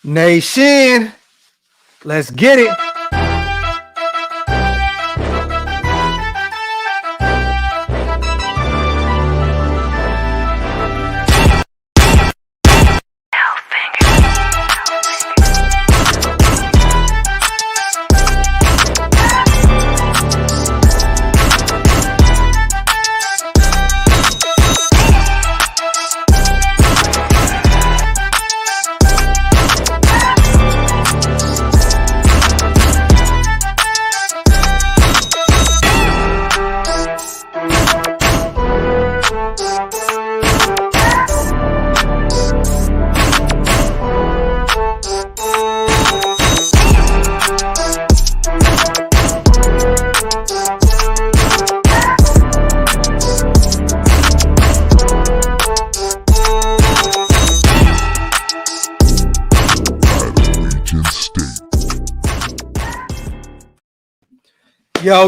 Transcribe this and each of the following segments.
Nation, let's get it.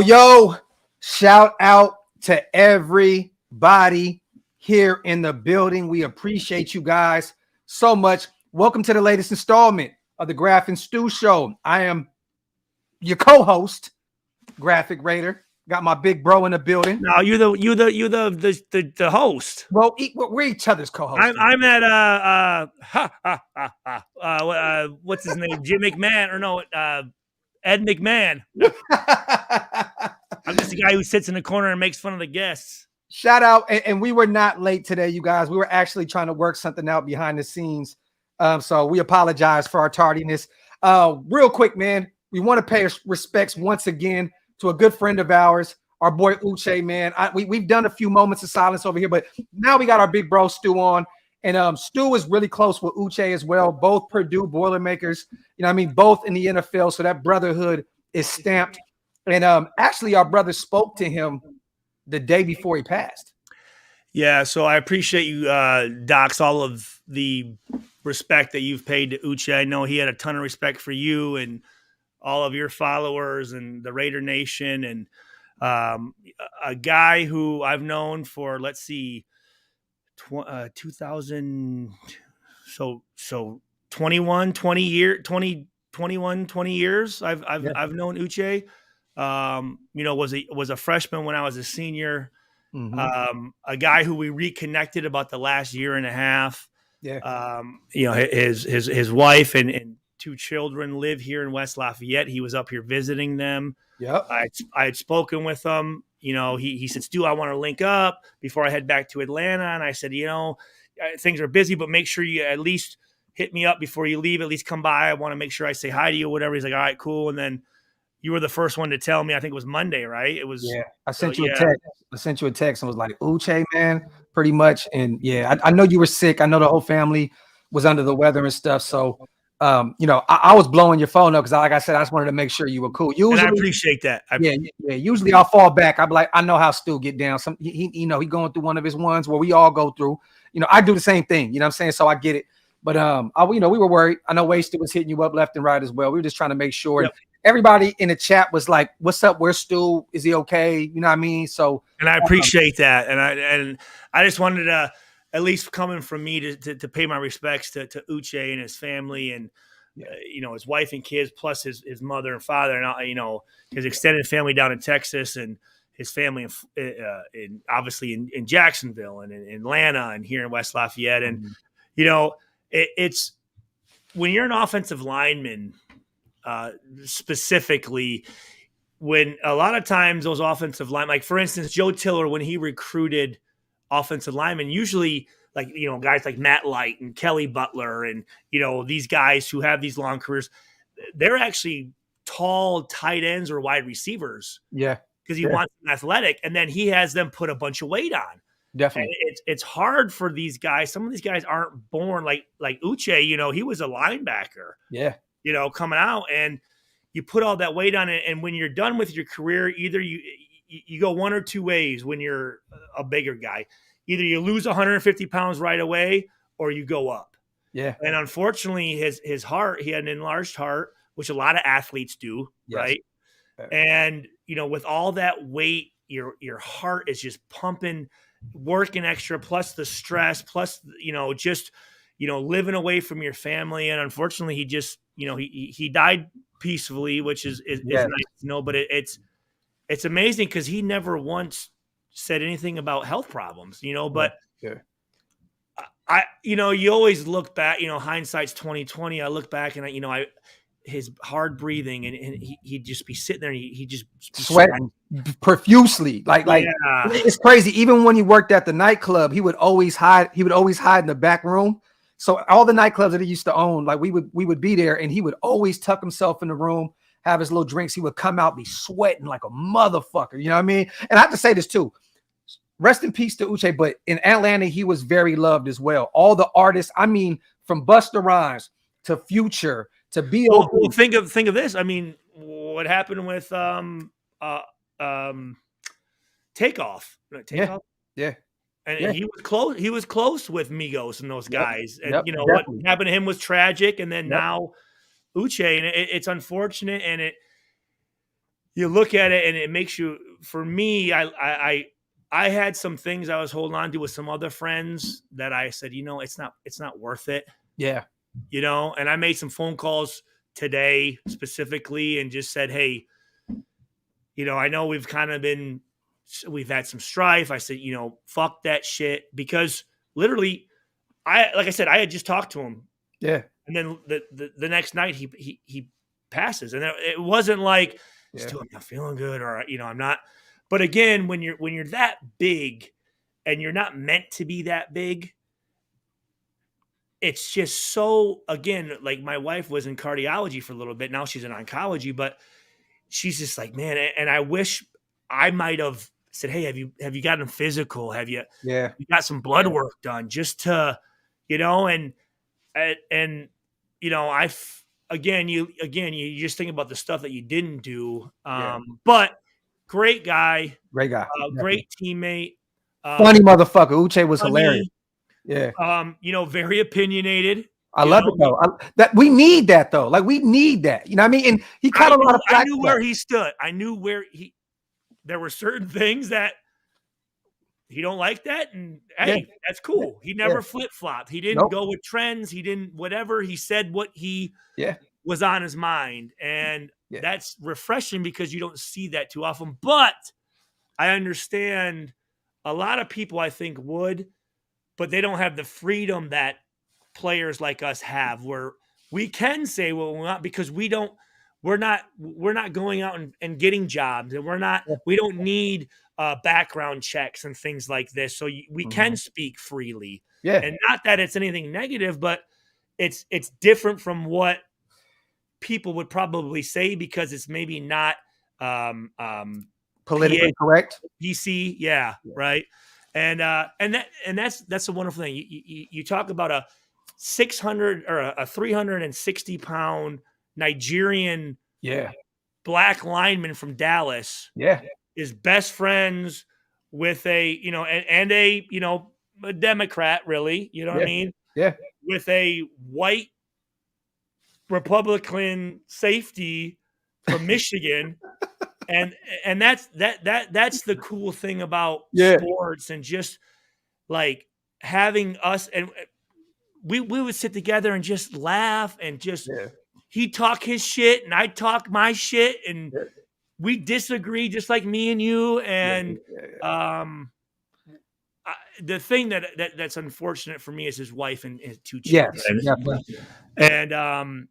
Yo, shout out to everybody here in the building. We appreciate you guys so much. Welcome to the latest installment of the Graph Stu Show. I am your co-host, Graphic Raider. Got my big bro in the building. No, you're the host. Well, we're each other's co-host. I'm that what's his name? Jim McMahon or no? Ed McMahon. I'm just the guy who sits in the corner and makes fun of the guests. Shout out, and we were not late today, you guys. We were actually trying to work something out behind the scenes. So we apologize for our tardiness. Real quick, man, we want to pay respects once again to a good friend of ours, our boy Uche, man. We've done a few moments of silence over here, but now we got our big bro Stu on. And Stu is really close with Uche as well. Both Purdue Boilermakers, both in the NFL. So that brotherhood is stamped. And actually, our brother spoke to him the day before he passed. Yeah, so I appreciate you, Docs, all of the respect that you've paid to Uche. I know he had a ton of respect for you and all of your followers and the Raider Nation. And a guy who I've known for, 2000, so 20 years I've known Uche. Was a freshman when I was a senior. Mm-hmm. A guy who we reconnected about the last year and a half. Yeah. His wife and two children live here in West Lafayette. He was up here visiting them. Yep. I had spoken with him. He said, Stu, I want to link up before I head back to Atlanta. And I said, things are busy, but make sure you at least hit me up before you leave. At least come by. I want to make sure I say hi to you or whatever. He's like, all right, cool. And then you were the first one to tell me. I think it was Monday, right? It was. Yeah. I sent you a text. I sent you a text and was like, Uche, man, pretty much. And yeah, I know you were sick. I know the whole family was under the weather and stuff. So, I was blowing your phone up because, like I said, I just wanted to make sure you were cool. Usually, and I appreciate that. Usually I'll fall back. I'll be like, I know how Stu get down. He going through one of his ones where we all go through. I do the same thing. You know what I'm saying? So I get it. But we were worried. I know Wasted was hitting you up left and right as well. We were just trying to make sure. Yep. Everybody in the chat was like, "What's up? Where's Stu? Is he okay?" You know what I mean? So, and I appreciate that. And I just wanted to, at least coming from me, to pay my respects to Uche and his family and his wife and kids, plus his mother and father, and his extended family down in Texas, and his family in obviously in Jacksonville and in Atlanta and here in West Lafayette. And it's when you're an offensive lineman. Specifically, when a lot of times those offensive line, like for instance, Joe Tiller, when he recruited offensive linemen, usually guys like Matt Light and Kelly Butler and, these guys who have these long careers, they're actually tall tight ends or wide receivers. Yeah. Because he wants them athletic. And then he has them put a bunch of weight on. Definitely. And it's hard for these guys. Some of these guys aren't born like Uche, he was a linebacker. Yeah. Coming out, and you put all that weight on it. And when you're done with your career, either you go one or two ways when you're a bigger guy. Either you lose 150 pounds right away or you go up. Yeah. And unfortunately, his heart, he had an enlarged heart, which a lot of athletes do, yes. Right? And, with all that weight, your heart is just pumping, working extra, plus the stress, plus, living away from your family. And unfortunately, he just, he died peacefully, which is nice to know. But it's amazing because he never once said anything about health problems, but you always look back, hindsight's 2020. I look back and his hard breathing and he'd just be sitting there and he'd just be sweating profusely. Like it's crazy. Even when he worked at the nightclub, he would always hide in the back room. So all the nightclubs that he used to own, like we would be there and he would always tuck himself in the room, have his little drinks. He would come out, be sweating like a motherfucker. You know what I mean? And I have to say this too. Rest in peace to Uche, but in Atlanta, he was very loved as well. All the artists, I mean, from Busta Rhymes to Future to B.O.B. Well, think of this. I mean, what happened with Takeoff? Yeah. And he was close. He was close with Migos and those guys. And definitely. What happened to him was tragic. And then now Uche, and it's unfortunate. And you look at it, and it makes you. For me, I had some things I was holding on to with some other friends that I said, it's not worth it. Yeah. And I made some phone calls today specifically and just said, hey, I know we've had some strife. I said, fuck that shit, because literally like I said, I had just talked to him. Yeah. And then the next night he passes. And it wasn't like, I'm not feeling good or, I'm not. But again, when you're that big and you're not meant to be that big, it's just so, again, like my wife was in cardiology for a little bit. Now she's in oncology, but she's just like, man, and I wish I might have said, hey, have you gotten physical? Have you got some blood work done just to, you just think about the stuff that you didn't do. But great guy, great teammate, funny motherfucker. Uche was hilarious. Yeah. Very opinionated. I love it though. That we need that though. Like we need that. You know what I mean? And he caught a lot of flack. I knew where he stood. I knew where there were certain things that he don't like that. And hey, that's cool. He never flip-flopped. He didn't go with trends. He didn't whatever. He said what he was on his mind. And that's refreshing because you don't see that too often. But I understand a lot of people I think would, but they don't have the freedom that players like us have, where we can say, well, we're not, because we're not going out and getting jobs, and we don't need background checks and things like this. So we can speak freely. Yeah. And not that it's anything negative, but it's different from what people would probably say, because it's maybe not politically correct. PC. Yeah. Right. And that's a wonderful thing. You talk about a 600 or a 360 pound Nigerian black lineman from Dallas is best friends with a Democrat, really, what I mean? Yeah. With a white Republican safety from Michigan. And that's the cool thing about sports, and just like having us, and we would sit together and just laugh and just he'd talk his shit and I'd talk my shit, and we disagree just like me and you. And the thing that's unfortunate for me is his wife and his two children. And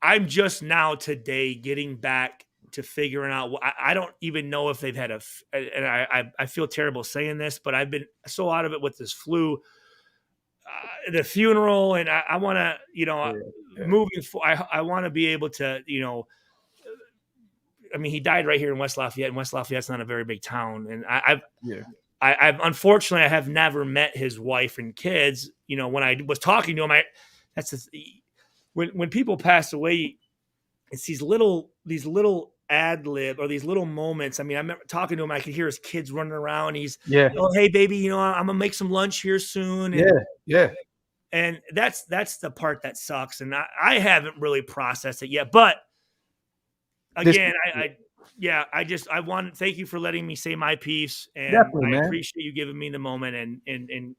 I'm just now today getting back to figuring out. I don't even know if they've had and I feel terrible saying this, but I've been so out of it with this flu, the funeral, and I want to, moving forward, I want to be able to, I mean, he died right here in West Lafayette, and West Lafayette's not a very big town. And I've unfortunately, I have never met his wife and kids. When I was talking to him, when people pass away, it's these little ad lib or these little moments. I mean, I remember talking to him, I could hear his kids running around. He's, oh, hey baby, I'm gonna make some lunch here soon. And, and that's the part that sucks. And I haven't really processed it yet, but again, I want to thank you for letting me say my piece, and I appreciate you giving me the moment, and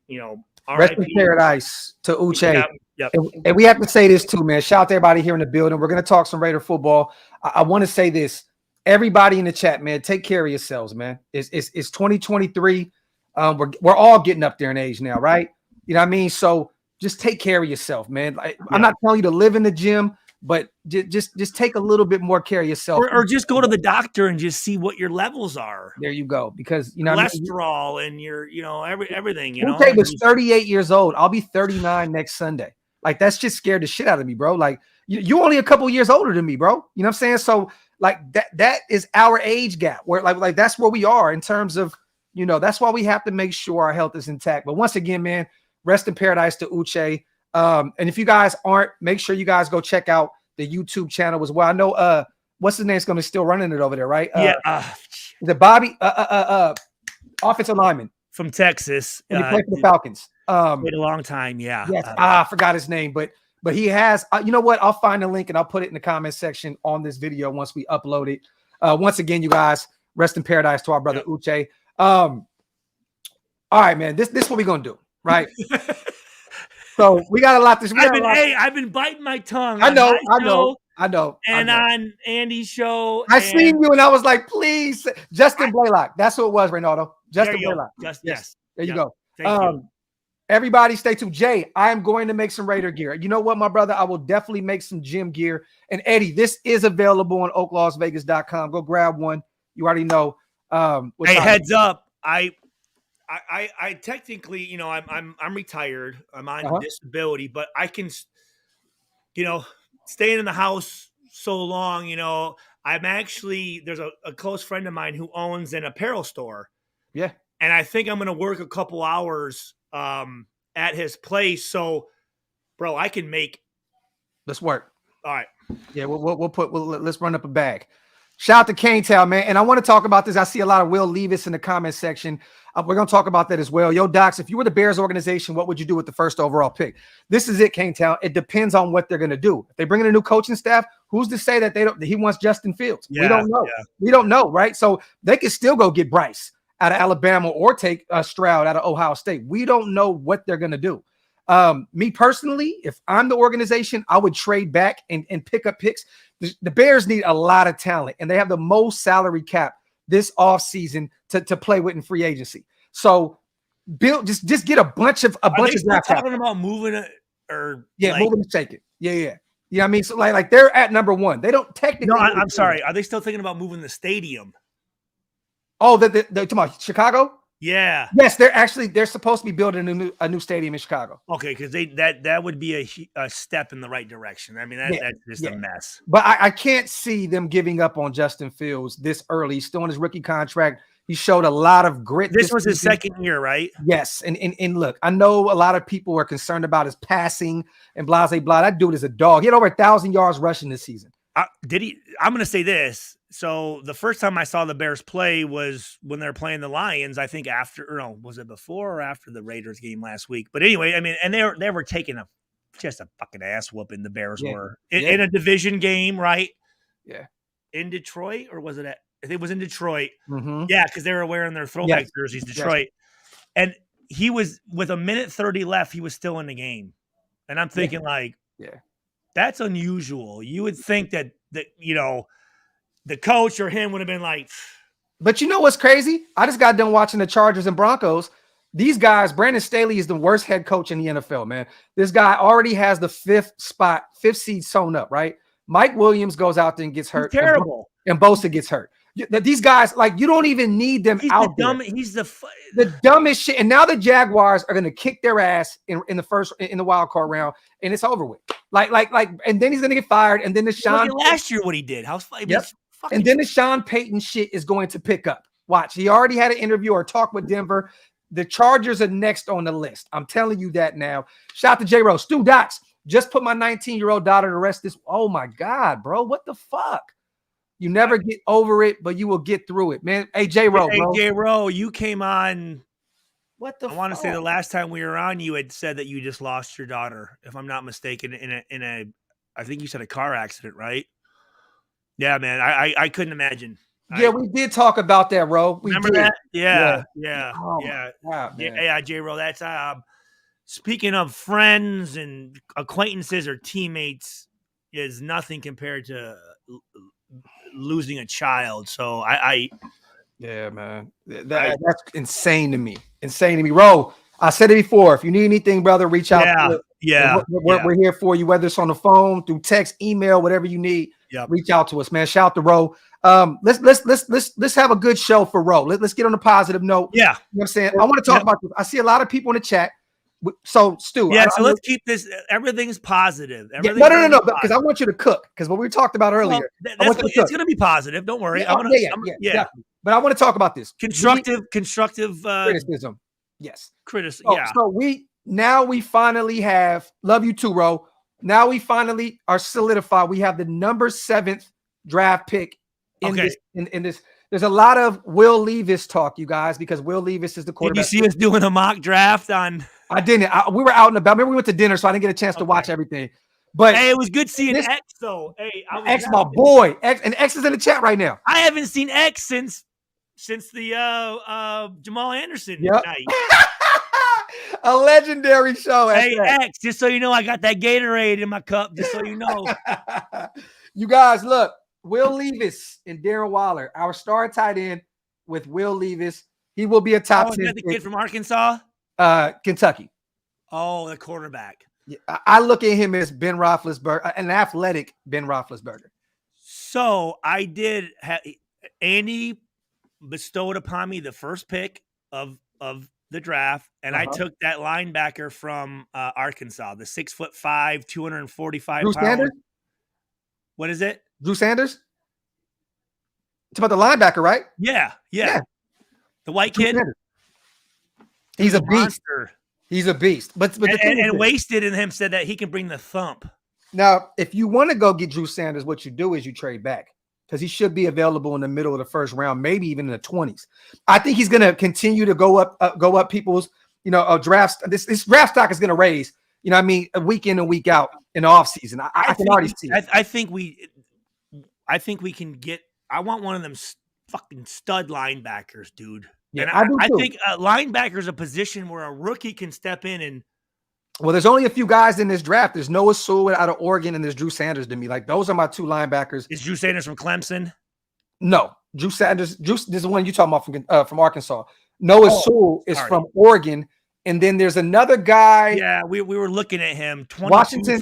Rest in paradise to Uche. Yep. And we have to say this too, man. Shout out to everybody here in the building. We're going to talk some Raider football. I want to say this. Everybody in the chat, man, take care of yourselves, man. It's 2023. We're all getting up there in age now, right? You know what I mean? So just take care of yourself, man. I'm not telling you to live in the gym, but just take a little bit more care of yourself. Or just go to the doctor and just see what your levels are. There you go. Because, you know, cholesterol and your, everything, Uche was 38 years old. I'll be 39 next Sunday. Like, that's just scared the shit out of me, bro. Like, you only a couple years older than me, bro. You know what I'm saying? So, like, that is our age gap. Where like that's where we are in terms of, that's why we have to make sure our health is intact. But once again, man, rest in paradise to Uche. And if you guys aren't, make sure you guys go check out the YouTube channel as well. I know what's his name's going to be still running it over there, right? The Bobby offensive lineman from Texas. And he played for the Falcons. Played a long time, yeah. Yes, I forgot his name, but he has. You know what? I'll find the link and I'll put it in the comment section on this video once we upload it. Once again, you guys, rest in paradise to our brother Uche. All right, man. This is what we're gonna do, right? So we got a lot. I've been biting my tongue. I know. And on Andy's show, I seen you, and I was like, please, Justin Blaylock. That's who it was, Reynaldo. Justin Blaylock. Yes. There you go. Thank you. Everybody stay tuned. Jay, I am going to make some Raider gear. You know what, my brother? I will definitely make some gym gear. And Eddie, this is available on Oaklosvegas.com. Go grab one. You already know. Hey, heads up. I technically, I'm retired. I'm on disability, but I can, staying in the house so long, I'm actually, there's a close friend of mine who owns an apparel store. Yeah. And I think I'm going to work a couple hours at his place. So, bro, I can make. Let's work. All right. Yeah, let's run up a bag. Shout out to Cane Town, man. And I want to talk about this. I see a lot of Will Levis in the comment section. We're going to talk about that as well. Yo, Docs, if you were the Bears organization, what would you do with the first overall pick? This is it, Cane Town. It depends on what they're going to do. If they bring in a new coaching staff, who's to say that he wants Justin Fields? Yeah, we don't know. Yeah. We don't know, right? So they could still go get Bryce out of Alabama or take Stroud out of Ohio State. We don't know what they're going to do. Me personally, if I'm the organization, I would trade back and pick up picks. The Bears need a lot of talent, and they have the most salary cap this offseason to play with in free agency. So just get a bunch of draft talking about moving it or moving and shaking. Yeah. You know what I mean? So like they're at number one. They don't technically. No, I'm sorry. Are they still thinking about moving the stadium? Oh, they're talking about Chicago? Yeah. Yes, they're supposed to be building a new stadium in Chicago. Okay, because that would be a step in the right direction. I mean, that's just a mess. But I can't see them giving up on Justin Fields this early. He's still on his rookie contract. He showed a lot of grit. This was his second year, right? Yes. And look, I know a lot of people are concerned about his passing and blah, blah, blah. That dude is a dog. He had over 1,000 yards rushing this season. Did he? I'm going to say this. So the first time I saw the Bears play was when they were playing the Lions. I think was it before or after the Raiders game last week? But anyway, I mean, and they were taking just a fucking ass whooping. The Bears were in a division game, right? Yeah. In Detroit, or was it I think it was in Detroit. Mm-hmm. Yeah, because they were wearing their throwback jerseys, Detroit. Yes. And he was, with 1:30 left, he was still in the game. And I'm thinking that's unusual. You would think that the coach or him would have been like. But you know what's crazy? I just got done watching the Chargers and Broncos. These guys, Brandon Staley is the worst head coach in the NFL, man. This guy already has the fifth seed sewn up, right? Mike Williams goes out there and gets hurt. He's terrible. And Bosa gets hurt. These guys, like, you don't even need them out there. He's the dumbest shit. And now the Jaguars are going to kick their ass in the wild card round, and it's over with. Like, and then he's going to get fired. And then last year what he did. And then the Sean Payton shit is going to pick up. Watch. He already had an interview or talk with Denver. The Chargers are next on the list. I'm telling you that now. Shout out to J-Rose. Stu Docs, just put my 19-year-old daughter to rest this. Oh, my God, bro. What the fuck? You never get over it, but you will get through it, man. Hey, J-Ro, bro. Hey, J-Ro, you came on. What the I want to say the last time we were on, you had said that you just lost your daughter, if I'm not mistaken, in a I think you said a car accident, right? Yeah, man. I couldn't imagine. Yeah, we did talk about that, Ro. Remember that? Yeah. Oh, Yeah, J-Ro, that's speaking of friends and acquaintances or teammates, is nothing compared to losing a child. So yeah, man, that's insane to me. Insane to me, Ro. I said it before. If you need anything, brother, reach out. We're here for you, whether it's on the phone, through text, email, whatever you need. Reach out to us, man. Shout out to Ro. Let's have a good show for Ro. Let's get on a positive note. Yeah, you know what I'm saying. I want to talk about this. I see a lot of people in the chat. So Stu, so let's keep this. Everything's positive. No, because I want you to cook. Because what we talked about earlier, it's going to be positive. Don't worry. Yeah. But I want to talk about this constructive criticism. Yes, criticism. So we finally have. Love you too, Ro. Now we finally are solidified. We have the number 7th draft pick in this. There's a lot of Will Levis talk, you guys, because Will Levis is the quarterback. Did you see us doing a mock draft on? I didn't. We were out and about. Remember, we went to dinner, so I didn't get a chance to watch everything. But hey, it was good seeing X though. Hey, X, my boy. X is in the chat right now. I haven't seen X since the Jamal Anderson night. A legendary show. Hey, X, just so you know, I got that Gatorade in my cup, just so you know. You guys, look, Will Levis and Darren Waller, our star tight end with Will Levis. He will be a top 10. Is that the kid from Arkansas? Kentucky. Oh, the quarterback. Yeah, I look at him as Ben Roethlisberger, an athletic Ben Roethlisberger. So I did Andy bestowed upon me the first pick of the draft, and I took that linebacker from Arkansas, the 6'5", 245 Drew pounds. Sanders? What is it? Drew Sanders? It's about the linebacker, right? Yeah. The white Drew kid. Sanders. He's a beast. Monster. He's a beast. But the thing is, Wasted in him said that he can bring the thump. Now, if you want to go get Drew Sanders, what you do is you trade back, because he should be available in the middle of the first round, maybe even in the 20s. I think he's going to continue to go up people's, drafts. This draft stock is going to raise, what I mean, week in and week out in the offseason. I can already see it. I think we can get. I want one of them fucking stud linebackers, dude. Yeah, and I think linebacker is a position where a rookie can step in and. Well, there's only a few guys in this draft. There's Noah Sewell out of Oregon, and there's Drew Sanders to me. Like, those are my two linebackers. Is Drew Sanders from Clemson? No, Drew Sanders. This is the one you talking about from Arkansas. Noah Sewell is from Oregon, and then there's another guy. Yeah, we were looking at him. Washington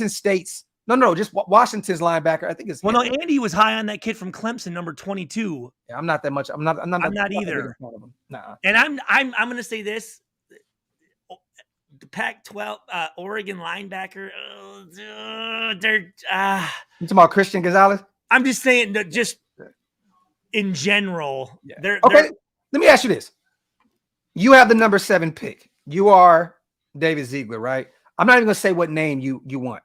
State's. No, just Washington's linebacker. I think it's. Well, no, Andy was high on that kid from Clemson, number 22. Yeah, I'm not that much. I'm not either. Nah. And I'm going to say this. The Pac-12 Oregon linebacker, they're you talking about Christian Gonzalez? I'm just saying that just in general. Yeah. They're let me ask you this. You have the number 7 pick. You are David Ziegler, right? I'm not even going to say what name you want.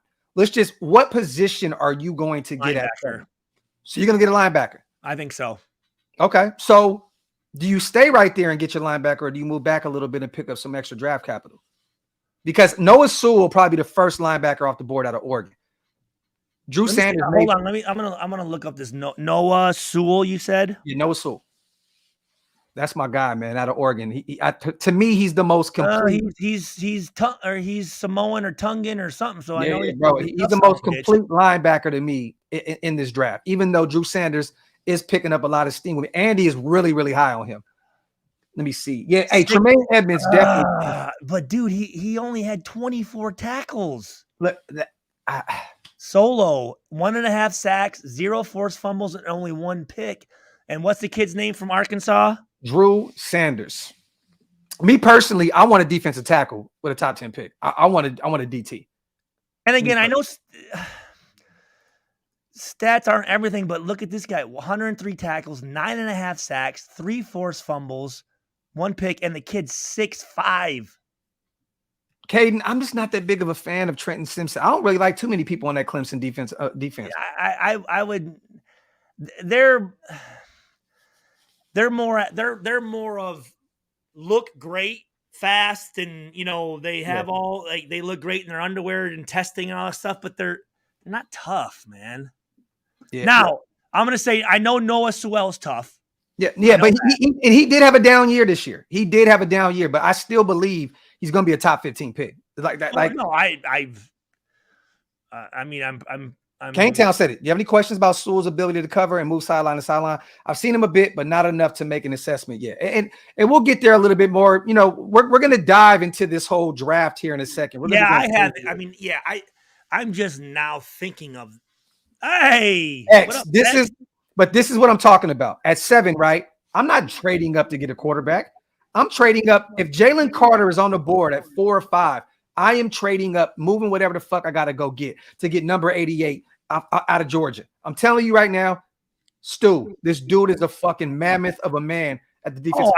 What position are you going to get at? So you're going to get a linebacker? I think so. Okay. So do you stay right there and get your linebacker, or do you move back a little bit and pick up some extra draft capital? Because Noah Sewell will probably be the first linebacker off the board out of Oregon. Drew Sanders. Hold on. I'm gonna look up this Noah Sewell. You said? Yeah, Noah Sewell. That's my guy, man, out of Oregon. To me, he's the most complete. He's Samoan or Tongan or something. So I know he's the most complete linebacker to me in this draft. Even though Drew Sanders is picking up a lot of steam with me, Andy is really, really high on him. Let me see. Yeah, hey, Tremaine Edmonds definitely. But dude, he only had 24 tackles. Look, solo, 1.5 sacks, 0 forced fumbles, and only 1 pick. And what's the kid's name from Arkansas? Drew Sanders. Me personally, I want a defensive tackle with a top 10 pick. I want a DT. And again, I know stats aren't everything, but look at this guy: 103 tackles, 9.5 sacks, 3 forced fumbles, 1 pick, and the kid's 6'5". Caden, I'm just not that big of a fan of Trenton Simpson. I don't really like too many people on that Clemson defense. I would. They're more of look great, fast, and they have all they look great in their underwear and testing and all that stuff, but they're not tough, man. Yeah. Now I'm gonna say I know Noah Sewell's tough. Yeah, but he did have a down year this year. He did have a down year, but I still believe he's going to be a top 15 pick. Like that. Like no, I mean, I'm Kane Town said it. You have any questions about Sewell's ability to cover and move sideline to sideline? I've seen him a bit, but not enough to make an assessment yet. And we'll get there a little bit more. You know, we're going to dive into this whole draft here in a second. I'm just now thinking of, hey, X. This is what I'm talking about. At 7, right? I'm not trading up to get a quarterback. I'm trading up. If Jalen Carter is on the board at 4 or 5, I am trading up, moving whatever the fuck I got to go get to get number 88 out of Georgia. I'm telling you right now, Stu, this dude is a fucking mammoth of a man at the defense.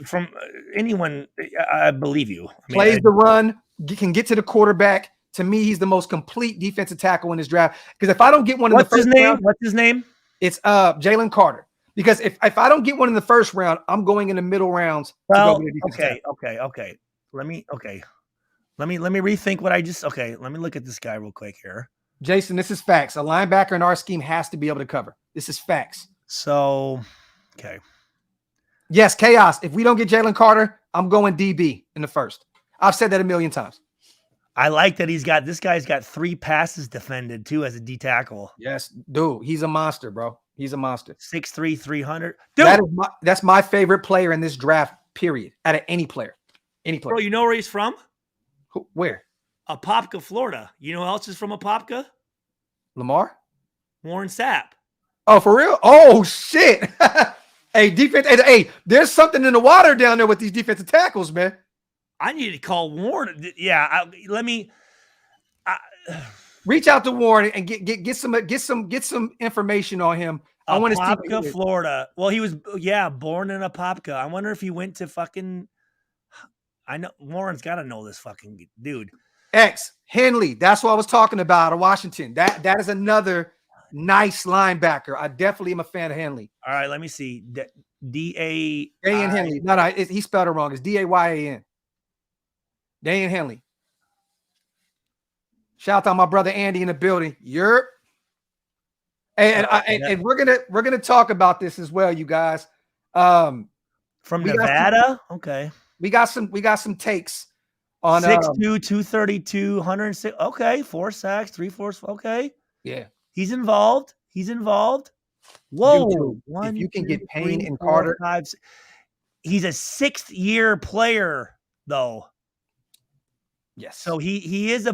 From anyone, I believe you. Plays the run, can get to the quarterback. To me, he's the most complete defensive tackle in this draft. Because if I don't get one in the first round, what's his name? It's Jalen Carter. Because if I don't get one in the first round, I'm going in the middle rounds. Okay. Let me rethink what I just. Okay, let me look at this guy real quick here. Jason, this is facts. A linebacker in our scheme has to be able to cover. This is facts. So, okay. Yes, chaos. If we don't get Jalen Carter, I'm going DB in the first. I've said that a million times. I like that this guy's got 3 passes defended too as a D tackle. Yes, dude, he's a monster, bro. He's a monster. 6'3", 300. Dude, that's my favorite player in this draft, period. Out of any player. Any player. Bro, you know where he's from? Where? Apopka, Florida. You know who else is from Apopka? Lamar? Warren Sapp. Oh, for real? Oh, shit. Hey, defense. Hey, there's something in the water down there with these defensive tackles, man. I need to call Warren. Yeah, let me reach out to Warren and get some information on him. I want to see Apopka, Florida. Well, he was born in Apopka. I wonder if he went to fucking. I know Warren's got to know this fucking dude. X Henley. That's what I was talking about out of Washington. That is another nice linebacker. I definitely am a fan of Henley. All right, let me see. D-A Dayan Henley. No, he spelled it wrong. It's D-A-Y-A-N. Dayan Henley. Shout out to my brother Andy in the building. Yerp. And we're gonna talk about this as well, you guys. From Nevada. Okay. We got some takes on 6'2", 232, 106. Okay, 4 sacks, 3 forced. Okay. Yeah. He's involved. Whoa. If you can get Payne and Carter. 5, he's a 6th-year player, though. Yes. So he's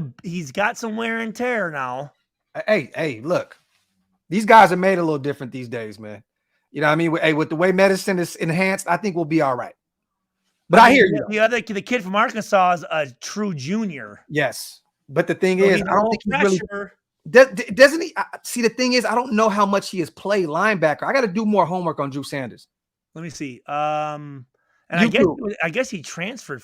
got some wear and tear now. Hey, look. These guys are made a little different these days, man. You know what I mean? Hey, with the way medicine is enhanced, I think we'll be all right. But I hear you. The kid from Arkansas is a true junior. Yes. But the thing is, I don't think he's really doesn't he? See, the thing is, I don't know how much he has played linebacker. I got to do more homework on Drew Sanders. Let me see. And I guess he transferred,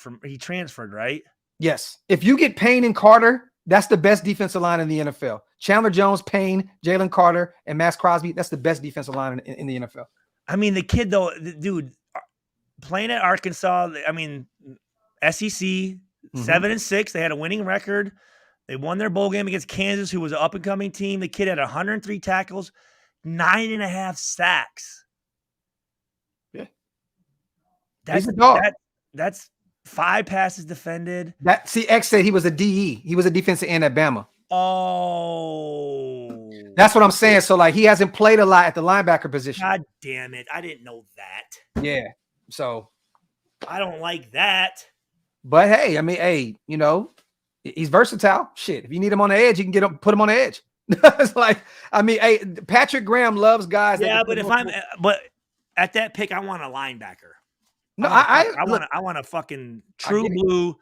right? Yes. If you get Payne and Carter, that's the best defensive line in the NFL. Chandler Jones, Payne, Jalen Carter, and Max Crosby, that's the best defensive line in the NFL. I mean, the kid, though, dude, playing at Arkansas, I mean, SEC, 7-6. They had a winning record. They won their bowl game against Kansas, who was an up-and-coming team. The kid had 103 tackles, 9.5 sacks. Yeah. That's 5 passes defended. X said he was a DE. He was a defensive end at Bama. Oh. That's what I'm saying. So, like, he hasn't played a lot at the linebacker position. God damn it. I didn't know that. Yeah. So. I don't like that. But, hey, I mean, he's versatile. Shit. If you need him on the edge, you can put him on the edge. It's like, I mean, hey, Patrick Graham loves guys. Yeah, but at that pick, I want a linebacker. No, I want a fucking true blue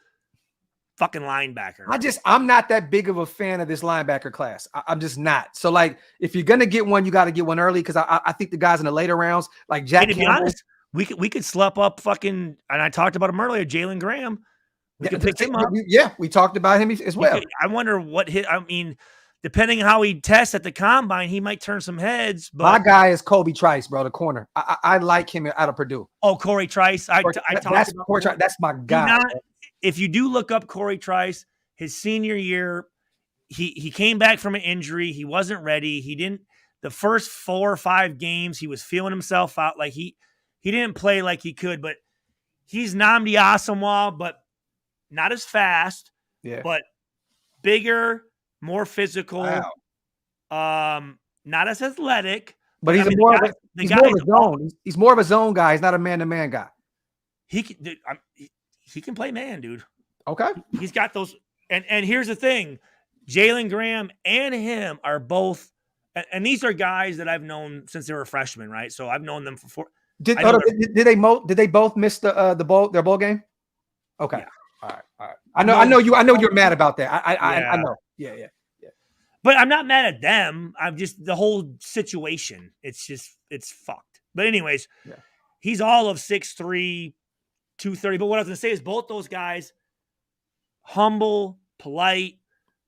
fucking linebacker. I'm not that big of a fan of this linebacker class. I'm just not. So, like, if you're gonna get one, you got to get one early because I think the guys in the later rounds, like Jack. Hey, to be honest, we could slap up fucking. And I talked about him earlier, Jalen Graham. We could pick him up. Yeah, we talked about him as well. I wonder what hit. I mean, depending on how he tests at the combine, he might turn some heads. But my guy is Kobe Trice, bro, the corner. I like him out of Purdue. Oh, Corey Trice. That's my guy. If you do look up Corey Trice, his senior year, he came back from an injury. He wasn't ready. He didn't. The first 4 or 5 games, he was feeling himself out. Like he didn't play like he could. But he's Nnamdi Asomugha. But not as fast, but bigger, more physical, not as athletic. But he's more of a zone. He's more of a zone guy. He's not a man-to-man guy. He can play man, dude. Okay. He's got those. And here's the thing. Jalen Graham and him are both, and these are guys that I've known since they were freshmen, right? So I've known them for Did they both miss their bowl game? Okay. Yeah. All right. I know you're mad about that. I know. Yeah. But I'm not mad at them. I'm just the whole situation. It's fucked. But anyways, he's all of 6'3", 230. But what I was gonna say is both those guys, humble, polite,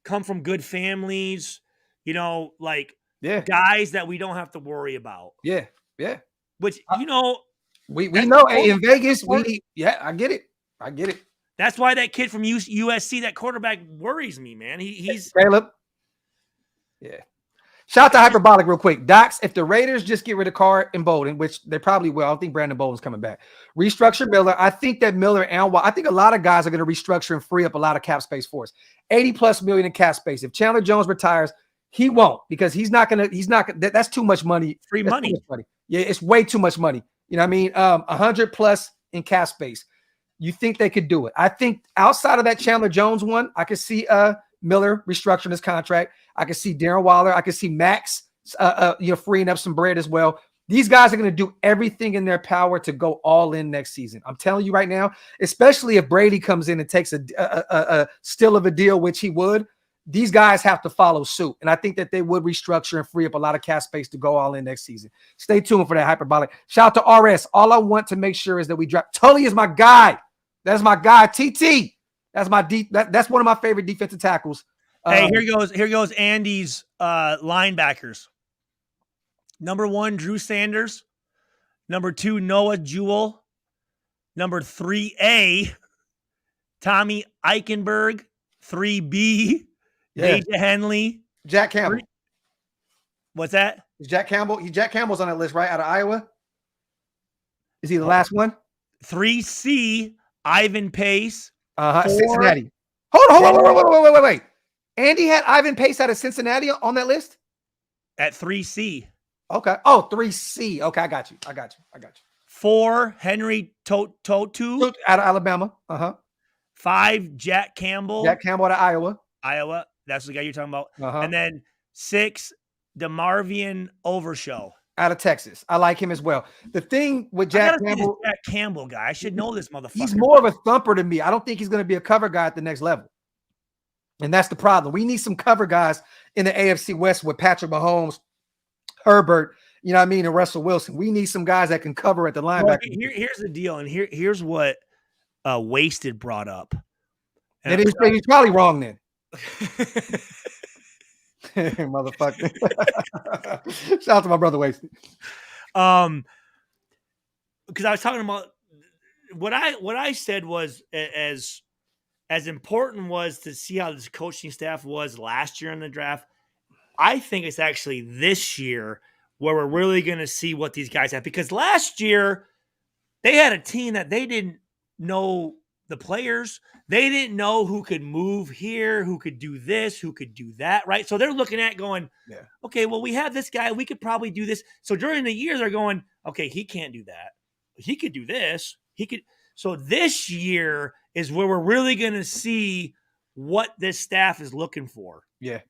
come from good families, guys that we don't have to worry about. Yeah. Which we know in Vegas, I get it. That's why that kid from USC, that quarterback, worries me, man. He's Caleb. Yeah. Shout out to Hyperbolic real quick. Docs, if the Raiders just get rid of Carr and Bolden, which they probably will, I don't think Brandon Bolden's coming back. Restructure Miller. I think that Miller and I think a lot of guys are going to restructure and free up a lot of cap space for us. $80+ million in cap space. If Chandler Jones retires, he won't, because that's too much money. Free money. Yeah, it's way too much money. You know what I mean? 100+ in cap space. You think they could do it? I think outside of that Chandler Jones one, I could see Miller restructuring his contract. I could see Darren Waller. I could see Max, freeing up some bread as well. These guys are going to do everything in their power to go all in next season. I'm telling you right now, especially if Brady comes in and takes a still of a deal, which he would. These guys have to follow suit, and I think that they would restructure and free up a lot of cap space to go all in next season. Stay tuned for that Hyperbolic. Shout out to RS. All I want to make sure is that we drop. Tully is my guy. That's my guy. TT. That's that's one of my favorite defensive tackles. Hey, here goes Andy's linebackers. Number 1, Drew Sanders. Number 2, Noah Jewell. Number 3A, Tommy Eichenberg. 3B, Deja Henley. Jack Campbell. What's that? Is Jack Campbell? Jack Campbell's on that list, right? Out of Iowa. Is he the last one? 3C, Ivan Pace. Cincinnati. Hold on. Wait. Andy had Ivan Pace out of Cincinnati on that list? At 3C. Okay. Oh, 3C. Okay, I got you. 4, Henry Totu. Out of Alabama. 5, Jack Campbell. Jack Campbell out of Iowa. That's the guy you're talking about. And then 6, DeMarvion Overshow. Out of Texas. I like him as well. The thing with Jack Campbell. Jack Campbell guy. I should know this motherfucker. He's more of a thumper to me. I don't think he's going to be a cover guy at the next level. And that's the problem. We need some cover guys in the AFC West with Patrick Mahomes, Herbert, and Russell Wilson. We need some guys that can cover at the linebacker. Well, here's the deal, and here's what Wasted brought up. And he's probably wrong then. Motherfucker. Shout out to my brother Wasted. Because I was talking about what I said was as important was to see how this coaching staff was last year in the draft. I think it's actually this year where we're really going to see what these guys have, because last year they had a team that they didn't know the players. They didn't know who could move here, who could do this, who could do that, right? So they're looking at going, okay, well, we have this guy. We could probably do this. So during the year, they're going, okay, he can't do that. He could do this. He could. So this year is where we're really going to see what this staff is looking for. Yeah.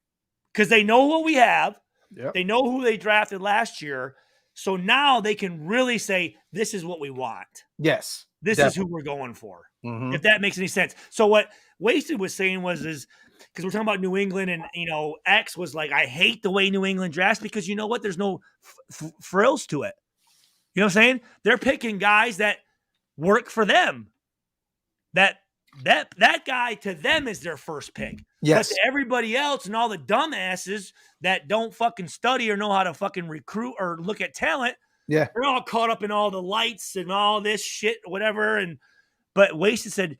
Because they know what we have. Yep. They know who they drafted last year. So now they can really say, this is what we want. Yes. This is who we're going for. Mm-hmm. If that makes any sense. So what Wasted was saying was because we're talking about New England, and X was like, I hate the way New England drafts, because you know what? There's no frills to it. You know what I'm saying? They're picking guys that work for them. That guy to them is their first pick. Yes. But to everybody else and all the dumbasses that don't fucking study or know how to fucking recruit or look at talent, they're all caught up in all the lights and all this shit, whatever. But Wasted said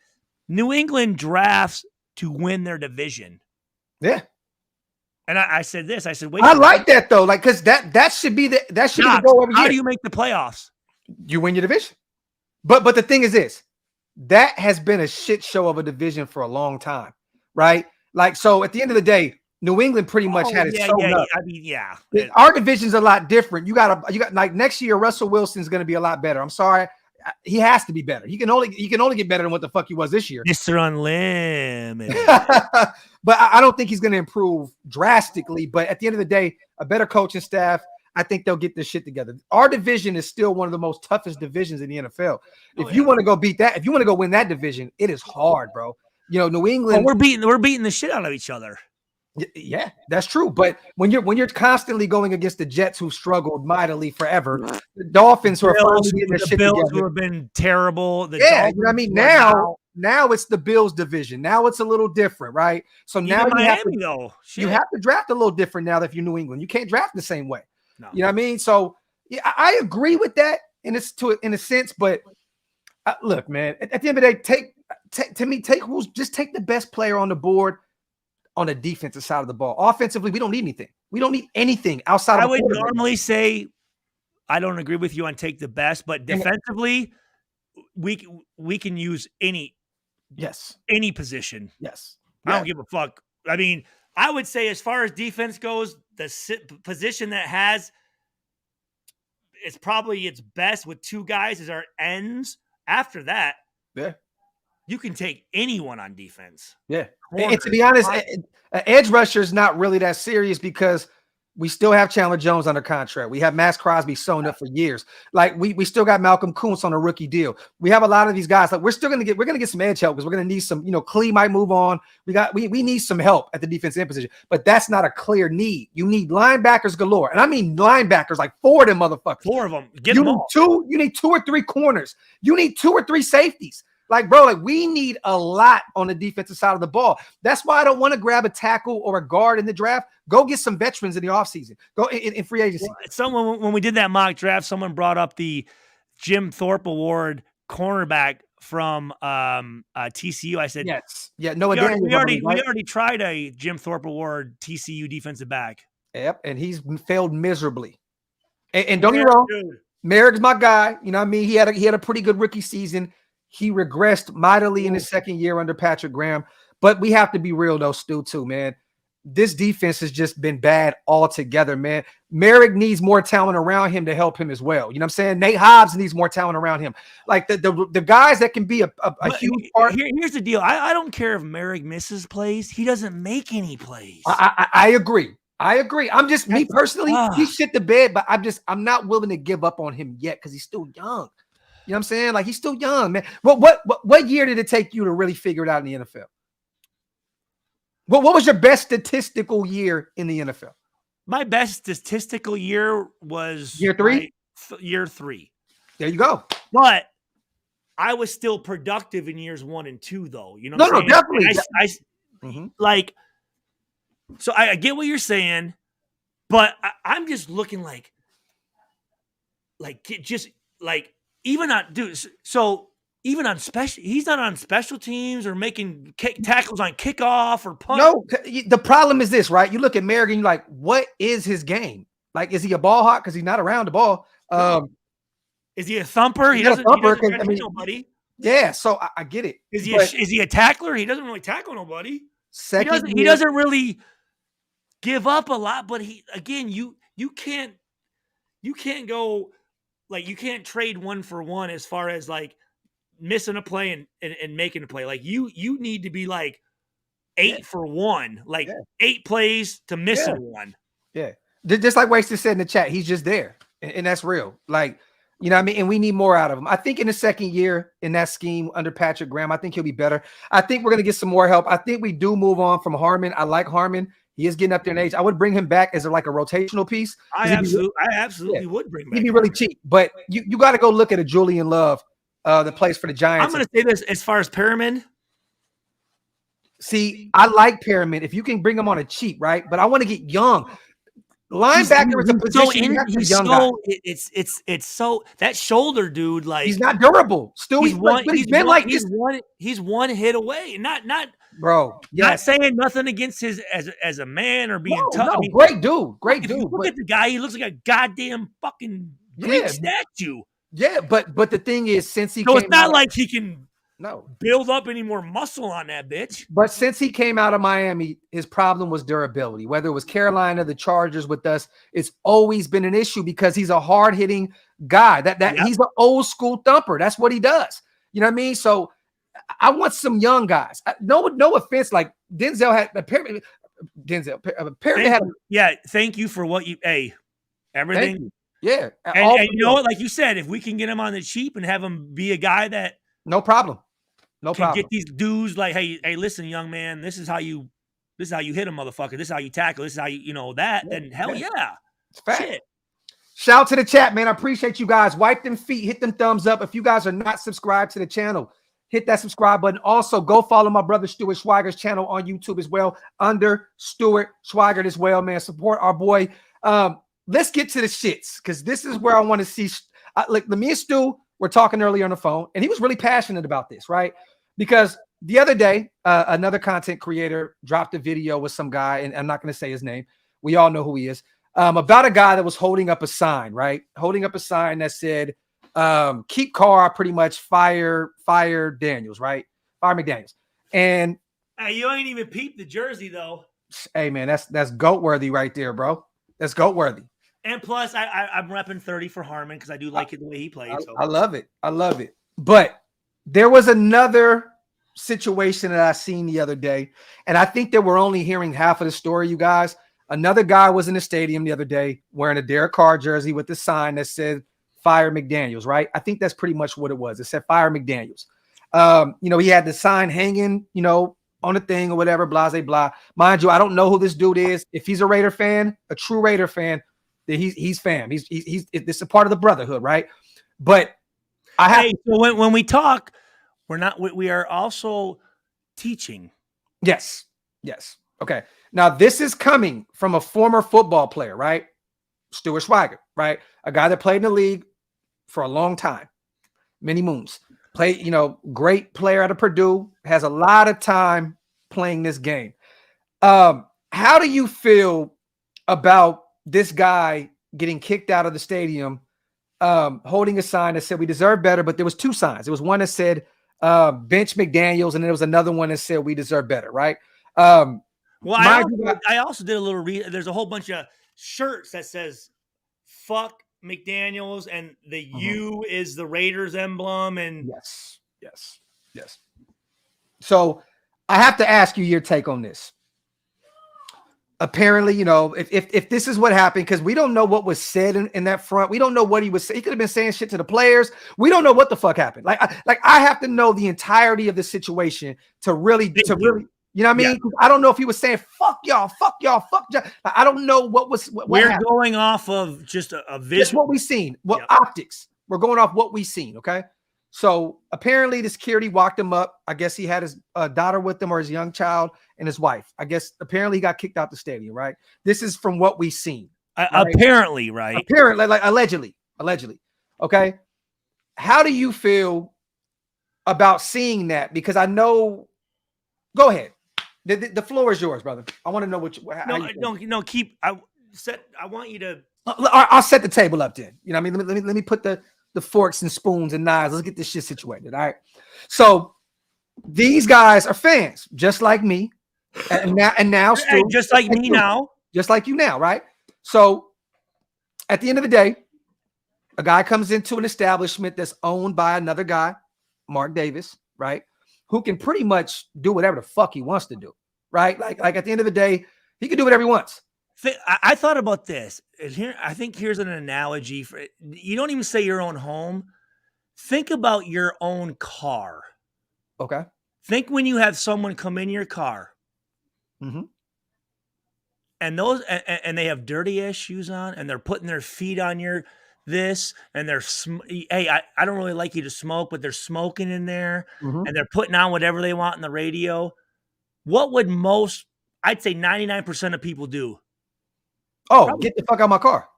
New England drafts to win their division. Yeah. And I said this. I said, I like that though, like, because that should be the goal every year. How do you make the playoffs? You win your division. But the thing is this: that has been a shit show of a division for a long time, right? Like, so at the end of the day, New England pretty much had it sewn up. I mean, our division's a lot different. You got like next year, Russell Wilson's going to be a lot better. I'm sorry, he has to be better. He can only get better than what the fuck he was this year. Mr. Unlimited. But I don't think he's going to improve drastically. But at the end of the day, a better coaching staff, I think they'll get this shit together. Our division is still one of the most toughest divisions in the NFL. If you want to go beat that, if you want to go win that division, it is hard, bro. You know, New England. Well, we're beating the shit out of each other. Yeah, that's true. But when you're constantly going against the Jets, who struggled mightily forever, the Dolphins who are finally getting their shit Bills together, who have been terrible. You know what I mean? Now it's the Bills division. Now it's a little different, right? So now you have to draft a little different now that if you're New England. You can't draft the same way. No. You know what I mean? So yeah, I agree with that in a sense. But look, man, at the end of the day, take the best player on the board on the defensive side of the ball. Offensively, we don't need anything. We don't need anything outside. I would normally say I don't agree with you on take the best, but defensively, we can use any position. Yes. I don't give a fuck. I mean, I would say as far as defense goes, the position that has it's probably its best with two guys as our ends. After that, you can take anyone on defense. Yeah. And to be honest, edge rusher is not really that serious because we still have Chandler Jones under contract. We have Max Crosby sewn up for years. Like we still got Malcolm Kuntz on a rookie deal. We have a lot of these guys. Like we're going to get some edge help because we're going to need some, Klee might move on. We need some help at the defensive end position, but that's not a clear need. You need linebackers galore. And I mean linebackers, like 4 of them motherfuckers. 4 of them. You need 2 or 3 corners. You need 2 or 3 safeties. Like, bro, we need a lot on the defensive side of the ball. That's why I don't want to grab a tackle or a guard in the draft. Go get some veterans in the offseason. Go in free agency. Well, when we did that mock draft, someone brought up the Jim Thorpe Award cornerback from TCU. I said, yes. Yeah, no, we already tried a Jim Thorpe Award TCU defensive back. Yep, and he's failed miserably. And don't get me wrong, Merrick's my guy. You know what I mean? He had a pretty good rookie season. He regressed mightily in his second year under Patrick Graham. But we have to be real, though, Stu, too, man. This defense has just been bad altogether, man. Merrick needs more talent around him to help him as well. You know what I'm saying? Nate Hobbs needs more talent around him. Like the guys that can be a huge part. Here's the deal. I don't care if Merrick misses plays. He doesn't make any plays. I agree. I'm just, me personally, he shit the bed, but I'm not willing to give up on him yet because he's still young. You know what I'm saying? Like, he's still young, man. What year did it take you to really figure it out in the NFL? What was your best statistical year in the NFL? My best statistical year was year 3? Year 3. There you go. But I was still productive in years 1 and 2, though. You know what I'm saying? Definitely. Like, so I get what you're saying, but I'm just looking even on even on special, he's not on special teams or making tackles on kickoff or punt. No, the problem is this, right? You look at Merrick and you're like, what is his game? Like, is he a ball hawk because he's not around the ball? Is he a thumper? He doesn't hit nobody. Yeah, so I get it. Is he a tackler? He doesn't really tackle nobody. He doesn't really give up a lot, but you can't go. Like, you can't trade 1 for 1 as far as like missing a play and making a play. Like you need to be like 8 for 1, like 8 plays to missing 1. Yeah. Just like Wasted said in the chat, he's just there. And that's real. Like, you know what I mean? And we need more out of him. I think in the second year in that scheme under Patrick Graham, I think he'll be better. I think we're going to get some more help. I think we do move on from Harmon. I like Harmon. He is getting up there in age. I would bring him back as a rotational piece. I absolutely would bring him back. He'd be really cheap. But you got to go look at a Julian Love that plays for the Giants. I'm going to say this as far as Perriman. See, I like Perriman if you can bring him on a cheap, right? But I want to get young. Linebacker is a position. It's so that shoulder dude, like, he's not durable. Still, he's one hit away. Not bro. Not saying nothing against his as a man or being tough. No, I mean, great dude. If you look at the guy, he looks like a goddamn fucking Greek statue. Yeah, but the thing is, since he it's not like he can build up any more muscle on that bitch. But since he came out of Miami, his problem was durability. Whether it was Carolina, the Chargers with us, it's always been an issue because he's a hard-hitting guy. He's an old school thumper. That's what he does. You know what I mean? So I want some young guys. No offense. Like Denzel had apparently had. Yeah, thank you for what you. Hey, everything. Yeah, and you know what? Like you said, if we can get him on the cheap and have him be a guy that no problem. No problem. Get these dudes like, hey, listen, young man, this is how you hit a motherfucker. This is how you tackle. This is how you know that. Yeah, and hell yeah. It's fact. Shit. Shout out to the chat, man. I appreciate you guys. Wipe them feet, hit them thumbs up. If you guys are not subscribed to the channel, hit that subscribe button. Also, go follow my brother Stuart Schweiger's channel on YouTube as well, under Stuart Schweiger as well, man. Support our boy. Let's get to the shits, because this is where I want to see. Like me and Stu were talking earlier on the phone, and he was really passionate about this, right? Because the other day, another content creator dropped a video with some guy, and I'm not going to say his name. We all know who he is. About a guy that was holding up a sign, right? Holding up a sign that said, keep Carr, pretty much fire Daniels, right? Fire McDaniels. And hey, you ain't even peeped the jersey, though. Hey, man, that's GOAT worthy right there, bro. That's GOAT worthy. And plus, I'm repping 30 for Harmon because I do like it the way he played. I love it. I love it. But there was another situation that I seen the other day, and I think that we're only hearing half of the story, you guys. Another guy was in the stadium the other day wearing a Derek Carr jersey with the sign that said "Fire McDaniels," right? I think that's pretty much what it was. It said "Fire McDaniels." He had the sign hanging, on the thing or whatever, blah, blah, blah. Mind you, I don't know who this dude is. If he's a Raider fan, a true Raider fan, then he's fam. It's a part of the brotherhood, right? But so when we talk, we are also teaching. Yes. Okay. Now this is coming from a former football player, right? Stuart Schweiger, right? A guy that played in the league for a long time, many moons. Great player out of Purdue, has a lot of time playing this game. How do you feel about this guy getting kicked out of the stadium, holding a sign that said we deserve better, but there was two signs. There was one that said bench McDaniels, and then there was another one that said we deserve better, right? I also did a little there's a whole bunch of shirts that says fuck McDaniels, and the U is the Raiders emblem. And yes. So I have to ask you your take on this. Apparently, if this is what happened, because we don't know what was said in that front. We don't know what he was saying. He could have been saying shit to the players. We don't know what the fuck happened. I have to know the entirety of the situation to really, you know what I mean? Yeah. I don't know if he was saying fuck y'all, fuck y'all, fuck y'all. I don't know what we're happened. Going off of just a visual. Just what we seen. Optics. We're going off what we seen. Okay. So apparently the security walked him up. I guess he had his daughter with him, or his young child, and his wife. I guess apparently he got kicked out the stadium, right? This is from what we've seen. Right? Apparently, right? Apparently, like allegedly. Okay. How do you feel about seeing that? Because I know. Go ahead. The floor is yours, brother. I want to know No. I want you to. I'll set the table up then. You know what I mean? Let me put the forks and spoons and knives. Let's get this shit situated. All right. So these guys are fans, just like me, and now Stu, just like me now, just like you now, right? So at the end of the day, a guy comes into an establishment that's owned by another guy, Mark Davis, right? Who can pretty much do whatever the fuck he wants to do, right? Like at the end of the day, he can do whatever he wants. I thought about this. Here, I think here's an analogy for it. You don't even say your own home. Think about your own car. Okay. Think when you have someone come in your car, and they have dirty ass shoes on, and they're putting their feet on your this, and they're hey, I don't really like you to smoke, but they're smoking in there, and they're putting on whatever they want on the radio. What would I'd say 99% of people do? Oh, probably. Get the fuck out of my car.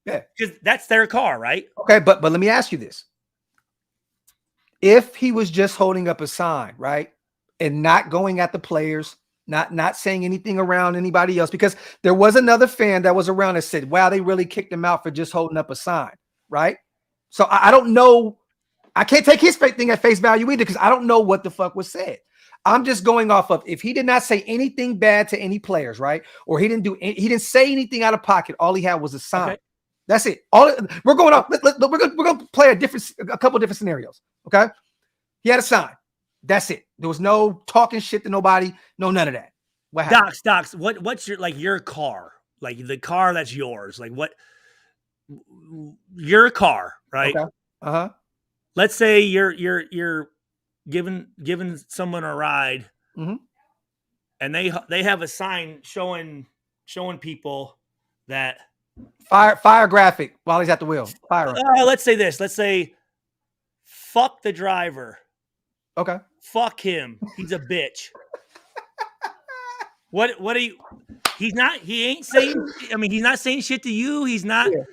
Yeah. Because that's their car, right? Okay, but let me ask you this. If he was just holding up a sign, right, and not going at the players, not saying anything around anybody else, because there was another fan that was around that said, wow, they really kicked him out for just holding up a sign, right? So I don't know I can't take his thing at face value either because I don't know what the fuck was said. I'm just going off of if he did not say anything bad to any players, right? Or he didn't say anything out of pocket. All he had was a sign. Okay. That's it. We're going off. We're going to play a couple different scenarios. Okay. He had a sign. That's it. There was no talking shit to nobody. No, none of that. What happened? Docs, what's your car? Like the car that's yours. Like what your car, right? Okay. Uh-huh. Let's say you're giving someone a ride, and they have a sign showing people that fire Graphk while he's at the wheel. Fire. Let's say this. Let's say fuck the driver. Okay. Fuck him. He's a bitch. What are you? He ain't saying. I mean, he's not saying shit to you. He's not. Yeah.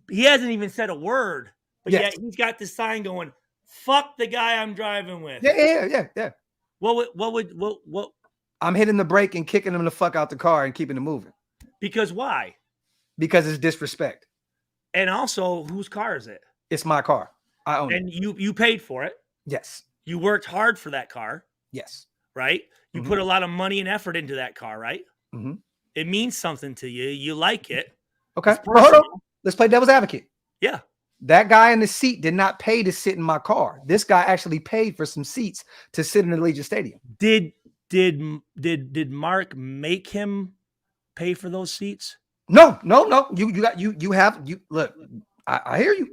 He hasn't even said a word. But yet he's got this sign going, fuck the guy I'm driving with. Yeah. What? I'm hitting the brake and kicking him the fuck out the car and keeping it moving. Because why? Because it's disrespect. And also, whose car is it? It's my car. I own it. And you paid for it. Yes. You worked hard for that car. Yes. Right? You put a lot of money and effort into that car, right? Mm-hmm. It means something to you. You like it. Okay. Well, hold on. Let's play devil's advocate. Yeah. That guy in the seat did not pay to sit in my car. This guy actually paid for some seats to sit in the Allegiant Stadium. Did Mark make him pay for those seats? No. You look. I hear you.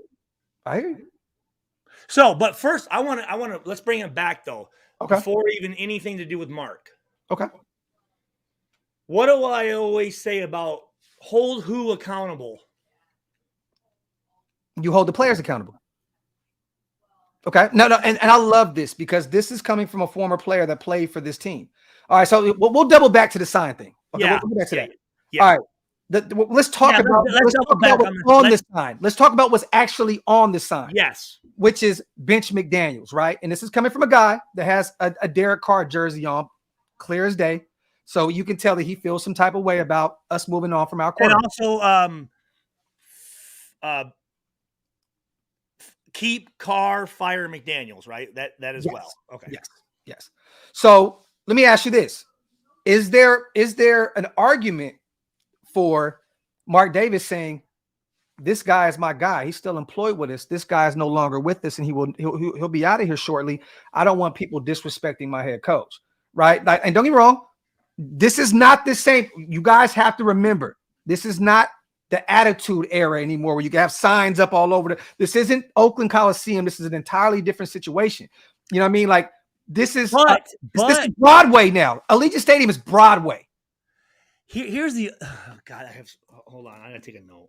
So, but first, I want to let's bring him back though. Okay. Before even anything to do with Mark. Okay. What do I always say about hold who accountable? You hold the players accountable. Okay. No. And I love this because this is coming from a former player that played for this team. All right. So we'll double back to the sign thing. Okay. Yeah. We'll go back to that. Yeah. All right. Let's talk about what's on the sign. Let's talk about what's actually on the sign. Yes. Which is Bench McDaniels, right? And this is coming from a guy that has a Derek Carr jersey on, clear as day. So you can tell that he feels some type of way about us moving on from our quarterback. And also, keep Carr, fire McDaniels, right? That as well. Okay. Yes. So let me ask you this: Is there an argument for Mark Davis saying this guy is my guy? He's still employed with us. This guy is no longer with us, and he'll be out of here shortly. I don't want people disrespecting my head coach, right? Like, and don't get me wrong, this is not the same. You guys have to remember, this is not the attitude era anymore where you can have signs up all over. This isn't Oakland Coliseum. This is an entirely different situation. You know what I mean? Like this is this is Broadway now. Allegiant Stadium is Broadway. Here's the God. Hold on. I gotta take a note.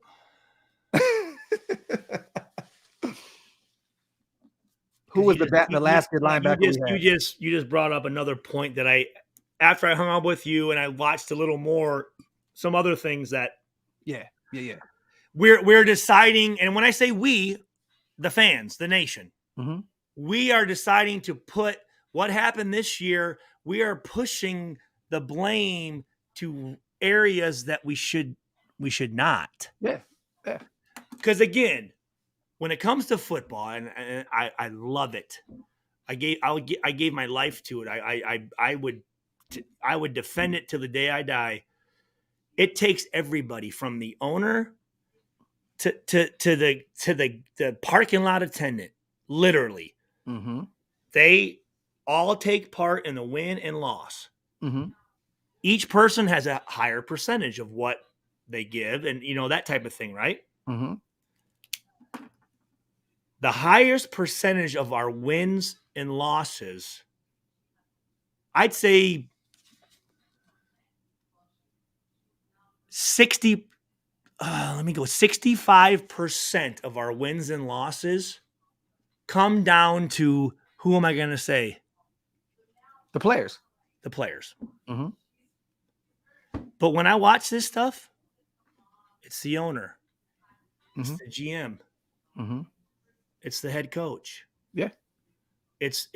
Who was the last good linebacker? You just brought up another point that after I hung out with you and I watched a little more, some other things that we're deciding, and when I say we, the fans, the nation, we are deciding to put what happened this year. We are pushing the blame to areas that we should not. Yeah. Because again, when it comes to football, and I love it, I gave my life to it. I would defend it till the day I die. It takes everybody from the owner to the parking lot attendant. Literally, they all take part in the win and loss. Each person has a higher percentage of what they give, and that type of thing, right? The highest percentage of our wins and losses, I'd say 65% of our wins and losses come down to, who am I going to say? The players. But when I watch this stuff, it's the owner. It's the GM. It's the head coach. Yeah. It's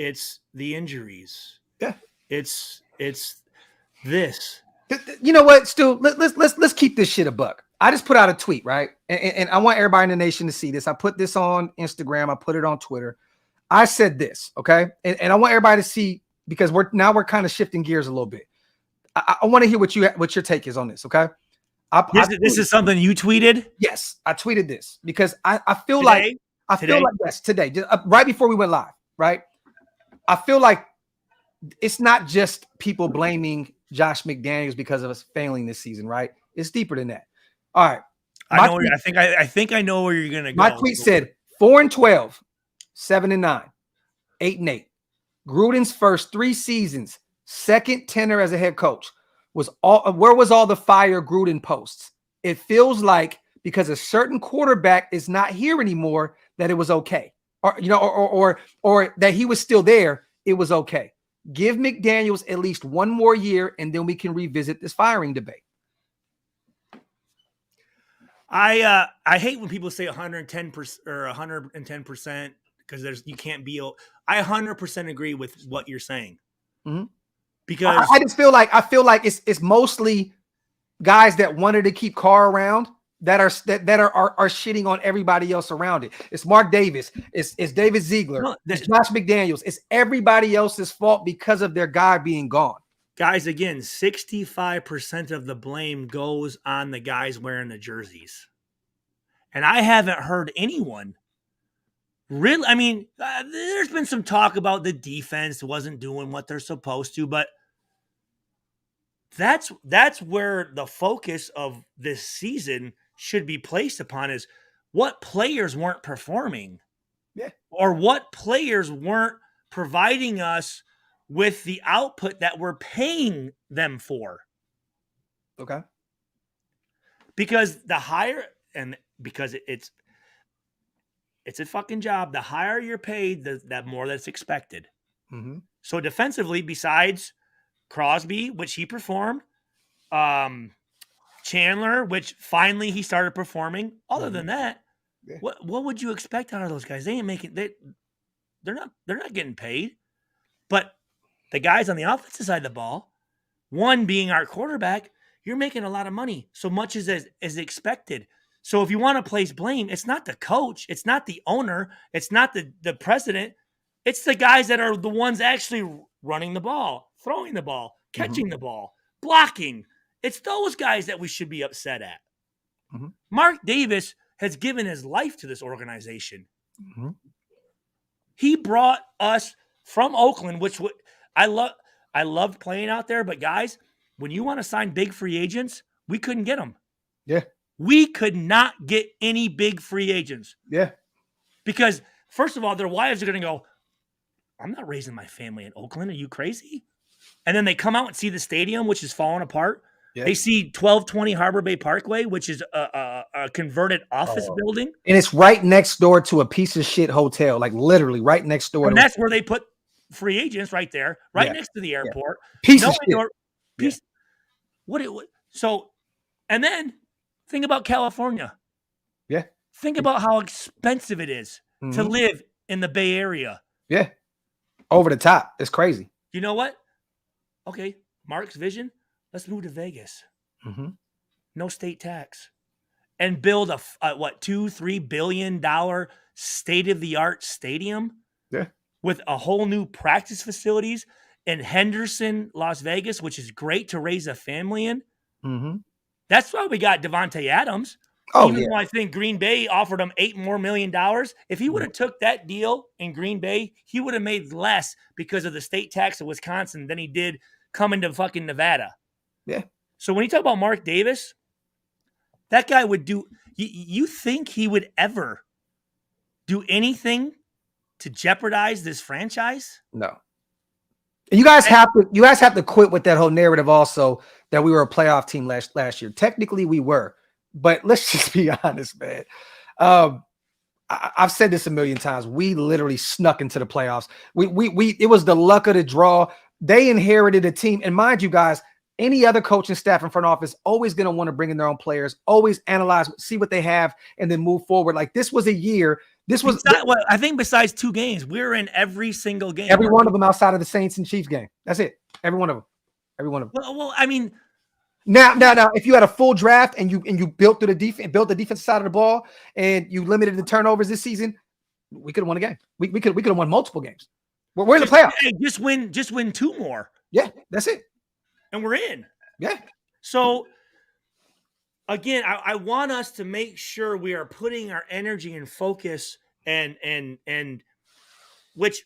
the injuries. Yeah. It's this. You know what, Stu? Let's keep this shit a buck. I just put out a tweet, right? And I want everybody in the nation to see this. I put this on Instagram. I put it on Twitter. I said this, okay? And I want everybody to see, because we're kind of shifting gears a little bit. I want to hear what your take is on this, okay? This is something you tweeted? Yes, I tweeted this because I feel today? like yes, today, just, right before we went live, right? I feel like it's not just people blaming Josh McDaniels because of us failing this season, right? It's deeper than that. All right. I think I know where you're gonna go. My tweet said 4-12, 7-9, 8-8. Gruden's first 3 seasons, second tenure as a head coach, where was all the fire Gruden posts? It feels like because a certain quarterback is not here anymore that it was okay, or that he was still there, it was okay. Give McDaniels at least 1 more year, and then we can revisit this firing debate. I hate when people say 110% or 110% because you can't be. I 100% agree with what you're saying. Mm-hmm. Because I just feel like it's mostly guys that wanted to keep Carr around that are shitting on everybody else around it. It's Mark Davis, it's David Ziegler, it's Josh McDaniels. It's everybody else's fault because of their guy being gone. Guys, again, 65% of the blame goes on the guys wearing the jerseys. And I haven't heard anyone really. I mean, there's been some talk about the defense wasn't doing what they're supposed to, but that's where the focus of this season should be placed upon, is what players weren't performing. Yeah. Or what players weren't providing us with the output that we're paying them for. Okay. Because because it's a fucking job. The higher you're paid, that more that's expected. Mm-hmm. So defensively, besides Crosby, which he performed, Chandler, which finally he started performing. Other than that, yeah. What would you expect out of those guys? They ain't making they're not getting paid. But the guys on the offensive side of the ball, one being our quarterback, you're making a lot of money, so much as expected. So if you want to place blame, it's not the coach, it's not the owner, it's not the president, it's the guys that are the ones actually running the ball, throwing the ball, catching the ball, blocking. It's those guys that we should be upset at. Mm-hmm. Mark Davis has given his life to this organization. Mm-hmm. He brought us from Oakland, which I loved playing out there. But guys, when you want to sign big free agents, we couldn't get them. Yeah. We could not get any big free agents. Yeah. Because first of all, their wives are going to go, I'm not raising my family in Oakland. Are you crazy? And then they come out and see the stadium, which is falling apart. Yeah. They see 1220 Harbor Bay Parkway, which is a converted office building. And it's right next door to a piece of shit hotel, like literally right next door. And that's where they put free agents right there, right next to the airport. Yeah. Piece of shit. So, and then think about California. Yeah. Think about how expensive it is to live in the Bay Area. Yeah. Over the top. It's crazy. You know what? Okay. Mark's vision. Let's move to Vegas. Mm-hmm. No state tax. And build a $2-3 billion state-of-the-art stadium. Yeah. With a whole new practice facilities in Henderson, Las Vegas, which is great to raise a family in. Mm-hmm. That's why we got Devontae Adams. Even though I think Green Bay offered him $8 more million. If he would have took that deal in Green Bay, he would have made less because of the state tax of Wisconsin than he did coming to fucking Nevada. Yeah. So when you talk about Mark Davis, that guy would do. You think he would ever do anything to jeopardize this franchise? No. And you guys have to quit with that whole narrative also that we were a playoff team last year. Technically we were, but let's just be honest, man. I've said this a million times. We literally snuck into the playoffs. It was the luck of the draw. They inherited a team, and mind you guys, any other coaching staff in front office always going to want to bring in their own players, always analyze, see what they have, and then move forward. Like this was a year. This was I think besides 2 games, we're in every single game. Every one of them outside of the Saints and Chiefs game. That's it. Every one of them. Every one of them. Well, I mean, now, if you had a full draft and you built through the defense, built the defensive side of the ball, and you limited the turnovers this season, we could have won a game. We could have won multiple games. We're in the playoffs. Hey, just win 2 more. Yeah, that's it. And we're in. Yeah. So again, I want us to make sure we are putting our energy and focus and which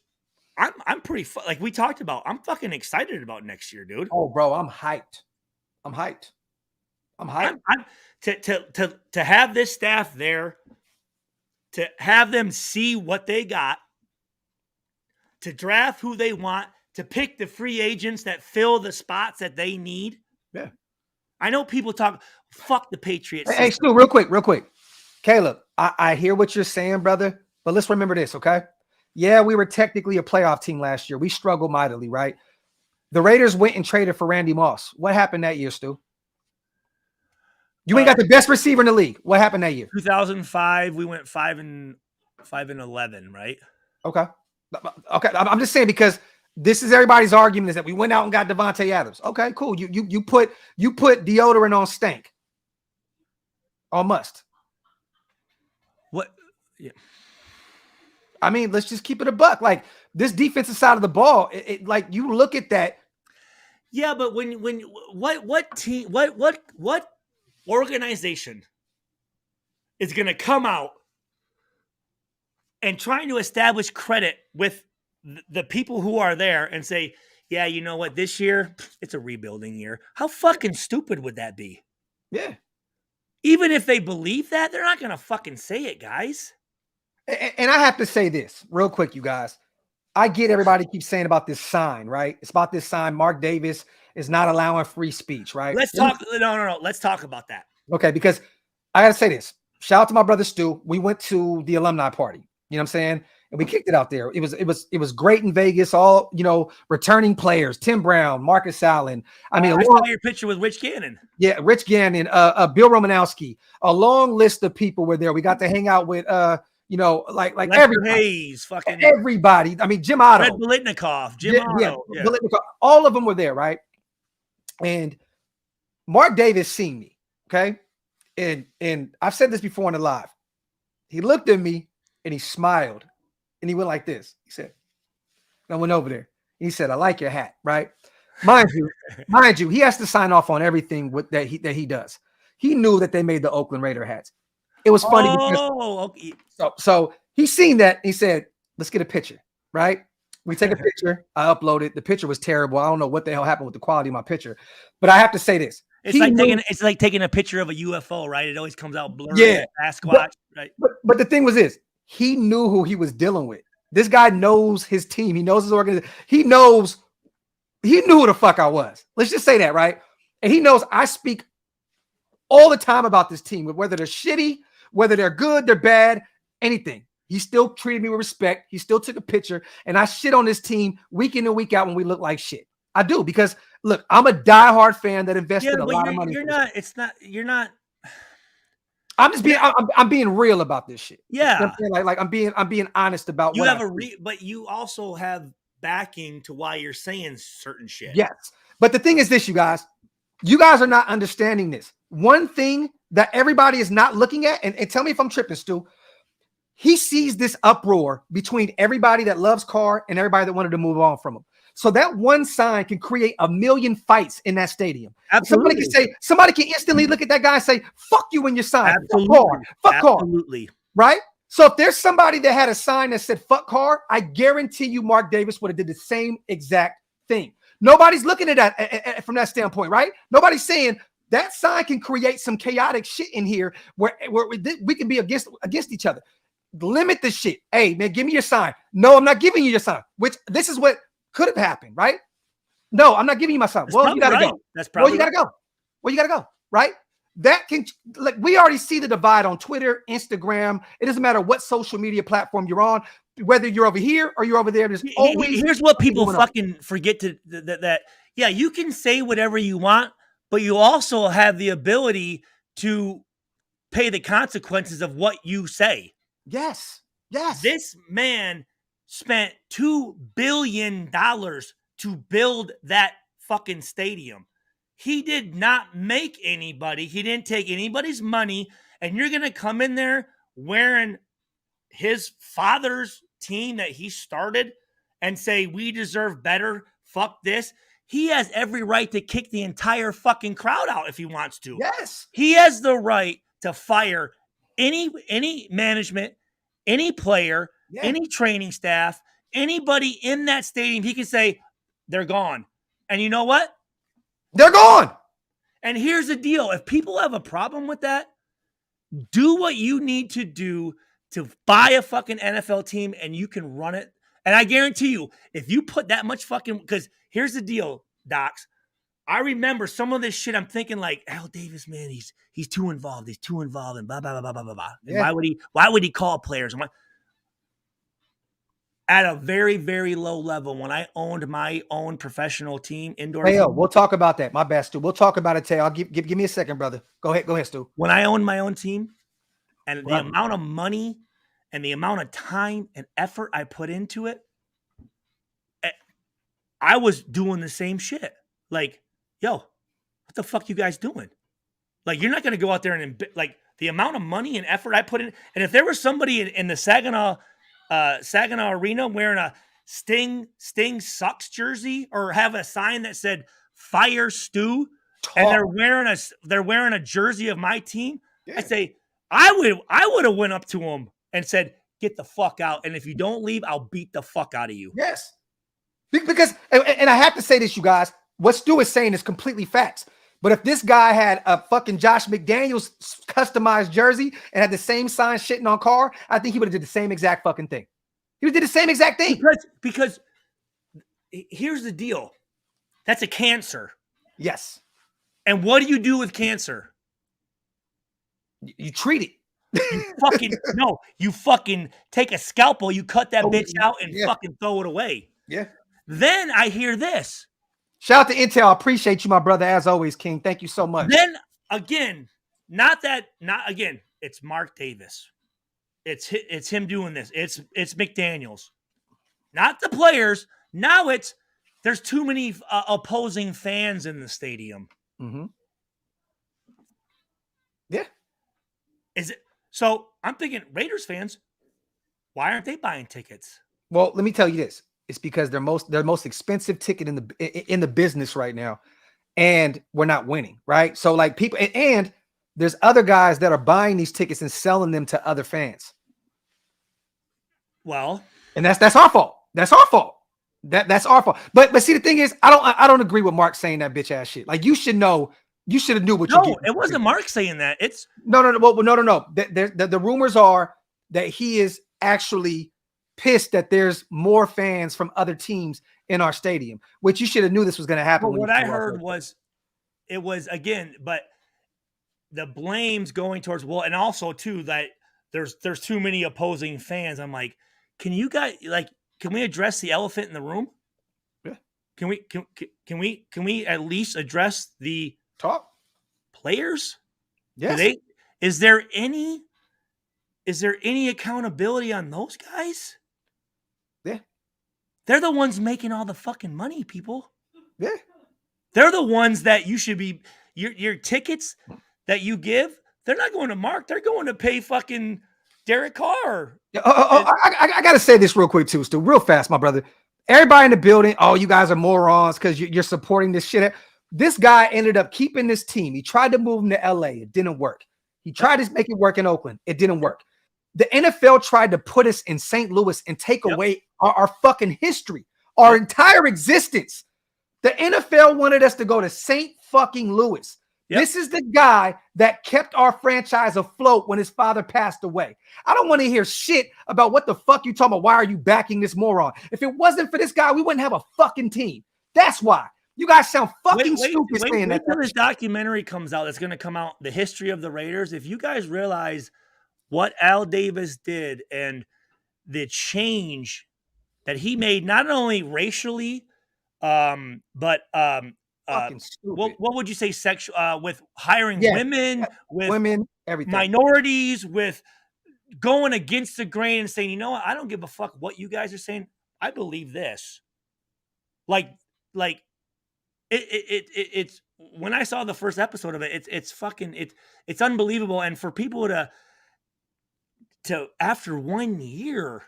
I'm pretty like we talked about. I'm fucking excited about next year, dude. Oh, bro, I'm hyped. I'm to have this staff there, to have them see what they got, to draft who they want, to pick the free agents that fill the spots that they need. Yeah. I know people talk, fuck the Patriots. Hey, Stu, real quick. Caleb, I hear what you're saying, brother, but let's remember this, okay? Yeah, we were technically a playoff team last year. We struggled mightily, right? The Raiders went and traded for Randy Moss. What happened that year, Stu? You ain't got the best receiver in the league. What happened that year? 2005, we went 5-11, right? Okay. I'm just saying because this is everybody's argument is that we went out and got Devontae Adams. Okay, cool. You put deodorant on stank. On must. What? Yeah. I mean, let's just keep it a buck. Like this defensive side of the ball, it like you look at that. Yeah, but when what team, what organization is going to come out and trying to establish credit with the people who are there and say, yeah, you know what, this year it's a rebuilding year. How fucking stupid would that be? Yeah. Even if they believe that, they're not going to fucking say it, guys. And I have to say this real quick, you guys. I get everybody keeps saying about this sign, right? It's about this sign. Mark Davis is not allowing free speech, right? Let's talk. No. Let's talk about that. Okay, because I got to say this. Shout out to my brother Stu. We went to the alumni party. You know what I'm saying? And we kicked it out there. It was great in Vegas. All, returning players, Tim Brown, Marcus Allen. I mean, I saw your picture with Rich Gannon. Yeah, Rich Gannon, Bill Romanowski. A long list of people were there. We got to hang out with like everybody. Hayes, fucking everybody. I mean, Jim Otto. Red Bolitnikov, Jim Otto. Yeah. Bolitnikov, all of them were there, right? And Mark Davis seen me, okay? And I've said this before in the live. He looked at me and he smiled. And he went like this. He said, I went over there. He said, I like your hat, right? Mind you, he has to sign off on everything that he does. He knew that they made the Oakland Raider hats. It was funny because okay. So he seen that. He said, let's get a picture, right? We take a picture. I upload it. The picture was terrible. I don't know what the hell happened with the quality of my picture. But I have to say this. It's like taking a picture of a UFO, right? It always comes out blurry. Yeah. Sasquatch, right? But the thing was this. He knew who he was dealing with. This guy knows his team. He knows his organization. He knew who the fuck I was. Let's just say that, right? And he knows I speak all the time about this team, whether they're shitty, whether they're good, they're bad, anything. He still treated me with respect. He still took a picture, and I shit on this team week in and week out when we look like shit. I do, because look, I'm a diehard fan that invested a lot of money. You're not. I'm just being. I'm being real about this shit. Yeah, you know, like I'm being honest about. You what have but you also have backing to why you're saying certain shit. Yes, but the thing is this, you guys are not understanding this. One thing that everybody is not looking at, and tell me if I'm tripping, Stu. He sees this uproar between everybody that loves Carr and everybody that wanted to move on from him. So that one sign can create a million fights in that stadium. Absolutely. Somebody can instantly look at that guy and say, fuck you and your sign. Absolutely. Fuck Carr. Absolutely. Right? So if there's somebody that had a sign that said fuck Carr, I guarantee you Mark Davis would have did the same exact thing. Nobody's looking at that from that standpoint, right? Nobody's saying that sign can create some chaotic shit in here where we can be against each other. Limit the shit. Hey, man, give me your sign. No, I'm not giving you your sign, which this is what could have happened, right? No, I'm not giving you my sign. Well, you got to go. That's probably you got to go. Well, you got to go, right? That can, like, we already see the divide on Twitter, Instagram. It doesn't matter what social media platform you're on, whether you're over here or you're over there. There's always. Here's what people fucking forget that yeah, you can say whatever you want, but you also have the ability to pay the consequences of what you say. Yes. This man spent $2 billion to build that fucking stadium. He did not make anybody. He didn't take anybody's money. And you're going to come in there wearing his father's team that he started and say, we deserve better, fuck this, he has every right to kick the entire fucking crowd out if he wants to. Yes. He has the right to fire any management, any player, any training staff, anybody in that stadium. He can say, they're gone. And you know what? They're gone. And here's the deal. If people have a problem with that, do what you need to do to buy a fucking NFL team and you can run it. And I guarantee you, if you put that much fucking, because here's the deal, Docs. I remember some of this shit. I'm thinking like, Al Davis, man, he's too involved. He's too involved, and blah blah blah blah blah blah. Yeah. Why would he call players? At a very, very low level, when I owned my own professional team, indoor. Hey, we'll talk about that. My bad, Stu. We'll talk about it, Tay. I'll give me a second, brother. Go ahead, Stu. When I owned my own team, and the amount of money and the amount of time and effort I put into it, I was doing the same shit. Like, yo, what the fuck you guys doing? Like, you're not going to go out there and like the amount of money and effort I put in. And if there was somebody in the Saginaw Arena wearing a Sting sucks jersey or have a sign that said "Fire Stu," and they're wearing a jersey of my team, I say I would have went up to them and said, "Get the fuck out! And if you don't leave, I'll beat the fuck out of you." Yes, because and I have to say this, you guys. What Stu is saying is completely facts. But if this guy had a fucking Josh McDaniels customized jersey and had the same sign shitting on Carr, I think he would have did the same exact fucking thing. He would have did the same exact thing. Because here's the deal. That's a cancer. Yes. And what do you do with cancer? You treat it. You fucking take a scalpel, you cut that bitch out and fucking throw it away. Yeah. Then I hear this. Shout out to Intel. I appreciate you, my brother, as always, King. Thank you so much. Then again, it's Mark Davis. It's him doing this. It's McDaniels, not the players. Now there's too many opposing fans in the stadium. Mm-hmm. Yeah. Is it? So I'm thinking Raiders fans, why aren't they buying tickets? Well, let me tell you this. It's because they're most expensive ticket in the business right now, and we're not winning, right? So like people, and there's other guys that are buying these tickets and selling them to other fans. Well, and that's our fault. That's our fault. That's our fault. But see, the thing is, I don't agree with Mark saying that bitch ass shit. Like you should know. You should have knew what you. No, it wasn't Mark saying that. It's no. Well, no. The rumors are that he is actually pissed that there's more fans from other teams in our stadium, which you should have knew this was going to happen. Well, what I heard was it was again, but the blame's going towards and also too that there's too many opposing fans. I'm like, can we address the elephant in the room? Yeah. Can we at least address the top players? Yes. Is there any accountability on those guys? Yeah. They're the ones making all the fucking money, people. Yeah. They're the ones that you should be your tickets that you give. They're not going to Mark. They're going to pay fucking Derek Carr. I got to say this real quick too, Stu, real fast, my brother. Everybody in the building, you guys are morons because you're supporting this shit. This guy ended up keeping this team. He tried to move him to LA. It didn't work. He tried to make it work in Oakland. It didn't work. The NFL tried to put us in St. Louis and take away our fucking history, our entire existence. The NFL wanted us to go to St. fucking Louis. Yep. This is the guy that kept our franchise afloat when his father passed away. I don't want to hear shit about what the fuck you talking about. Why are you backing this moron? If it wasn't for this guy, we wouldn't have a fucking team. That's why. You guys sound fucking stupid saying that. Wait till this documentary comes out. That's going to come out, the history of the Raiders. If you guys realize what Al Davis did and the change that he made, not only racially, but what would you say sexual with hiring women, with women, everything, minorities, with going against the grain and saying, you know what, I don't give a fuck what you guys are saying. I believe this. Like it's when I saw the first episode of it, it's fucking it's unbelievable. And for people to to after 1 year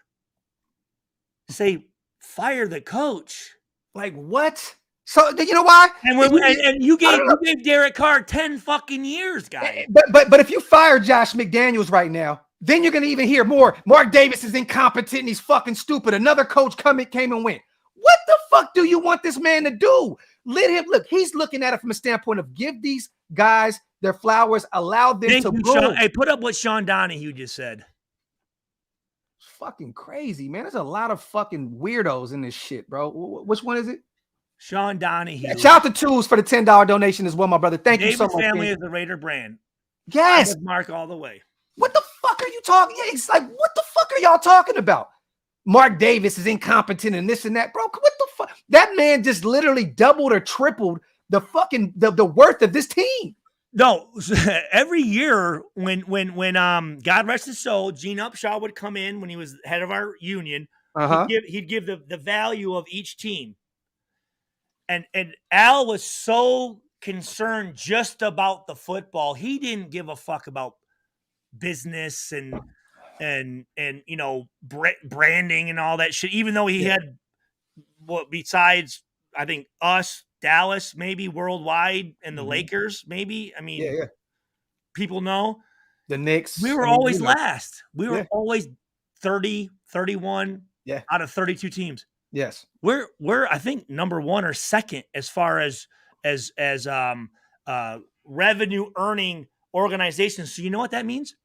say fire the coach. Like what? So you know why? And you gave Derek Carr 10 fucking years, guys. But if you fire Josh McDaniels right now, then you're gonna even hear more. Mark Davis is incompetent and he's fucking stupid. Another coach came and went. What the fuck do you want this man to do? Let him look. He's looking at it from a standpoint of give these guys their flowers, allow them to grow. Sean. Hey, put up what Sean Donahue just said. It's fucking crazy, man. There's a lot of fucking weirdos in this shit, bro. Which one is it? Sean Donahue. Yeah, shout out to Tools for the $10 donation as well, my brother. Thank you so much. Family is the Raider brand. Yes. Mark all the way. What the fuck are you talking? Yeah, it's like, what the fuck are y'all talking about? Mark Davis is incompetent and this and that, bro. What the fuck? That man just literally doubled or tripled the fucking the worth of this team. No, every year when God rest his soul, Gene Upshaw would come in when he was head of our union. He'd give the value of each team. And Al was so concerned just about the football. He didn't give a fuck about business and you know, branding and all that shit, even though he had besides I think us, Dallas, maybe worldwide, and the Lakers, maybe. I mean, people know the Knicks. We were always last. We were always 30, 31 out of 32 teams. Yes. We're I think number 1 or second as far as revenue earning organizations. So you know what that means?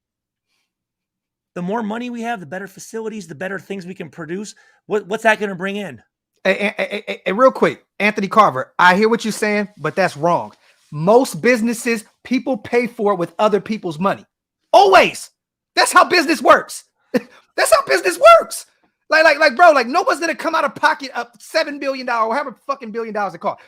The more money we have, the better facilities, the better things we can produce. What's that going to bring in? Hey, real quick, Anthony Carver, I hear what you're saying, but that's wrong. Most businesses, people pay for it with other people's money. Always. That's how business works. That's how business works. Like, bro, like no one's going to come out of pocket of $7 billion or however fucking $1 billion it costs.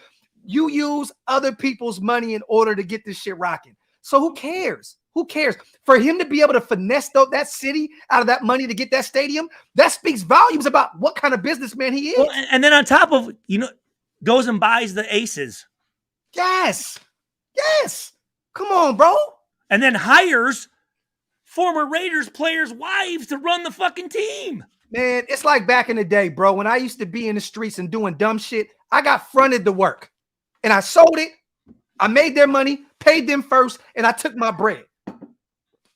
You use other people's money in order to get this shit rocking. So who cares? Who cares? For him to be able to finesse that city out of that money to get that stadium, that speaks volumes about what kind of businessman he is. Well, and then on top of, you know, goes and buys the aces. Yes. Yes. Come on, bro. And then hires former Raiders players' wives to run the fucking team. Man, it's like back in the day, bro. When I used to be in the streets and doing dumb shit, I got fronted to work. And I sold it. I made their money, paid them first, and I took my bread.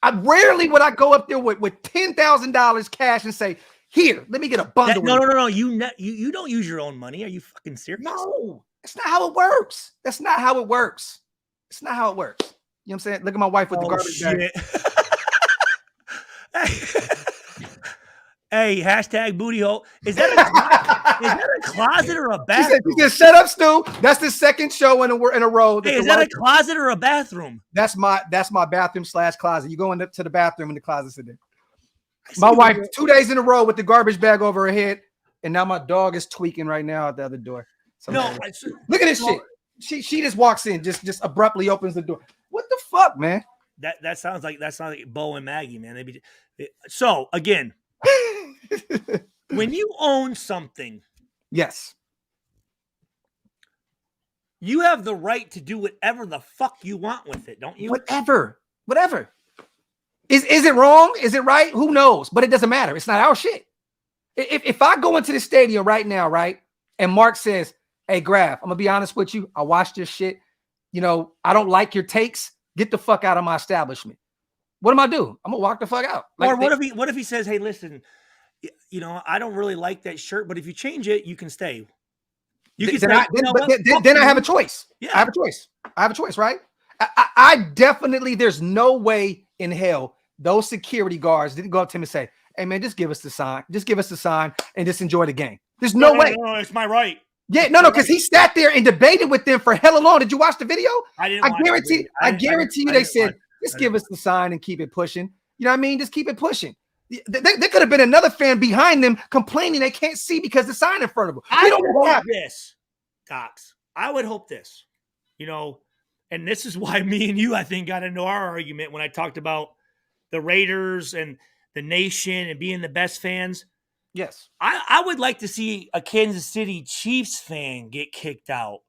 I rarely would I go up there with $10,000 cash and say, "Here, let me get a bundle." No. You don't use your own money. Are you fucking serious? No, that's not how it works. That's not how it works. It's not how it works. You know what I'm saying? Look at my wife with the garbage bag. Hey, hashtag booty hole. Is that a closet or a bathroom? She said, "Shut up, Stu." That's the second show in a row. Hey, is that a closet or a bathroom? That's my bathroom / closet. You go into the bathroom and the closet's in there. My wife 2 days in a row with the garbage bag over her head, and now my dog is tweaking right now at the other door. Look at this shit. She just walks in, just abruptly opens the door. What the fuck, man? That sounds like Bo and Maggie, man. So again. When you own something, yes, you have the right to do whatever the fuck you want with it, don't you? Whatever. Is it wrong? Is it right? Who knows? But it doesn't matter. It's not our shit. If I go into the stadium right now, right, and Mark says, "Hey, Graph, I'm gonna be honest with you. I watched this shit. You know, I don't like your takes. Get the fuck out of my establishment." What am I do? I'm gonna walk the fuck out. Or what if he says, "Hey, listen, you know, I don't really like that shirt, but if you change it, you can stay." Then I have a choice. Yeah. I have a choice, right? I definitely, there's no way in hell those security guards didn't go up to him and say, "Hey, man, just give us the sign. Just give us the sign and just enjoy the game." There's no way. No, it's my right. Yeah, no, because he sat there and debated with them for hella long. Did you watch the video? I didn't. I guarantee you they said, "Just give us the sign and keep it pushing." You know what I mean? Just keep it pushing. There could have been another fan behind them complaining they can't see because the sign in front of them. I would hope this, Dox. I would hope this. You know, and this is why me and you, I think, got into our argument when I talked about the Raiders and the nation and being the best fans. Yes. I would like to see a Kansas City Chiefs fan get kicked out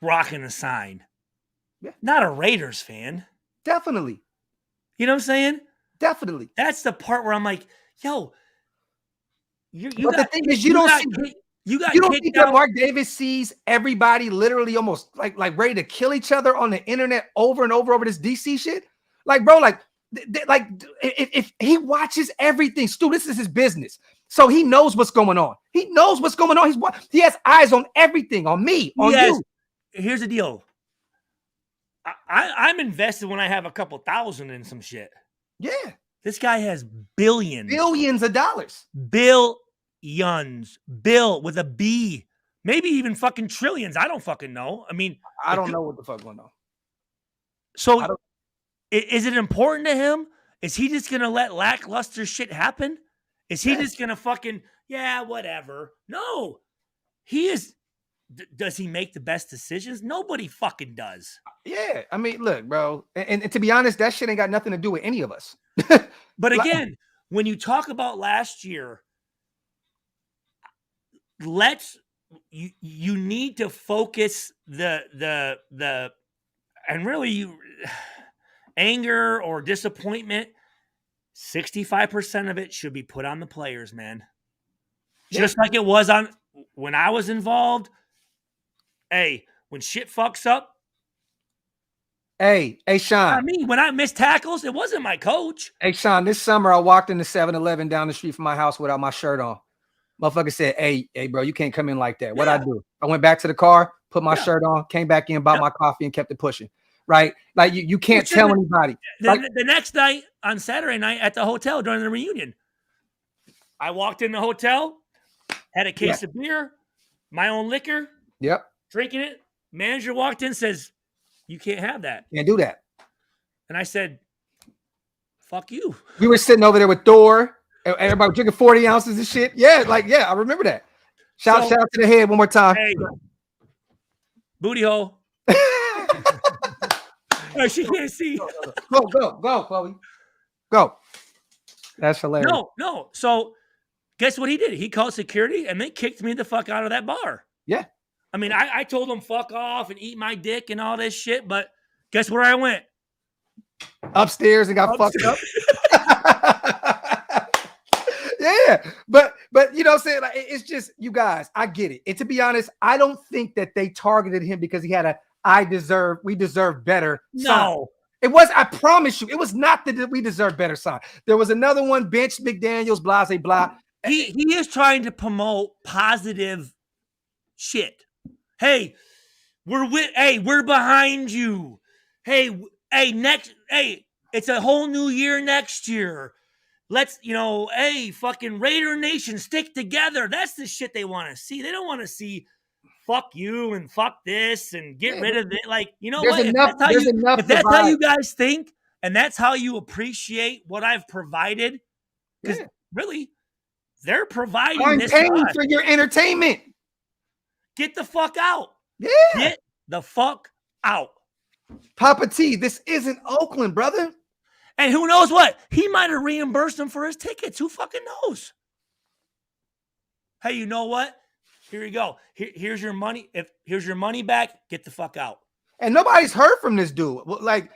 rocking a sign. Yeah. Not a Raiders fan. Definitely. You know what I'm saying? Definitely. That's the part where I'm like, yo, the thing is, you don't think that Mark Davis sees everybody literally almost like ready to kill each other on the internet over and over this DC shit? Like, bro, like if he watches everything, Stu, this is his business. So he knows what's going on. He knows what's going on. He has eyes on everything, on me, on you. Here's the deal. I'm invested when I have a couple thousand in some shit. Yeah. This guy has billions. Billions of dollars. Billions. Bill with a B. Maybe even fucking trillions. I don't fucking know. I mean, I don't know what the fuck going on. So is it important to him? Is he just going to let lackluster shit happen? Is he just going to fucking, whatever? No. He is. Does he make the best decisions? Nobody fucking does. Yeah. I mean, look, bro. And to be honest, that shit ain't got nothing to do with any of us. But again, when you talk about last year, you need to focus the and really anger or disappointment. 65% of it should be put on the players, man. Just like it was on when I was involved. Hey, when shit fucks up. Hey, Sean. I mean, when I missed tackles, it wasn't my coach. Hey, Sean, this summer I walked into 7-Eleven down the street from my house without my shirt on. Motherfucker said, hey, bro, you can't come in like that. What'd I do? I went back to the car, put my shirt on, came back in, bought my coffee, and kept it pushing. Right? Like you can't tell anybody. The next night, on Saturday night at the hotel during the reunion, I walked in the hotel, had a case of beer, my own liquor. Yep. Drinking it. Manager walked in, says, you can't have that. Can't do that. And I said, fuck you. We were sitting over there with Thor. Everybody drinking 40 ounces of shit. Yeah, I remember that. Shout to the head one more time. Hey, booty hole. Oh, she can't see. Go, Chloe. Go. That's hilarious. No. So guess what he did? He called security and they kicked me the fuck out of that bar. Yeah. I mean, I told them fuck off and eat my dick and all this shit, but guess where I went? Upstairs and got fucked up. Yeah, but you know what I'm saying? Like, it's just, you guys, I get it. And to be honest, I don't think that they targeted him because he had we deserve better sign. No. It was, I promise you, it was not that we deserve better sign. There was another one, Bench McDaniels, blah, blah. He is trying to promote positive shit. Hey, we're behind you. Hey, it's a whole new year next year. Let's, fucking Raider Nation stick together. That's the shit they want to see. They don't want to see fuck you and fuck this and get rid of it. Like, you know what? If that's how you guys think and that's how you appreciate what I've provided, because really, they're providing I'm this. paying for your entertainment. Get the fuck out. Yeah. Get the fuck out. Papa T, this isn't Oakland, brother. And who knows what? He might have reimbursed him for his tickets. Who fucking knows? Hey, you know what? Here you go. Here's your money. Here's your money back. Get the fuck out. And nobody's heard from this dude. Like,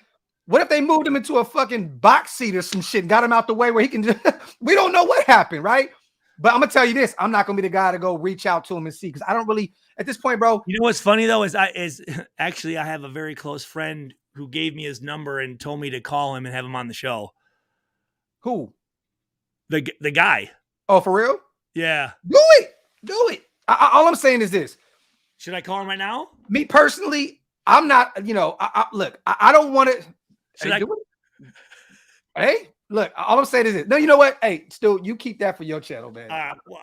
what if they moved him into a fucking box seat or some shit, got him out the way where he can just, we don't know what happened, right? But I'm going to tell you this. I'm not going to be the guy to go reach out to him and see, because I don't really, at this point, bro. You know what's funny, though, is actually I have a very close friend who gave me his number and told me to call him and have him on the show. Who? The guy. Oh, for real? Yeah. Do it. All I'm saying is this. Should I call him right now? Me personally, I'm not, look, I don't want to. Should I? Hey, look, all I'm saying is this. No, you know what? Hey, Stu, you keep that for your channel, man. Well,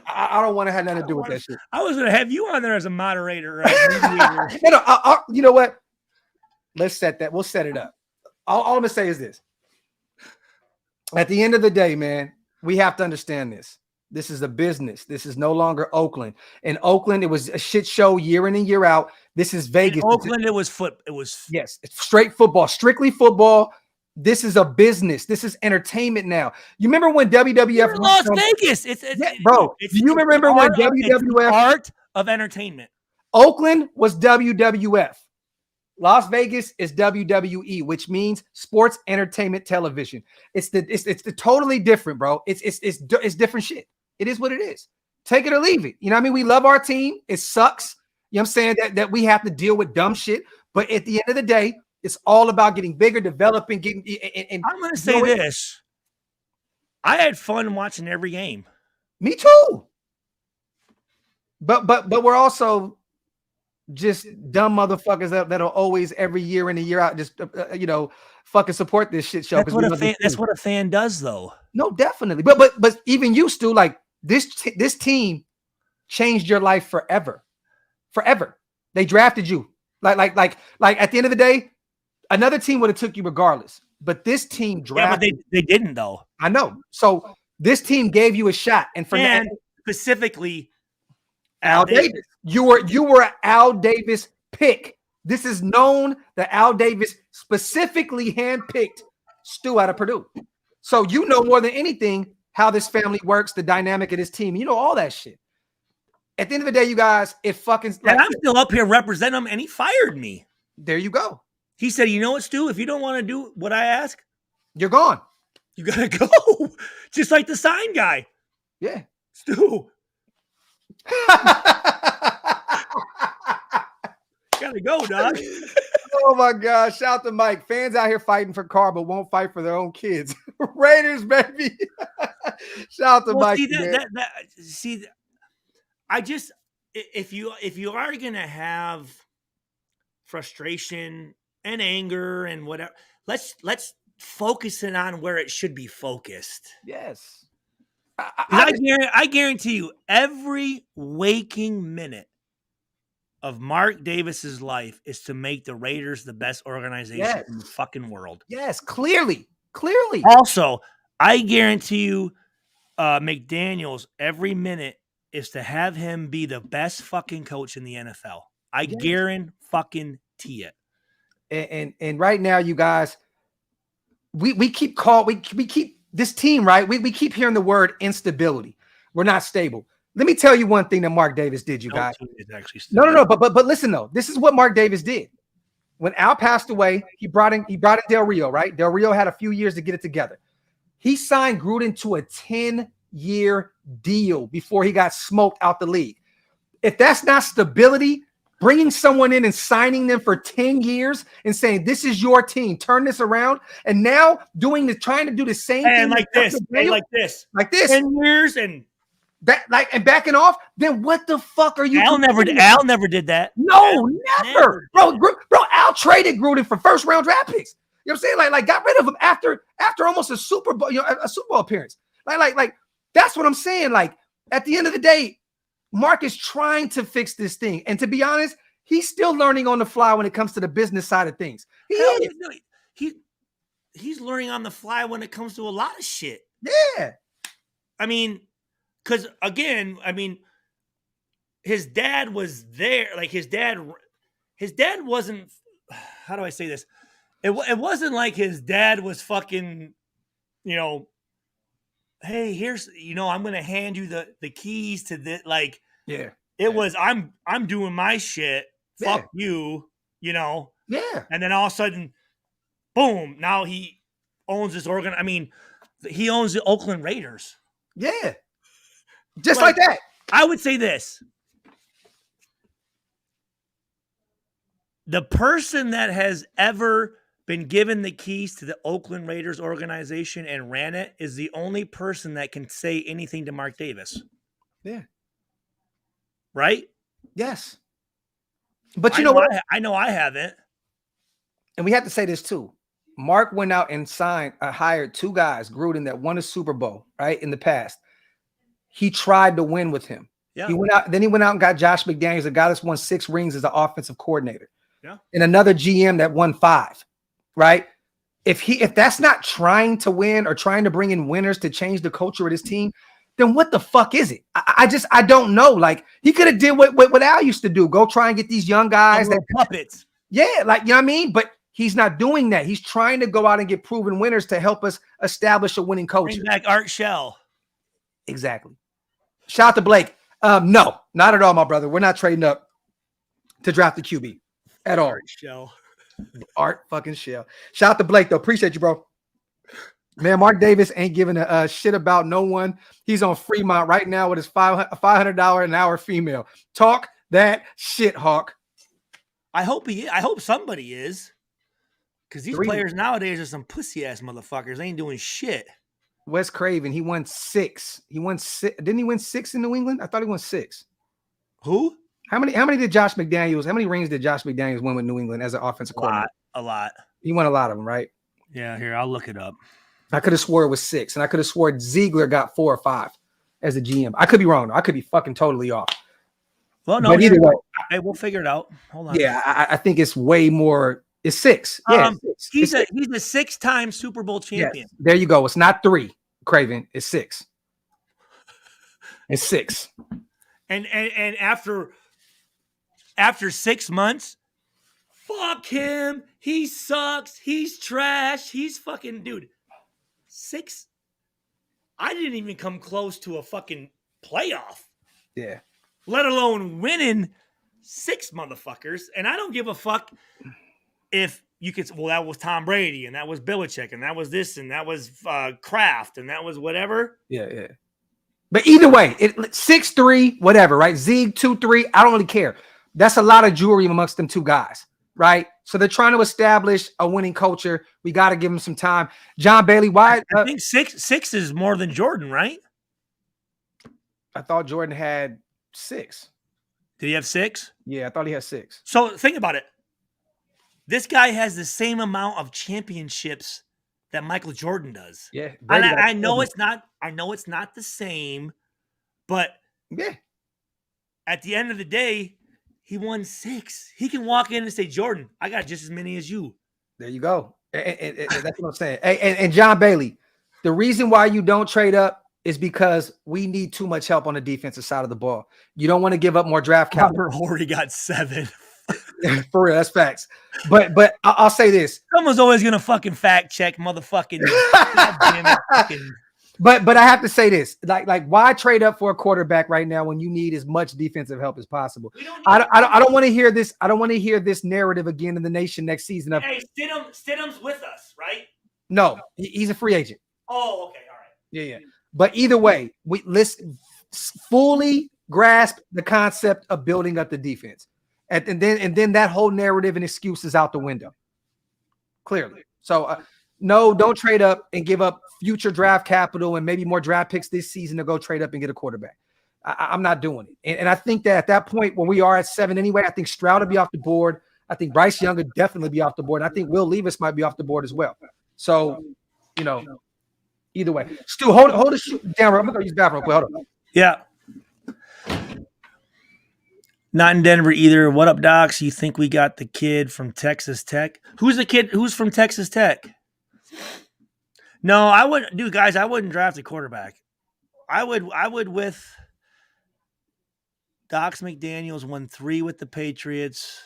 I don't want to have nothing to do with that shit. I was going to have you on there as a moderator. Right? No, you know what? Let's set that. We'll set it up. All I'm going to say is this. At the end of the day, man, we have to understand this. This is a business. This is no longer Oakland. In Oakland, it was a shit show year in and year out. This is Vegas. In Oakland, it was yes, it's straight football, strictly football. This is a business. This is entertainment now. You remember when WWF was Las Vegas? Bro. You remember when WWF art of entertainment? Oakland was WWF. Las Vegas is WWE, which means sports entertainment television. It's the totally different, bro. It's different shit. It is what it is. Take it or leave it. You know what I mean? We love our team. It sucks. You know what I'm saying? That we have to deal with dumb shit. But at the end of the day, it's all about getting bigger, developing, getting. And I'm going to say this. I had fun watching every game. Me too. But we're also just dumb motherfuckers that'll always every year in and year out just fucking support this shit show. That's what a fan does, though. No, definitely. But even you, Stu, like this team changed your life forever. Forever. They drafted you. Like at the end of the day, another team would have took you regardless. But this team drafted. Yeah, but they didn't though. I know. So this team gave you a shot, and specifically Al Davis. You were an Al Davis pick. This is known that Al Davis specifically handpicked Stu out of Purdue. So you know more than anything how this family works, the dynamic of this team. You know all that shit. At the end of the day, you guys, it fucking. And I'm still up here representing him, and he fired me. There you go. He said, "You know what, Stu? If you don't want to do what I ask, you're gone. You gotta go." Just like the sign guy. Yeah, Stu. Gotta go, dog. Oh my gosh! Shout out to Mike. Fans out here fighting for Carr, but won't fight for their own kids. Raiders, baby. Shout out to Mike. I just if you are gonna have frustration and anger and whatever, let's focus it on where it should be focused. Yes. I guarantee you, every waking minute of Mark Davis's life is to make the Raiders the best organization in the fucking world. Yes, clearly. Also, I guarantee you, McDaniels, every minute is to have him be the best fucking coach in the NFL. I guarantee it. And right now, you guys, we keep this team, right? We keep hearing the word instability. We're not stable. Let me tell you one thing that Mark Davis did, you guys. No. But listen though, this is what Mark Davis did. When Al passed away, he brought in Del Rio, right? Del Rio had a few years to get it together. He signed Gruden to a 10-year deal before he got smoked out the league. If that's not stability, bringing someone in and signing them for 10 years and saying, this is your team, turn this around, and now trying to do the same thing like this, 10 years and backing off, then what the fuck are you doing? Al never did that. No, never. Bro, Al traded Gruden for first round draft picks. You know what I'm saying? Like got rid of him after almost a Super Bowl, a Super Bowl appearance. Like that's what I'm saying. Like at the end of the day, Mark is trying to fix this thing. And to be honest, he's still learning on the fly when it comes to the business side of things. He's learning on the fly when it comes to a lot of shit. Yeah. I mean, because again, his dad was there. Like his dad wasn't, how do I say this? It wasn't like his dad was fucking, hey, here's, I'm going to hand you the keys to this. Like, yeah, it was, I'm doing my shit. Fuck you, Yeah. And then all of a sudden, boom, now he owns this he owns the Oakland Raiders. Yeah. Just like that. I would say this. The person that has ever been given the keys to the Oakland Raiders organization and ran it is the only person that can say anything to Mark Davis. Yeah. Right? Yes. But you know what? I know I haven't. And we have to say this too. Mark went out and hired two guys, Gruden, that won a Super Bowl, right, in the past. He tried to win with him. Yeah. He went out and got Josh McDaniels, a guy that's won 6 rings as an offensive coordinator. Yeah. And another GM that won 5. Right? If that's not trying to win or trying to bring in winners to change the culture of this team, then what the fuck is it? I don't know. Like he could have did what Al used to do. Go try and get these young guys that puppets. Yeah, like you know what I mean? But he's not doing that. He's trying to go out and get proven winners to help us establish a winning culture. Bring back Art Shell. Exactly. Shout out to Blake. No, not at all, my brother. We're not trading up to draft the QB at all. Art Shell. Art fucking shell. Shout out to Blake, though. Appreciate you, bro. Man, Mark Davis ain't giving a shit about no one. He's on Fremont right now with his $500 an hour female. Talk that shit, Hawk. I hope somebody is. Because these players nowadays are some pussy-ass motherfuckers. They ain't doing shit. Wes Craven, he won 6. He won 6. Didn't he win 6 in New England? I thought he won 6. Who? How many did Josh McDaniels, how many rings did Josh McDaniels win with New England as an offensive coordinator? A lot. He won a lot of them, right? Yeah, here, I'll look it up. I could have swore it was 6, and I could have swore Ziegler got 4 or 5 as a GM. I could be wrong, though. I could be fucking totally off. Well, no, either way, hey, we'll figure it out. Hold on. Yeah, I think it's way more. It's 6. Yeah, he's a 6-time Super Bowl champion. Yes, there you go. It's not 3, Craven. It's 6. It's 6. And after 6 months, fuck him. He sucks. He's trash. He's fucking dude. 6. I didn't even come close to a fucking playoff. Yeah. Let alone winning 6 motherfuckers. And I don't give a fuck if you could. Well, that was Tom Brady, and that was Belichick, and that was this, and that was Kraft, and that was whatever. Yeah. But either way, 6-3, whatever, right? Zeke 2-3. I don't really care. That's a lot of jewelry amongst them 2 guys, right? So they're trying to establish a winning culture. We got to give them some time. John Bailey, why? I think six is more than Jordan, right? I thought Jordan had 6. Did he have 6? Yeah, I thought he had 6. So think about it. This guy has the same amount of championships that Michael Jordan does. Yeah, and I know it's not. I know it's not the same, but yeah. At the end of the day, he won 6. He can walk in and say, "Jordan, I got just as many as you." There you go. And that's what I'm saying. And John Bailey, the reason why you don't trade up is because we need too much help on the defensive side of the ball. You don't want to give up more draft capital. Robert Horry got 7. For real, that's facts. But I'll say this: someone's always gonna fucking fact check, motherfucking. God damn it, fucking. But I have to say this: like why trade up for a quarterback right now when you need as much defensive help as possible? I don't want to hear this. I don't want to hear this narrative again in the nation next season. Hey, Stidham's with us, right? No, he's a free agent. Oh, okay, all right. Yeah. But either way, let's fully grasp the concept of building up the defense. And then that whole narrative and excuse is out the window. Clearly. So, no, don't trade up and give up future draft capital and maybe more draft picks this season to go trade up and get a quarterback. I'm not doing it. And I think that at that point, when we are at 7 anyway, I think Stroud will be off the board. I think Bryce Young would definitely be off the board. And I think Will Levis might be off the board as well. So, either way. Stu, hold the shoot down. I'm going to use the bathroom real quick. Hold on. Yeah. Not in Denver either. What up, Docs? You think we got the kid from Texas Tech? Who's the kid? Who's from Texas Tech? No, I wouldn't. Dude, guys, I wouldn't draft a quarterback. I would with Dox McDaniels won 3 with the Patriots.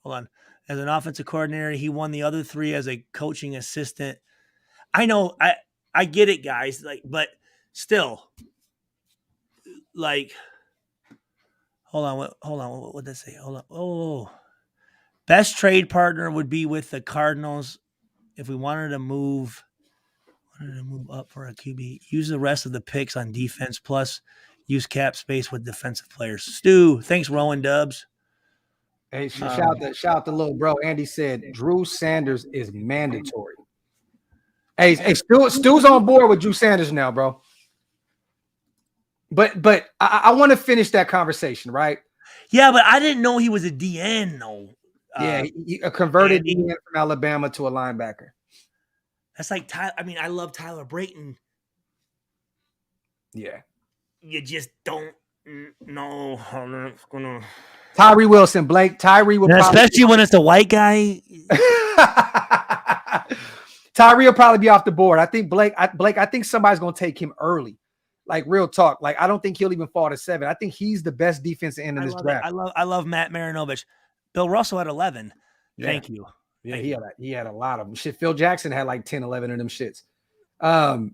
Hold on. As an offensive coordinator, he won the other 3 as a coaching assistant. I know. I get it, guys. But still, hold on. What did I say? Hold on. Oh, best trade partner would be with the Cardinals if we wanted to move up for a QB. Use the rest of the picks on defense, plus use cap space with defensive players. Stu, thanks, Rowan Dubs. Hey, shout out to little bro. Andy said Drew Sanders is mandatory. Hey, Stu's on board with Drew Sanders now, bro. But I want to finish that conversation, right? Yeah, but I didn't know he was a DN, though. Yeah, he converted DN from Alabama to a linebacker. That's like Tyler. I mean, I love Tyler Brayton. Yeah. You just don't know how that's gonna. Tyree Wilson, Blake. Tyree will especially when it's a white guy. Tyree will probably be off the board. I think Blake. I think somebody's gonna take him early. Like real talk. Like I don't think he'll even fall to 7. I think he's the best defensive end in this draft. I love Matt Marinovich. Bill Russell at 11. Yeah. Thank you. Yeah, he had a lot of them. Shit, Phil Jackson had like 10, 11 of them shits.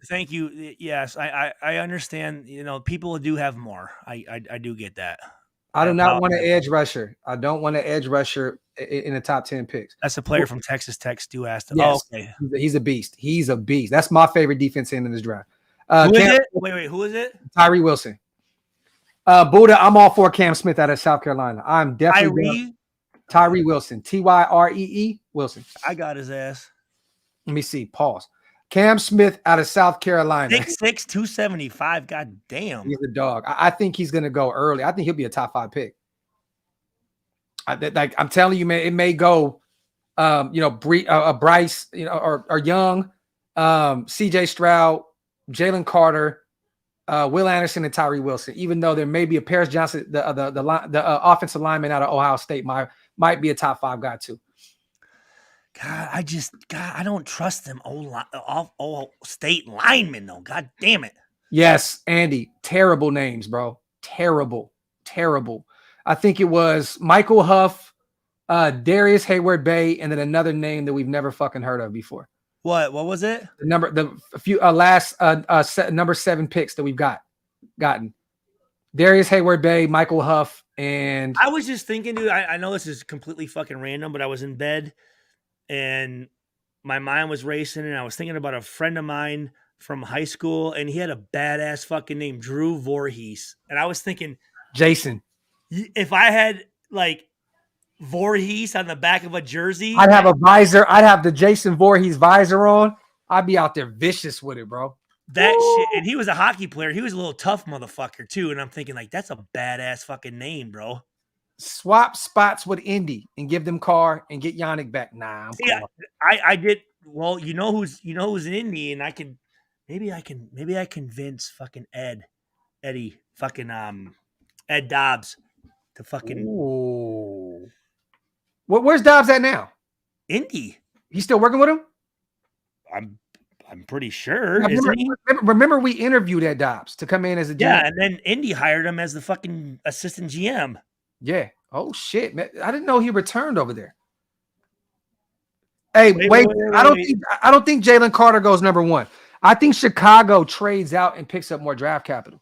Thank you. Yes, I understand. People do have more. I do get that. I do not want an edge rusher. I don't want an edge rusher in the top 10 picks. That's a player from Texas Tech. Stu asked. Yes. Oh, okay. He's a beast. He's a beast. That's my favorite defense end in this draft. Who is it? Wait. Who is it? Tyree Wilson. Buddha, I'm all for Cam Smith out of South Carolina. I'm definitely Tyree Wilson. Tyree Wilson. I got his ass. Let me see. Pause. Cam Smith out of South Carolina. 6'6", 275. God damn. He's a dog. I think he's going to go early. I think he'll be a top 5 pick. I'm telling you, man, it may go, Bryce, or Young, CJ Stroud, Jalen Carter, Will Anderson, and Tyree Wilson. Even though there may be a Paris Johnson, the offensive lineman out of Ohio State might be a top 5 guy too. God, I don't trust them all state linemen though. God damn it. Yes, Andy. Terrible names, bro. Terrible. I think it was Michael Huff, Darius Hayward-Bay, and then another name that we've never fucking heard of before. What was it? The few last number 7 picks that we've gotten. Darius Hayward-Bay, Michael Huff, and I was just thinking, dude. I know this is completely fucking random, but I was in bed and my mind was racing, and I was thinking about a friend of mine from high school, and he had a badass fucking name, Drew Voorhees, and I was thinking, Jason. If I had like Voorhees on the back of a jersey, I'd have a visor. I'd have the Jason Voorhees visor on. I'd be out there vicious with it, bro. That shit. And he was a hockey player. He was a little tough motherfucker too. And I'm thinking, like, that's a badass fucking name, bro. Swap spots with Indy and give them Carr and get Yannick back. Nah, I did. Well, you know who's in Indy, and maybe I convince fucking Eddie Ed Dobbs to fucking. Ooh. Where's Dobbs at now? Indy. He's still working with him? I'm pretty sure. Remember we interviewed Ed Dobbs to come in as a GM. Yeah, and then Indy hired him as the fucking assistant GM. Yeah. Oh shit, man. I didn't know he returned over there. Hey, wait. I don't think Jalen Carter goes number 1. I think Chicago trades out and picks up more draft capital.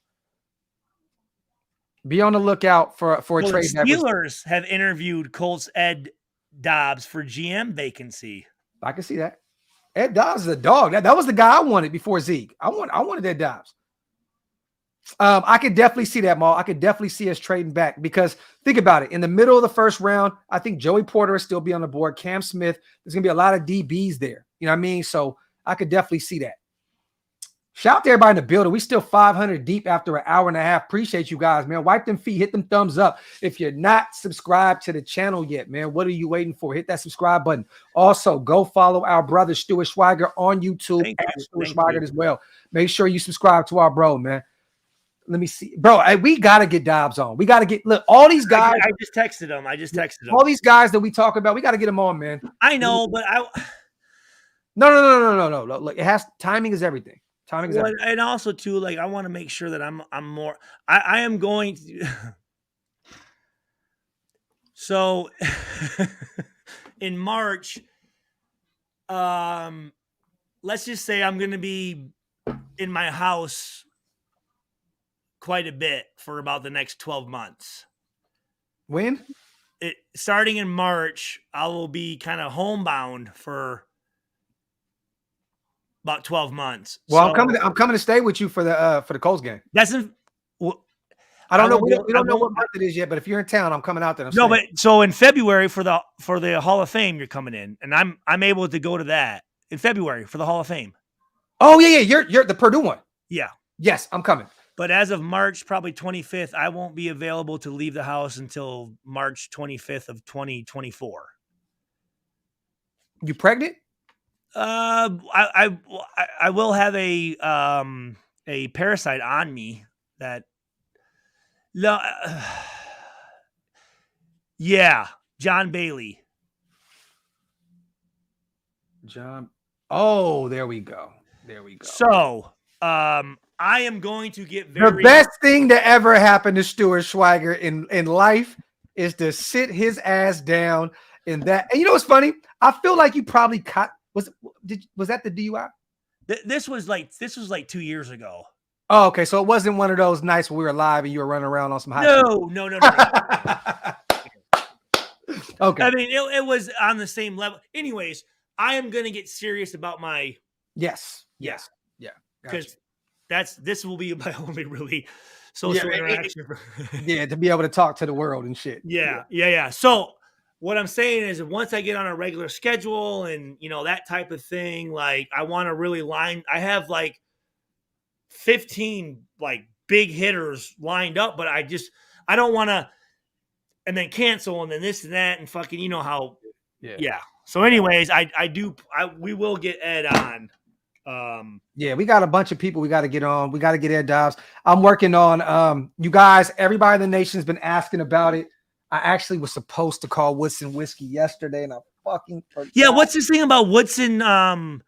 Be on the lookout for a trade. The Steelers have interviewed Colts Ed Dobbs for GM vacancy. I can see that. Ed Dobbs is a dog. That was the guy I wanted before Zeke. I wanted Ed Dobbs. I could definitely see that, Maul. I could definitely see us trading back because think about it. In the middle of the first round, I think Joey Porter will still be on the board. Cam Smith, there's going to be a lot of DBs there. You know what I mean? So I could definitely see that. Shout out to everybody in the building. We still 500 deep after an hour and a half. Appreciate you guys, man. Wipe them feet. Hit them thumbs up. If you're not subscribed to the channel yet, man, what are you waiting for? Hit that subscribe button. Also, go follow our brother, Stuart Schweiger, on YouTube at Stuart Schweiger as well. Make sure you subscribe to our bro, man. Let me see. Bro, we got to get Dobbs on. We got to get – look, all these guys – I just texted him. All these guys that we talk about, we got to get them on, man. I know, but No. Look, it has – timing is everything. And also too, like I want to make sure that I'm more. I am going to. So, in March, let's just say I'm going to be in my house quite a bit for about the next 12 months. When? Starting in March, I will be kind of homebound for about 12 months. Well, so, I'm coming to stay with you for the Colts game. I don't know. We don't know what month it is yet, but if you're in town, I'm coming out there. But so in February for the Hall of Fame, you're coming in, and I'm able to go to that in February for the Hall of Fame. Oh yeah. You're the Purdue one. Yeah. Yes, I'm coming. But as of March, probably 25th, I won't be available to leave the house until March 25th of 2024. You pregnant? I will have a parasite on me that. No, yeah, John Bailey. John. Oh, there we go. So, I am going to get the best thing to ever happen to Stuart Schweiger in life is to sit his ass down in that. And you know what's funny? I feel like you probably caught. Was that the DUI? This was like 2 years ago. Oh, okay. So it wasn't one of those nights where we were live and you were running around on some hot No. Okay. I mean, it was on the same level. Anyways, I am going to get serious about my. Yes. Yeah. Gotcha. Because this will be my only really social interaction. To be able to talk to the world and shit. Yeah. So what I'm saying is, once I get on a regular schedule and that type of thing, like I want to really I have like 15 like big hitters lined up, but I don't want to, and then cancel and then this and that and fucking how. Yeah. So anyways, we will get Ed on. We got a bunch of people we got to get on. We got to get Ed Dobbs. I'm working on you guys, everybody in the nation's been asking about it. I actually was supposed to call Woodson Whiskey yesterday and I fucking forgot. Yeah, what's this thing about Woodson? Man,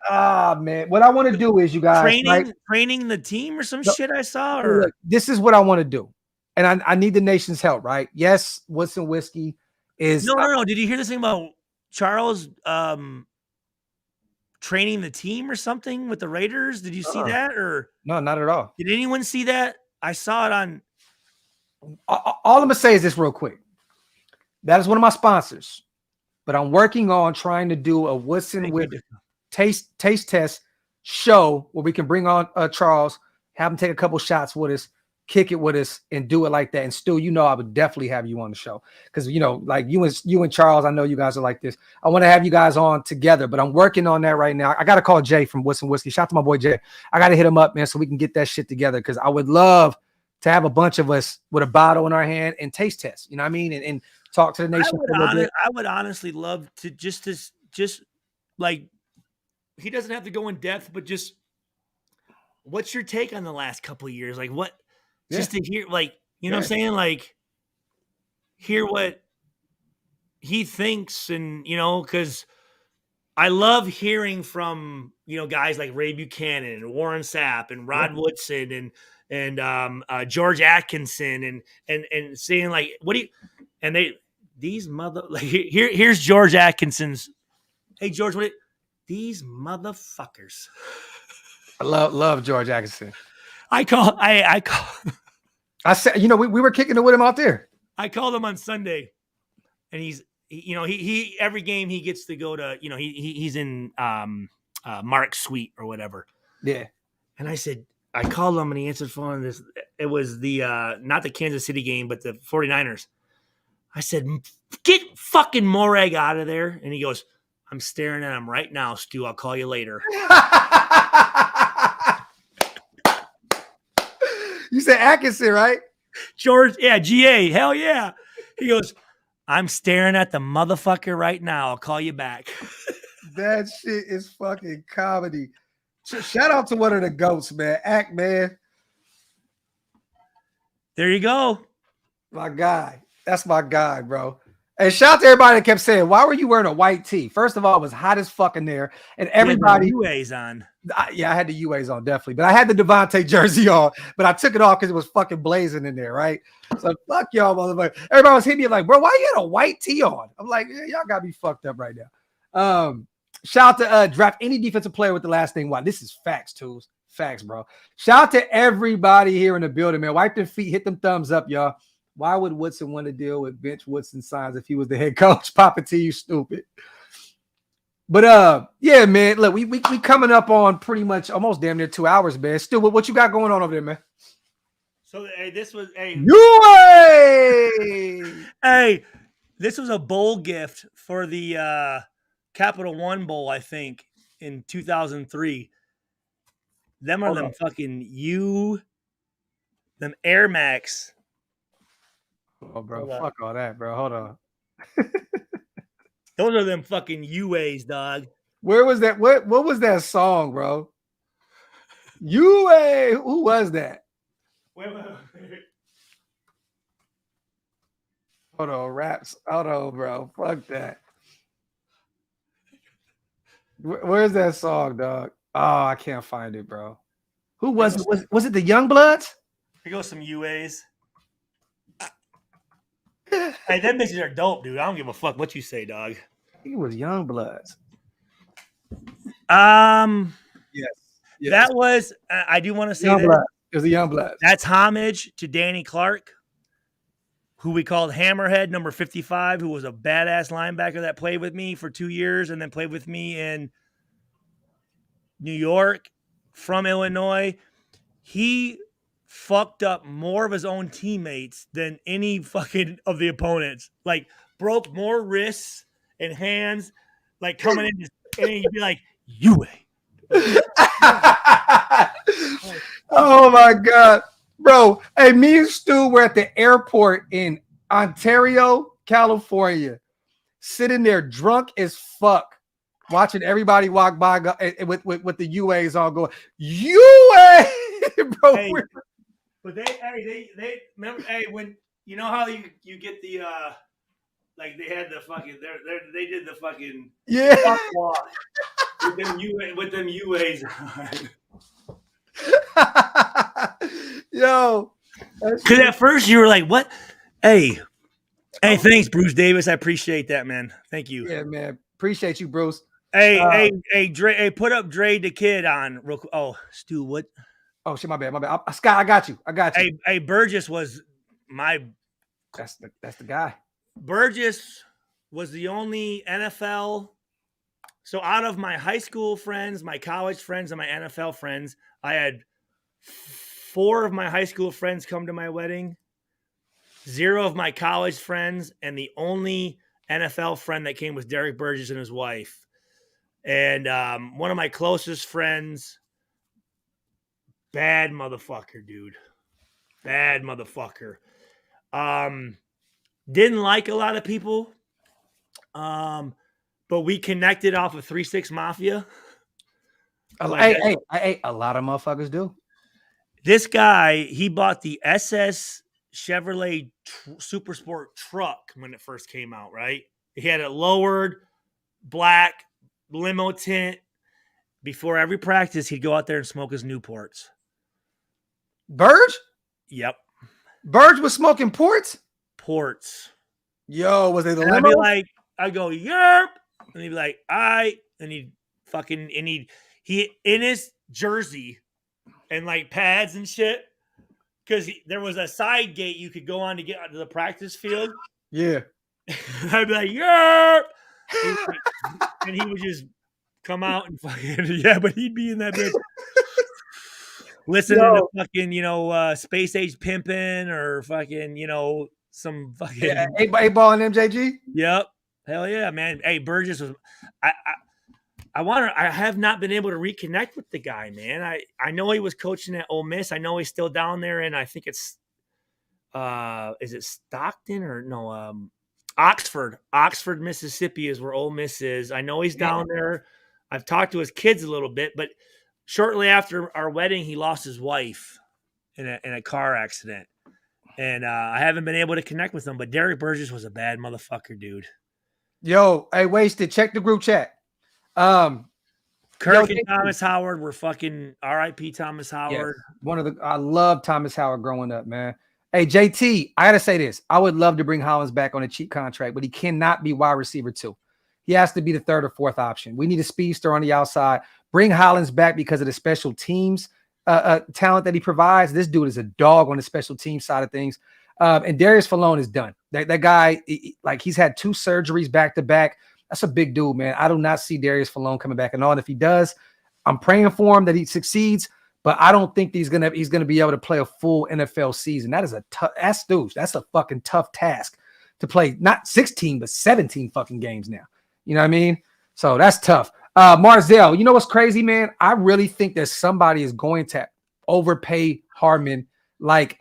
what I want to do is, you guys, training the team or some shit I saw. Or look, this is what I want to do, and I need the nation's help, right? Yes, Woodson Whiskey is no. Did you hear this thing about Charles training the team or something with the Raiders? Did you see that? Or no, not at all. Did anyone see that? I saw it on. All I'm gonna say is this real quick. That is one of my sponsors, but I'm working on trying to do a Woodson with taste test show where we can bring on Charles, have him take a couple shots with us, kick it with us, and do it like that. And Stu, I would definitely have you on the show because like you and Charles, I know you guys are like this. I want to have you guys on together, but I'm working on that right now. I got to call Jay from Woodson Whiskey. Shout out to my boy Jay. I got to hit him up, man, so we can get that shit together because I would love to have a bunch of us with a bottle in our hand and taste test. You know what I mean? And talk to the nation. I would honestly love to just like, he doesn't have to go in depth, but just what's your take on the last couple of years? Like what, just to hear, like, what I'm saying? Like hear what he thinks and, cause I love hearing from, guys like Ray Buchanan and Warren Sapp and Rod Woodson and George Atkinson and saying like, what do you, and these here's George Atkinson's. Hey George, these motherfuckers. I love George Atkinson. I said, we were kicking it with him out there. I called him on Sunday, and he every game he gets to go to, he's in Mark's suite or whatever. Yeah. And I called him and he answered the phone. It was the not the Kansas City game, but the 49ers. I said, get fucking Morag out of there. And he goes, I'm staring at him right now, Stu. I'll call you later. You said Atkinson, right? George, yeah, GA. Hell yeah. He goes, I'm staring at the motherfucker right now. I'll call you back. That shit is fucking comedy. Shout out to one of the GOATs, man. Act, man. There you go. My guy. That's my guy, bro. And shout out to everybody that kept saying, why were you wearing a white tee? First of all, it was hot as fuck in there. And everybody. UAs on. I had the UAs on, definitely. But I had the Devontae jersey on. But I took it off because it was fucking blazing in there, right? So fuck y'all, motherfucker. Everybody was hitting me like, bro, why you had a white tee on? I'm like, y'all got me fucked up right now. Shout out to draft any defensive player with the last name White. This is facts, tools. Facts, bro. Shout out to everybody here in the building, man. Wipe their feet, hit them thumbs up, y'all. Why would Woodson want to deal with bench Woodson signs if he was the head coach? Papa T, you stupid. But yeah, man. Look, we coming up on pretty much almost damn near 2 hours, man. Still, what you got going on over there, man? So this was hey, this was a bowl gift for the Capital One Bowl, I think, in 2003. Them are them fucking them Air Max. Oh, bro, fuck all that, bro. Hold on. Those are them fucking UAs, dog. Where was that? What was that song, bro? UA. Who was that? Wait. Hold on, raps. Hold on, bro. Fuck that. Where's that song, dog? Oh, I can't find it, bro. Who was it? Was it the Youngbloods? Here goes some UAs. Hey, them bitches are dope, dude. I don't give a fuck what you say, dog. He was Youngbloods. Yes. Yes. That was. I do want to say that It was a young blast. That's homage to Danny Clark, who we called Hammerhead, number 55, who was a badass linebacker that played with me for 2 years and then played with me in New York from Illinois. He fucked up more of his own teammates than any fucking of the opponents. Like, broke more wrists and hands, like coming in, and he'd be like, Uche. Oh my God, bro. Hey, me and Stu were at the airport in Ontario, California, sitting there drunk as fuck, watching everybody walk by with the UAs all going, UA, bro. Hey, but they remember, hey, when you know how you get the like they had the fucking they did the fucking walk with them UAs on. Yo, because at first you were like, what? Hey, thanks, Bruce Davis. I appreciate that, man. Thank you. Yeah, man. Appreciate you, Bruce. Hey, Dre. Hey, put up Dre the Kid on real quick. Oh, Stu, what? Oh shit, my bad. Scott, I got you. Hey, Burgess was my. That's the guy. Burgess was the only NFL. So out of my high school friends, my college friends, and my NFL friends, I had 4 of my high school friends come to my wedding, 0 of my college friends, and the only NFL friend that came was Derek Burgess and his wife. And one of my closest friends, bad motherfucker, dude. Bad motherfucker. Didn't like a lot of people. But we connected off of 3-6 Mafia. Hey, a lot of motherfuckers do. This guy, he bought the SS Chevrolet Super Sport truck when it first came out, right? He had it lowered, black, limo tint. Before every practice, he'd go out there and smoke his Newports. Burge? Yep. Burge was smoking ports? Ports. Yo, was it the limo? I'd be like, I'd go, yerp. And he'd be like, all right. And he'd fucking, and he in his jersey and like pads and shit. Because there was a side gate you could go on to get onto the practice field. Yeah. I'd be like, yerp. And he would just come out and fucking, yeah, but he'd be in that bitch. Listening to fucking, Space Age Pimpin' or fucking, some fucking. Yeah, 8-ball and MJG? Yep. Hell yeah, man. Hey, Burgess was. I have not been able to reconnect with the guy, man. I know he was coaching at Ole Miss. I know he's still down there, and I think it's is it Stockton or no Oxford, Mississippi is where Ole Miss is. I know he's down there. I've talked to his kids a little bit, but shortly after our wedding, he lost his wife in a car accident, and I haven't been able to connect with him. But Derek Burgess was a bad motherfucker, dude. Yo, hey, Wasted, check the group chat. Kirk and Thomas Howard were fucking R.I.P. Thomas Howard. Yes. I love Thomas Howard growing up, man. Hey, JT, I got to say this. I would love to bring Hollins back on a cheap contract, but he cannot be wide receiver 2. He has to be the 3rd or 4th option. We need a speedster on the outside. Bring Hollins back because of the special teams talent that he provides. This dude is a dog on the special team side of things. And Darius Falone is done. That guy, he's had 2 surgeries back to back. That's a big dude, man. I do not see Darius Falone coming back and all. And if he does, I'm praying for him that he succeeds. But I don't think he's gonna be able to play a full NFL season. That is that's a fucking tough task to play. Not 16, but 17 fucking games now. You know what I mean? So that's tough. Marzell, you know what's crazy, man? I really think that somebody is going to overpay Harmon like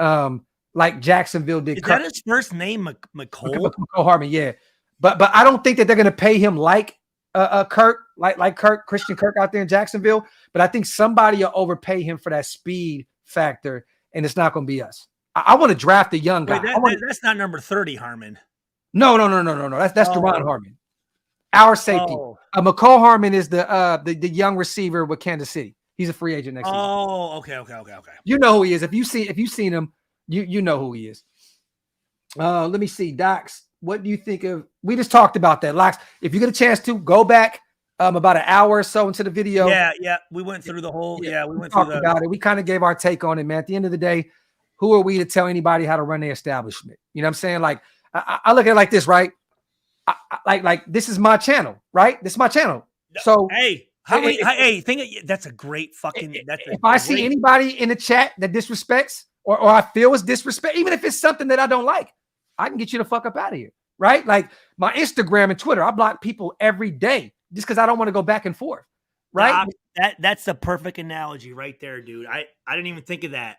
Jacksonville did. Is that his first name, McCole? McCole Harmon, yeah. But I don't think that they're going to pay him like Kirk, like Christian Kirk out there in Jacksonville. But I think somebody will overpay him for that speed factor, and it's not going to be us. I want to draft a young guy. Wait, that's not number 30 Harmon. No. That's Deron Harmon, our safety. McCole Harmon is the young receiver with Kansas City. He's a free agent next season. Oh, okay. You know who he is. If you've seen him, you know who he is. Let me see, Docs. What do you think of? We just talked about that, Locks. If you get a chance to go back, about an hour or so into the video. Yeah. We went through the whole. Yeah, we went through about it. We kind of gave our take on it, man. At the end of the day, who are we to tell anybody how to run their establishment? You know what I'm saying? Like, I look at it like this, right? Like this is my channel, right? This is my channel. So hey, that's a great fucking. If I see anybody in the chat that disrespects or I feel is disrespect, even if it's something that I don't like, I can get you the fuck up out of here, right? Like my Instagram and Twitter, I block people every day just because I don't want to go back and forth, right? That's the perfect analogy right there, dude. I didn't even think of that.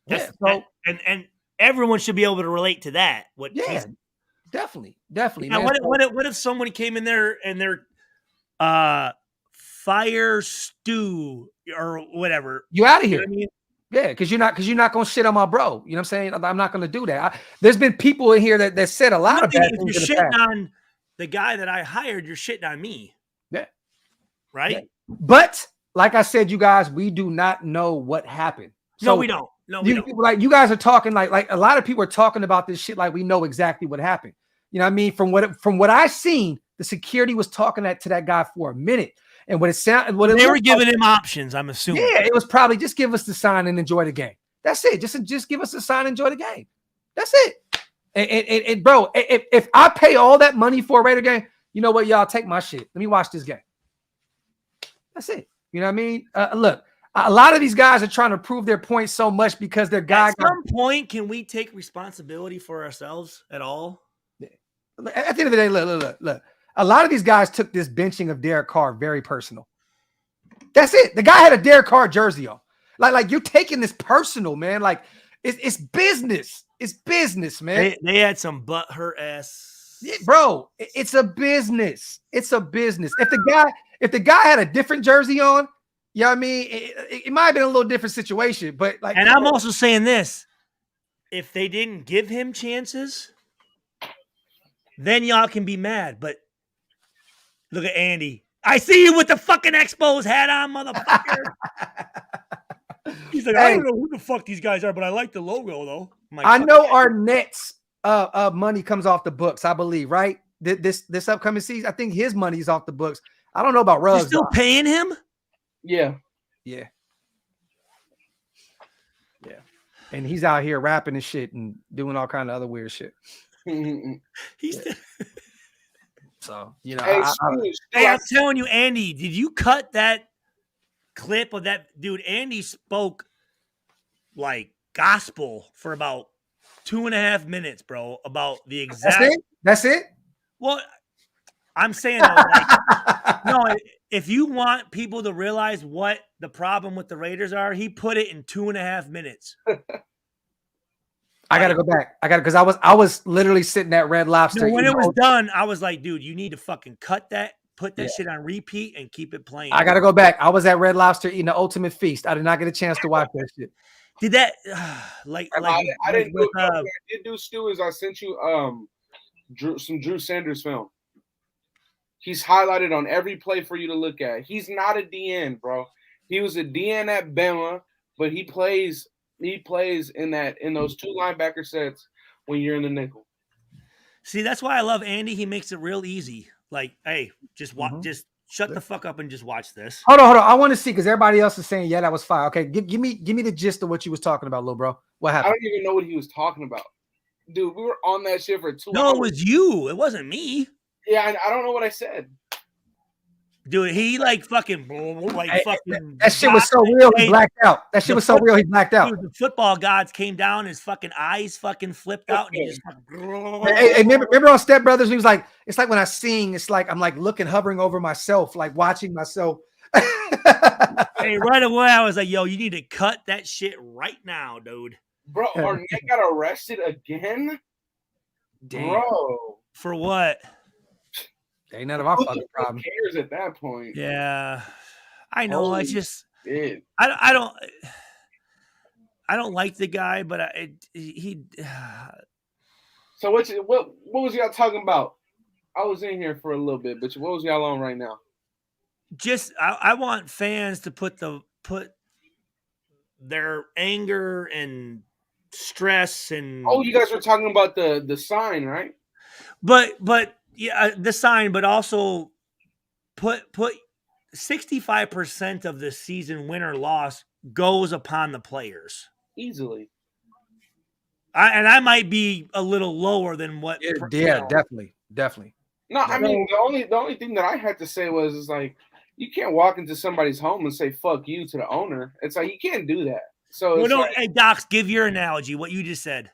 And everyone should be able to relate to that. Definitely. Now, what if someone came in there and they're fire stew or whatever? You out of here. You know what I mean? Yeah, because you're not gonna shit on my bro. You know what I'm saying? I'm not gonna do that. There's been people in here that said a lot of bad things. If you're shitting on the guy that I hired, you're shitting on me. Yeah. Right. Yeah. But like I said, you guys, we do not know what happened. No, we don't. No, we don't. Like you guys are talking like a lot of people are talking about this shit like we know exactly what happened. You know what I mean? From what I seen, the security was talking to that guy for a minute. And they were giving him options, I'm assuming. Yeah, it was probably just give us the sign and enjoy the game. That's it. Just give us the sign and enjoy the game. That's it. And bro, if I pay all that money for a Raider game, you know what, y'all, take my shit. Let me watch this game. That's it. You know what I mean? Look, a lot of these guys are trying to prove their point so much because their guy. At some point, can we take responsibility for ourselves at all? At the end of the day, look. A lot of these guys took this benching of Derek Carr very personal. That's it. The guy had a Derek Carr jersey on. Like you're taking this personal, man. Like it's business. It's business, man. They had some butt hurt ass. Yeah, bro, it's a business. It's a business. If the guy had a different jersey on, you know what I mean? It might have been a little different situation, but like. And I'm also saying this: if they didn't give him chances, then y'all can be mad. But look at Andy. I see you with the fucking Expos hat on, motherfucker. He's like, I don't know who the fuck these guys are, but I like the logo though. I know our Nets money comes off the books, I believe, right? This upcoming season, I think his money's off the books. I don't know about Ruggs. You're still paying him? Yeah. And he's out here rapping and shit and doing all kind of other weird shit. So, you know, I'm telling you, Andy, did you cut that clip of that dude? Andy spoke like gospel for about 2.5 minutes, bro, about the exact. That's it. Well, I'm saying, though, like, no, if you want people to realize what the problem with the Raiders are, he put it in 2.5 minutes. I gotta go back. Because I was literally sitting at Red Lobster. No, when it was done, I was like, dude, you need to fucking cut that, put that shit on repeat, and keep it playing. I gotta go back. I was at Red Lobster eating the ultimate feast. I did not get a chance to watch that shit. Did that I didn't do what I did do, Stu, is I sent you some Drew Sanders film. He's highlighted on every play for you to look at. He's not a DN, bro. He was a DN at Bama, but he plays in those two linebacker sets when you're in the nickel. See, that's why I love Andy. He makes it real easy. Like, hey, just shut the fuck up and just watch this. Hold on. I want to see because everybody else is saying, yeah, that was fire. Okay, give me the gist of what you was talking about, little bro. What happened? I don't even know what he was talking about, dude. We were on that shit for 2 hours. No, it was you. It wasn't me. Yeah, I don't know what I said. Dude, he like fucking fucking. That shit was so real. He blacked out. That shit was so real. He blacked out. Dude, the football gods came down. His fucking eyes fucking flipped out. And he just. Hey, remember on Step Brothers? He was like, "It's like when I sing. It's like I'm like looking, hovering over myself, like watching myself." Hey, right away I was like, "Yo, you need to cut that shit right now, dude." Bro, Arnett got arrested again. Damn. Bro, for what? Ain't none of our fucking problem. Who cares at that point? Yeah, I know. I just, shit. I don't like the guy, but he. So what was y'all talking about? I was in here for a little bit, but what was y'all on right now? Just, I want fans to put their anger and stress and. Oh, you guys were talking about the sign, right? But. Yeah, the sign, but also put 65% of the season win or loss goes upon the players. Easily. I might be a little lower than what. Yeah, definitely. No, I mean the only thing that I had to say was like you can't walk into somebody's home and say "fuck you" to the owner. It's like you can't do that. So well, no, like, hey Docs, give your analogy. What you just said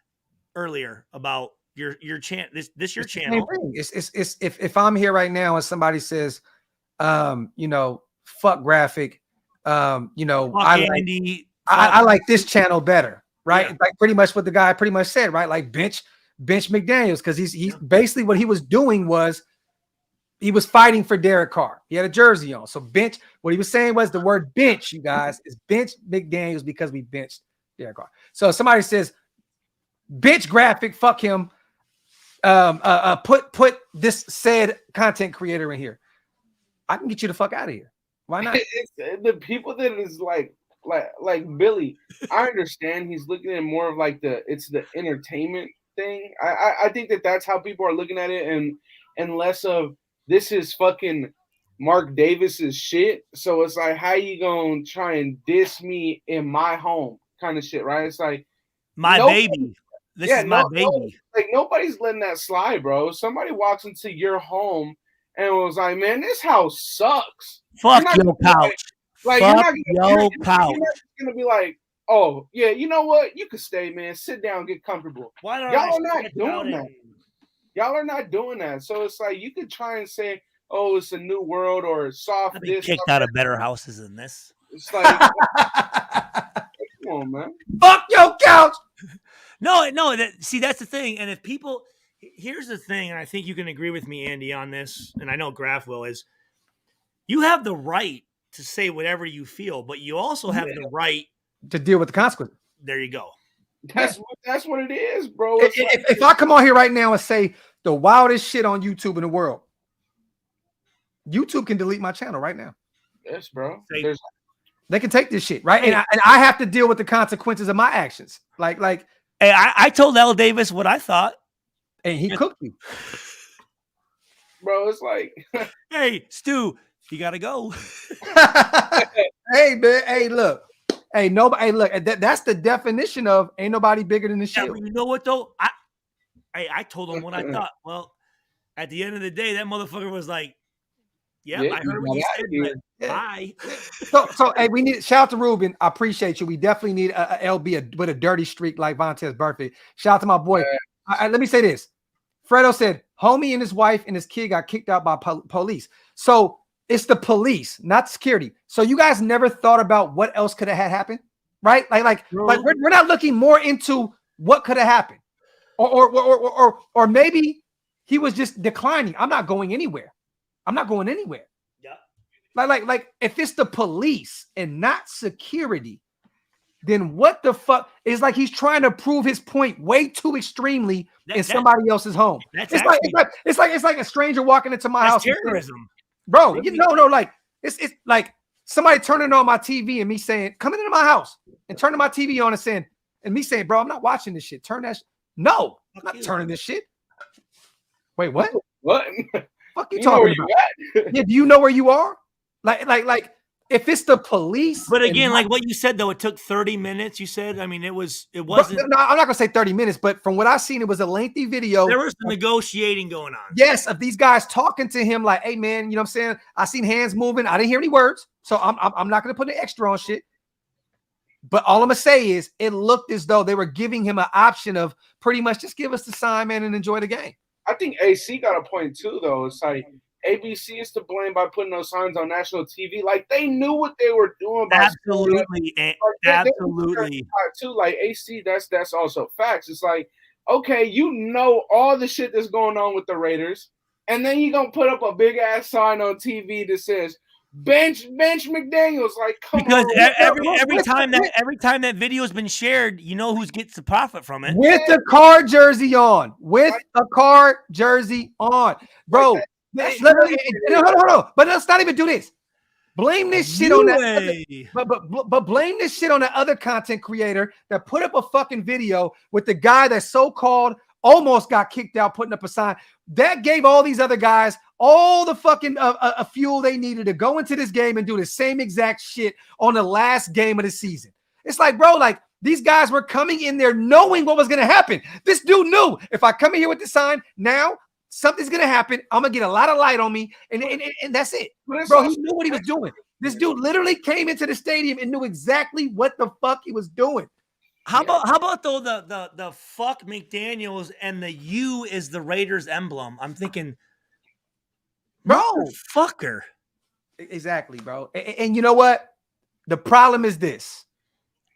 earlier about your channel. This your channel. It's if I'm here right now and somebody says, you know, fuck Graphk, you know, I like this channel better. Right, yeah. Like pretty much what the guy pretty much said, right? Like bench McDaniels, because he's basically what he was doing was he was fighting for Derek Carr. He had a jersey on, so bench. What he was saying was the word bench, you guys, is bench McDaniels because we benched Derek Carr. So if somebody says bench Graphk, fuck him. Put this said content creator in here. I can get you the fuck out of here. Why not? It's the people that is like Billy, I understand he's looking at more of like the entertainment thing. I think that's how people are looking at it, and less of this is fucking Mark Davis's shit. So it's like, how you gonna try and diss me in my home kind of shit, right? It's like my baby. This is my baby. Like nobody's letting that slide, bro. Somebody walks into your home and was like, man, this house sucks. Fuck your couch. Like you're not gonna be like, oh yeah, you know what? You can stay, man. Sit down, get comfortable. Y'all are not doing that. Y'all are not doing that. So it's like you could try and say, oh, it's a new world or soft. I've been kicked out of better houses than this. It's like, come on, man. Fuck your couch. No. See, that's the thing. And if people, here's the thing, and I think you can agree with me, Andy, on this, and I know Graph will, is you have the right to say whatever you feel, but you also have the right to deal with the consequences. There you go. That's what it is, bro. If I come on here right now and say the wildest shit on YouTube in the world, YouTube can delete my channel right now. Yes, bro. They can take this shit, right? Hey, and I have to deal with the consequences of my actions. Like, hey, I told L. Davis what I thought, and he cooked you, bro. It's like, hey, Stu. You gotta go. Hey man, hey look, hey nobody, hey look. That's the definition of ain't nobody bigger than the shield. You know what though? I told him what I thought. Well, at the end of the day, that motherfucker was like, "Yeah, I heard what you said. But bye." So hey, we need shout out to Ruben. I appreciate you. We definitely need a LB with a dirty streak like Vontaze Burfict. Shout out to my boy. Let me say this. Fredo said, "Homie and his wife and his kid got kicked out by police." So. It's the police, not security. So you guys never thought about what else could have had happened, right? Like we're not looking more into what could have happened, or maybe he was just declining. I'm not going anywhere. Yeah. Like if it's the police and not security, then what the fuck is like he's trying to prove his point way too extremely in somebody else's home. It's like a stranger walking into my house. Terrorism. Bro, you know, like it's like somebody turning on my TV and me saying, "Come into my house," and turning my TV on and saying, and me saying, "Bro, I'm not watching this shit. Turn that." No, I'm not turning this shit. Wait, what? What? Fuck you talking about? Yeah, do you know where you are? Like. If it's the police, but again, like what you said, though, it took 30 minutes. You said, I mean, it wasn't. No, I'm not gonna say 30 minutes, but from what I've seen, it was a lengthy video. There was some negotiating going on. Yes, of these guys talking to him, like, "Hey, man, you know what I'm saying? I seen hands moving. I didn't hear any words, so I'm not gonna put an extra on shit." But all I'm gonna say is, it looked as though they were giving him an option of pretty much just give us the sign, man, and enjoy the game. I think AC got a point too, though. It's like. ABC is to blame by putting those signs on national TV. Like they knew what they were doing. Absolutely, absolutely. Too like AC. That's also facts. It's like, okay, you know all the shit that's going on with the Raiders, and then you gonna put up a big ass sign on TV that says bench McDaniels. Like, come because on. every time that video has been shared, you know who gets the profit from it with the Carr jersey on. With a Carr jersey on, bro. Hold on. But let's not even do this. Blame this shit on that. But blame this shit on the other content creator that put up a fucking video with the guy that so-called almost got kicked out putting up a sign. That gave all these other guys all the fucking fuel they needed to go into this game and do the same exact shit on the last game of the season. It's like, bro, like these guys were coming in there knowing what was going to happen. This dude knew if I come in here with the sign now, something's going to happen. I'm going to get a lot of light on me. And that's it. Bro, he knew what he was doing. This dude literally came into the stadium and knew exactly what the fuck he was doing. How about though the fuck McDaniels and the U is the Raiders emblem? I'm thinking, bro, fucker. Exactly, bro. And you know what? The problem is this.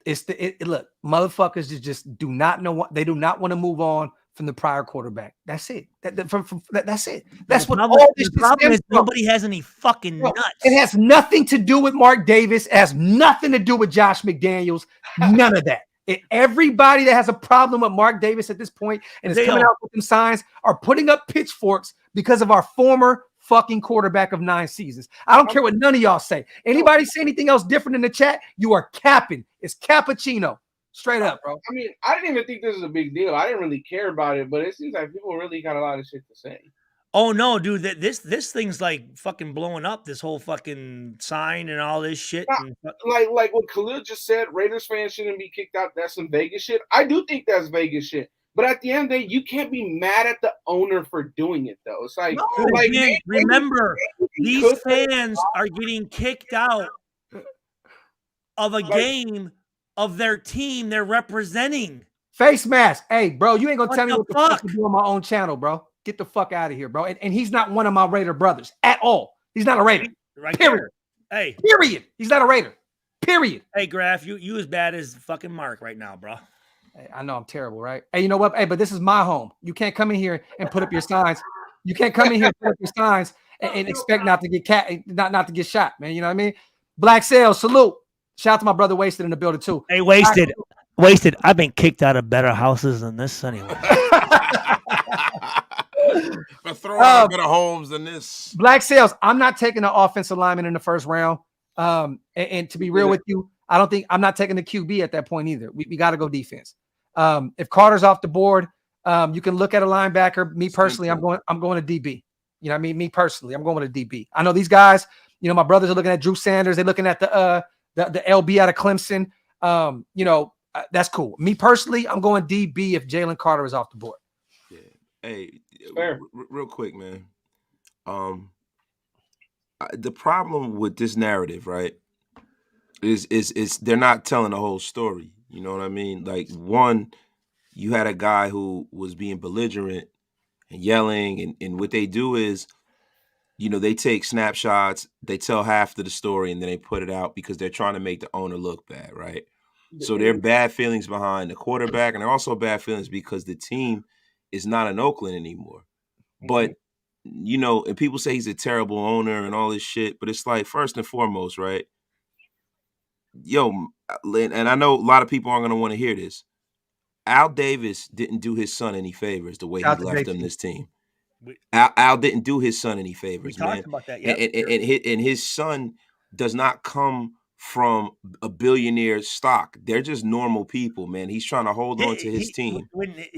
It's look, motherfuckers just do not know what they do not want to move on from the prior quarterback. That's it. That's it. That's what all this problem is. Nobody has any fucking nuts. It has nothing to do with Mark Davis. It has nothing to do with Josh McDaniels. None of that. Everybody that has a problem with Mark Davis at this point and is coming out with them signs are putting up pitchforks because of our former fucking quarterback of 9 seasons. I don't care what none of y'all say. Anybody say anything else different in the chat? You are capping. It's cappuccino. Straight up, bro. I mean, I didn't even think this was a big deal. I didn't really care about it, but it seems like people really got a lot of shit to say. Oh no, dude! This thing's like fucking blowing up. This whole fucking sign and all this shit. Like what Khalil just said, Raiders fans shouldn't be kicked out. That's some Vegas shit. I do think that's Vegas shit. But at the end of the day, you can't be mad at the owner for doing it, though. It's like, remember, these fans are getting kicked out of a game of their team they're representing. Face mask. Hey, bro, you ain't gonna tell me what the fuck to do on my own channel, bro. Get the fuck out of here, bro. And he's not one of my Raider brothers at all. He's not a Raider. Right period. There. Hey. Period. He's not a Raider. Period. Hey, Graph, you as bad as fucking Mark right now, bro. Hey, I know I'm terrible, right? Hey, you know what? Hey, but this is my home. You can't come in here and put up your signs. You can't come in here and put up your signs and expect not to get not to get shot, man. You know what I mean? Black Sales, salute. Shout out to my brother Wasted in the building too. Hey, Wasted. Wasted. I've been kicked out of better houses than this anyway. For throwing out better homes than this. Black Sales. I'm not taking the offensive lineman in the first round. And to be real with you, I'm not taking the QB at that point either. We got to go defense. If Carter's off the board, you can look at a linebacker. Me personally, I'm going to DB. You know what I mean? Me personally, I'm going with a DB. I know these guys, you know, my brothers are looking at Drew Sanders. They're looking at the LB out of Clemson. You know, that's cool. Me personally, I'm going DB if Jalen Carter is off the board. Yeah. Hey, real quick, man. The problem with this narrative, right, is they're not telling the whole story. You know what I mean? Like, one, you had a guy who was being belligerent and yelling, and what they do is, you know, they take snapshots, they tell half of the story, and then they put it out because they're trying to make the owner look bad, right? So there are bad feelings behind the quarterback, and there are also bad feelings because the team is not in Oakland anymore. But, you know, and people say he's a terrible owner and all this shit, but it's like, first and foremost, right? Yo, and I know a lot of people aren't going to want to hear this. Al Davis didn't do his son any favors the way he left him this team. Al didn't do his son any favors, man. Talked about that, yep. And his son does not come from a billionaire stock. They're just normal people, man. He's trying to hold on to his team.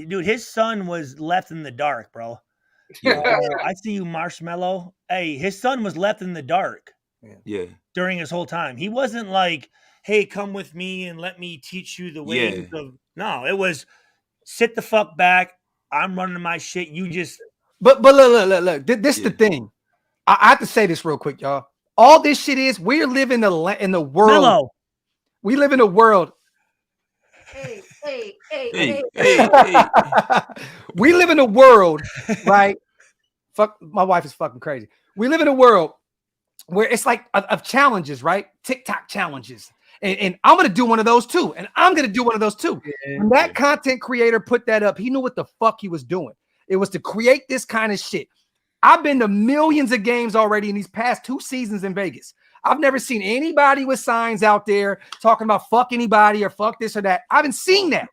Dude, his son was left in the dark, bro. I see you, Marshmallow. Hey, his son was left in the dark. Yeah. During his whole time. He wasn't like, hey, come with me and let me teach you the ways of. No, it was sit the fuck back. I'm running my shit. You just. But look. This is the thing. I have to say this real quick, y'all. All this shit is we're living in the world. Mellow. We live in a world. Hey. We live in a world, right? Fuck, my wife is fucking crazy. We live in a world where it's like of challenges, right? TikTok challenges. And I'm going to do one of those too. And I'm going to do one of those too. When that content creator put that up, he knew what the fuck he was doing. It was to create this kind of shit. I've been to millions of games already in these past 2 seasons in Vegas. I've never seen anybody with signs out there talking about fuck anybody or fuck this or that. I haven't seen that.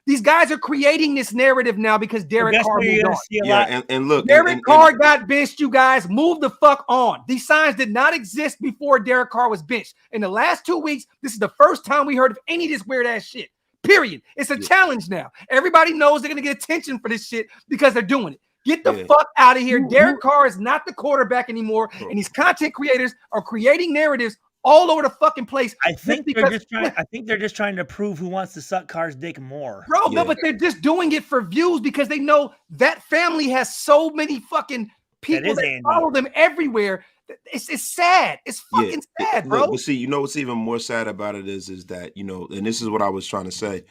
These guys are creating this narrative now because Derek Carr moved on. Yeah, and look, Derek Carr got benched, you guys. Move the fuck on. These signs did not exist before Derek Carr was benched. In the last 2 weeks, this is the first time we heard of any of this weird ass shit. Period. It's a challenge now. Everybody knows they're going to get attention for this shit because they're doing it. Get the fuck out of here. Derek Carr is not the quarterback anymore, and these content creators are creating narratives all over the fucking place. I think they're just trying to prove who wants to suck Carr's dick more. Bro, no, but they're just doing it for views because they know that family has so many fucking people that follow them everywhere. It's sad. It's fucking sad, bro. Look, but see, you know what's even more sad about it is that, you know, and this is what I was trying to say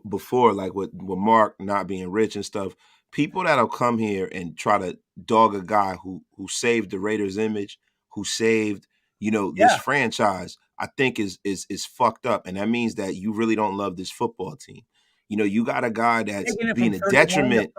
before, like with Mark not being rich and stuff, people that'll come here and try to dog a guy who saved the Raiders image, who saved, you know, this franchise, I think is fucked up. And that means that you really don't love this football team. You know, you got a guy that's being a detriment.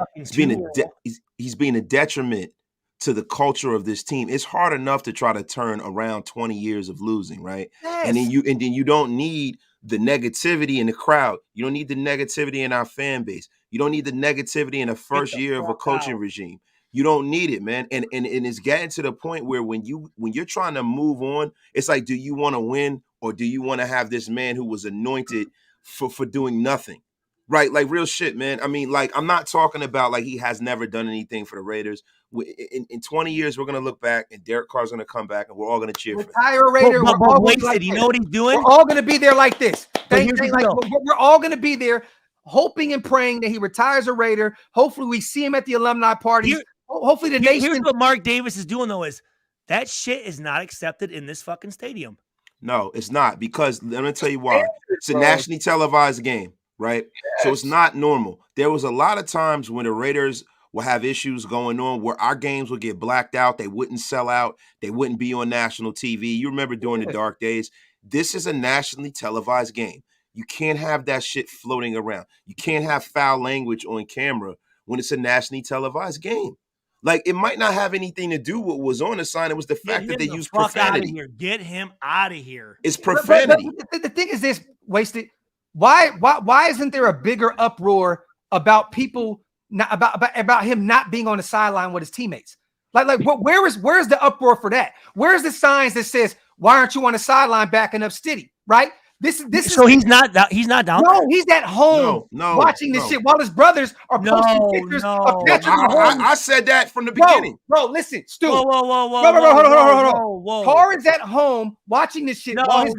He's being a detriment to the culture of this team. It's hard enough to try to turn around 20 years of losing, right? Yes. And then you don't need the negativity in the crowd. You don't need the negativity in our fan base. You don't need the negativity in the first year of a coaching regime. You don't need it, man. And it's getting to the point where when you're trying to move on, it's like, do you want to win or do you want to have this man who was anointed for doing nothing? Right, like real shit, man. I mean, like, I'm not talking about like he has never done anything for the Raiders. In 20 years, we're gonna look back, and Derek Carr's gonna come back, and we're all gonna cheer for him. Retire Raider. But wasted. You know what he's doing? We're all gonna be there like this. We're all gonna be there, hoping and praying that he retires a Raider. Hopefully, we see him at the alumni parties. Hopefully, the nation. Here's what Mark Davis is doing, though: is that shit is not accepted in this fucking stadium. No, it's not, because let me tell you why. It's a nationally televised game. Right? Yes. So it's not normal. There was a lot of times when the Raiders will have issues going on where our games would get blacked out. They wouldn't sell out. They wouldn't be on national TV. You remember during the dark days. This is a nationally televised game. You can't have that shit floating around. You can't have foul language on camera when it's a nationally televised game. Like, it might not have anything to do with what was on the sign. It was the fact that they used profanity. Get him out of here. It's profanity. But the thing is this, Wasted. Why isn't there a bigger uproar about people about him not being on the sideline with his teammates? Like where's the uproar for that? Where's the signs that says, why aren't you on the sideline backing up Stiddy? Right? This so he's not down. No, he's at home watching this shit while his brothers are posting pictures of Patrick Mahomes. I said that from the beginning. Bro, listen, Stu. Whoa. Hold on. Carr is at home watching this shit. No. Is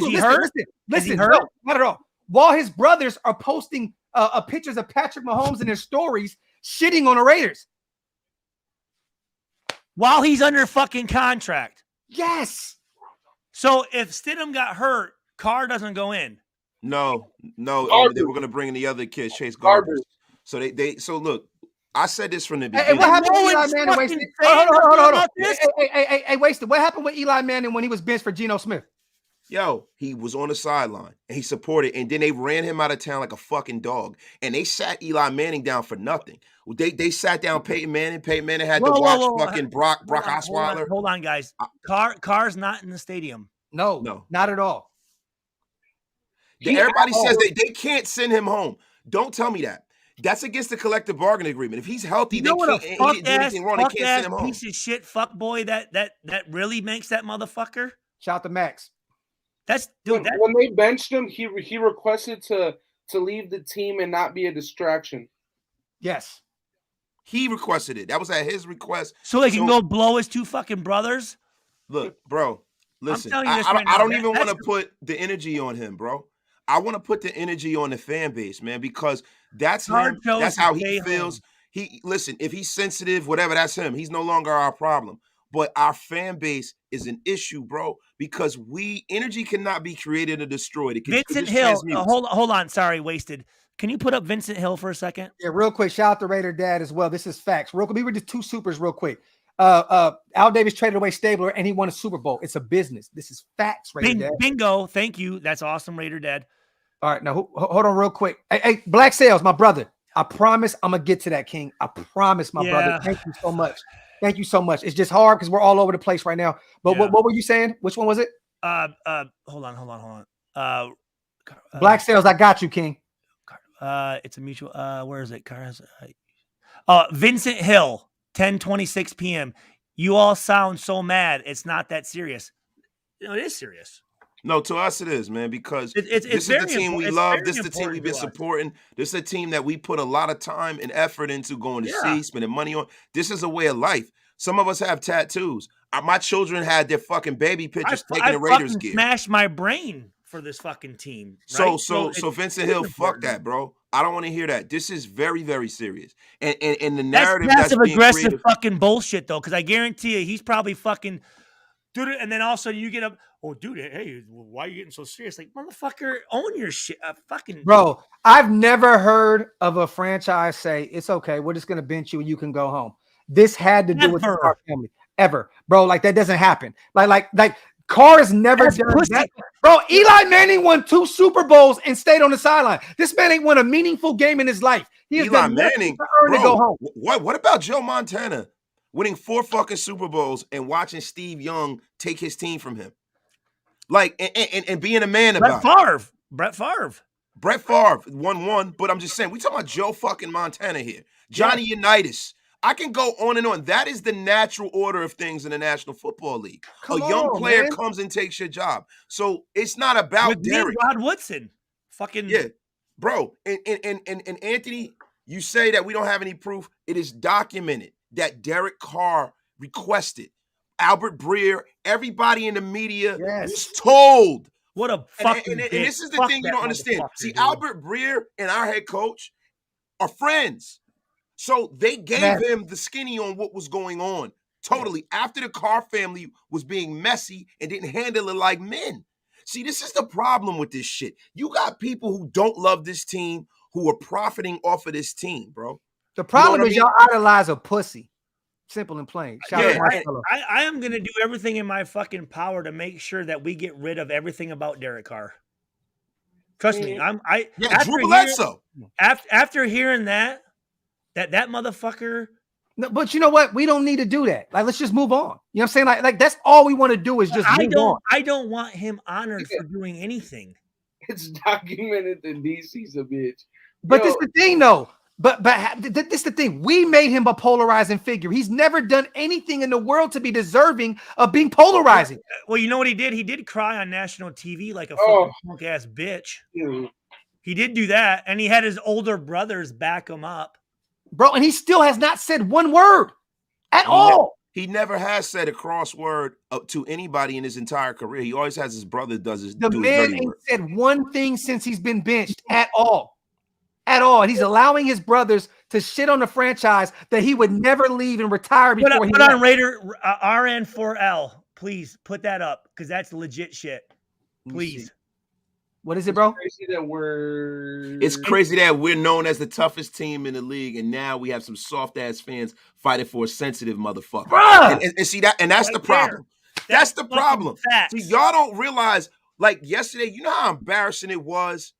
he hurt? Listen, no, not at all. While his brothers are posting pictures of Patrick Mahomes in their stories, shitting on the Raiders. While he's under fucking contract. Yes. So if Stidham got hurt, Carr doesn't go in. No. They were going to bring in the other kid, Chase Garbers. So so look, I said this from the beginning. Hey, what happened with Eli Manning? Wasted? Hold on. Hey, Wasted. What happened with Eli Manning when he was benched for Geno Smith? Yo, he was on the sideline and he supported, and then they ran him out of town like a fucking dog. And they sat Eli Manning down for nothing. They sat down Peyton Manning. Peyton Manning had to watch fucking Brock Osweiler. Hold on, guys. Carr's not in the stadium. No, not at all. Everybody says they can't send him home. Don't tell me that. That's against the collective bargaining agreement. If he's healthy, they can't do anything wrong. They can't send him home. Piece of shit fuck boy that really makes that motherfucker. Shout out to Max. When they benched him, he requested to leave the team and not be a distraction. Yes. He requested it. That was at his request. So they can go blow his two fucking brothers? Look, bro, listen. I don't even want to put the energy on him, bro. I want to put the energy on the fan base, man, because that's him. That's how he feels. Listen, if he's sensitive, whatever, that's him. He's no longer our problem. But our fan base is an issue, bro, because energy cannot be created or destroyed. Vincent Hill, hold on. Sorry, Wasted. Can you put up Vincent Hill for a second? Yeah, real quick. Shout out to Raider Dad as well. This is facts. Real quick, we were just two supers real quick. Al Davis traded away Stabler and he won a Super Bowl. It's a business. This is facts, Raider Dad. Bingo. Thank you. That's awesome, Raider Dad. All right, now hold on real quick. Hey, Black Sales, my brother. I promise I'm going to get to that, King. I promise, my brother. Thank you so much. Thank you so much. It's just hard because we're all over the place right now. But what were you saying? Which one was it? Hold on. Black Sales, I got you, King. It's a mutual. Where is it? Vincent Hill, 10:26 p.m. You all sound so mad. It's not that serious. It is serious. No, to us it is, man, because It's this is the team we love. This is the team we've been important to us. supporting. This is a team that we put a lot of time and effort into going to see, spending money on. This is a way of life. Some of us have tattoos. My children had their fucking baby pictures taking the Raiders gear. Smashed my brain for this fucking team. Right? So Vincent Hill, fuck that, bro. I don't want to hear that. This is very, very serious. And the narrative that's being aggressive created, fucking bullshit though, because I guarantee you he's probably fucking dude, and then all of a sudden you get up, oh dude, hey, why are you getting so serious? Like, motherfucker, own your shit. Fucking bro, I've never heard of a franchise say it's okay, we're just gonna bench you and you can go home. This had to do with the Carr family. Ever, bro. Like that doesn't happen. Like Carr has never done that. Bro, Eli Manning won 2 Super Bowls and stayed on the sideline. This man ain't won a meaningful game in his life. He has Eli done Manning, to earn to go home. What about Joe Montana winning 4 fucking Super Bowls and watching Steve Young take his team from him? Like, and being a man about it. Brett Favre won 1, but I'm just saying, we talking about Joe fucking Montana here. Johnny Unitas. I can go on and on. That is the natural order of things in the National Football League. A young player comes and takes your job. So it's not about Derek. Rod Woodson. Fucking yeah. Bro, and Anthony, you say that we don't have any proof. It is documented that Derek Carr requested. Albert Breer, everybody in the media was told. What a fucking and this is the thing you don't understand. See, Albert Breer and our head coach are friends. So they gave him the skinny on what was going on. Totally. After the Carr family was being messy and didn't handle it like men. See, this is the problem with this shit. You got people who don't love this team who are profiting off of this team, bro. The problem is y'all idolize a pussy. Simple and plain. I am going to do everything in my fucking power to make sure that we get rid of everything about Derek Carr. Trust me. Drew Bledsoe. After hearing that motherfucker. No, but you know what? We don't need to do that. Like, let's just move on. You know what I'm saying? Like that's all we want to do is just move on. I don't want him honored for doing anything. It's documented that DC's a bitch. But this is the thing, though. But this is the thing. We made him a polarizing figure. He's never done anything in the world to be deserving of being polarizing. Well, you know what he did? He did cry on national TV like a fucking punk ass bitch. Dude. He did do that, and he had his older brothers back him up. Bro, and he still has not said one word at all. He never has said a cross word to anybody in his entire career. He always has his brother does his. The man ain't said one thing since he's been benched at all. At all. And he's allowing his brothers to shit on the franchise that he would never leave and retire before he put on Raider RN4L. Please put that up because that's legit shit. Please. What is it, bro? It's crazy that we're known as the toughest team in the league, and now we have some soft ass fans fighting for a sensitive motherfucker. And see that, and that's the problem. That's the problem. See, y'all don't realize, like yesterday, you know how embarrassing it was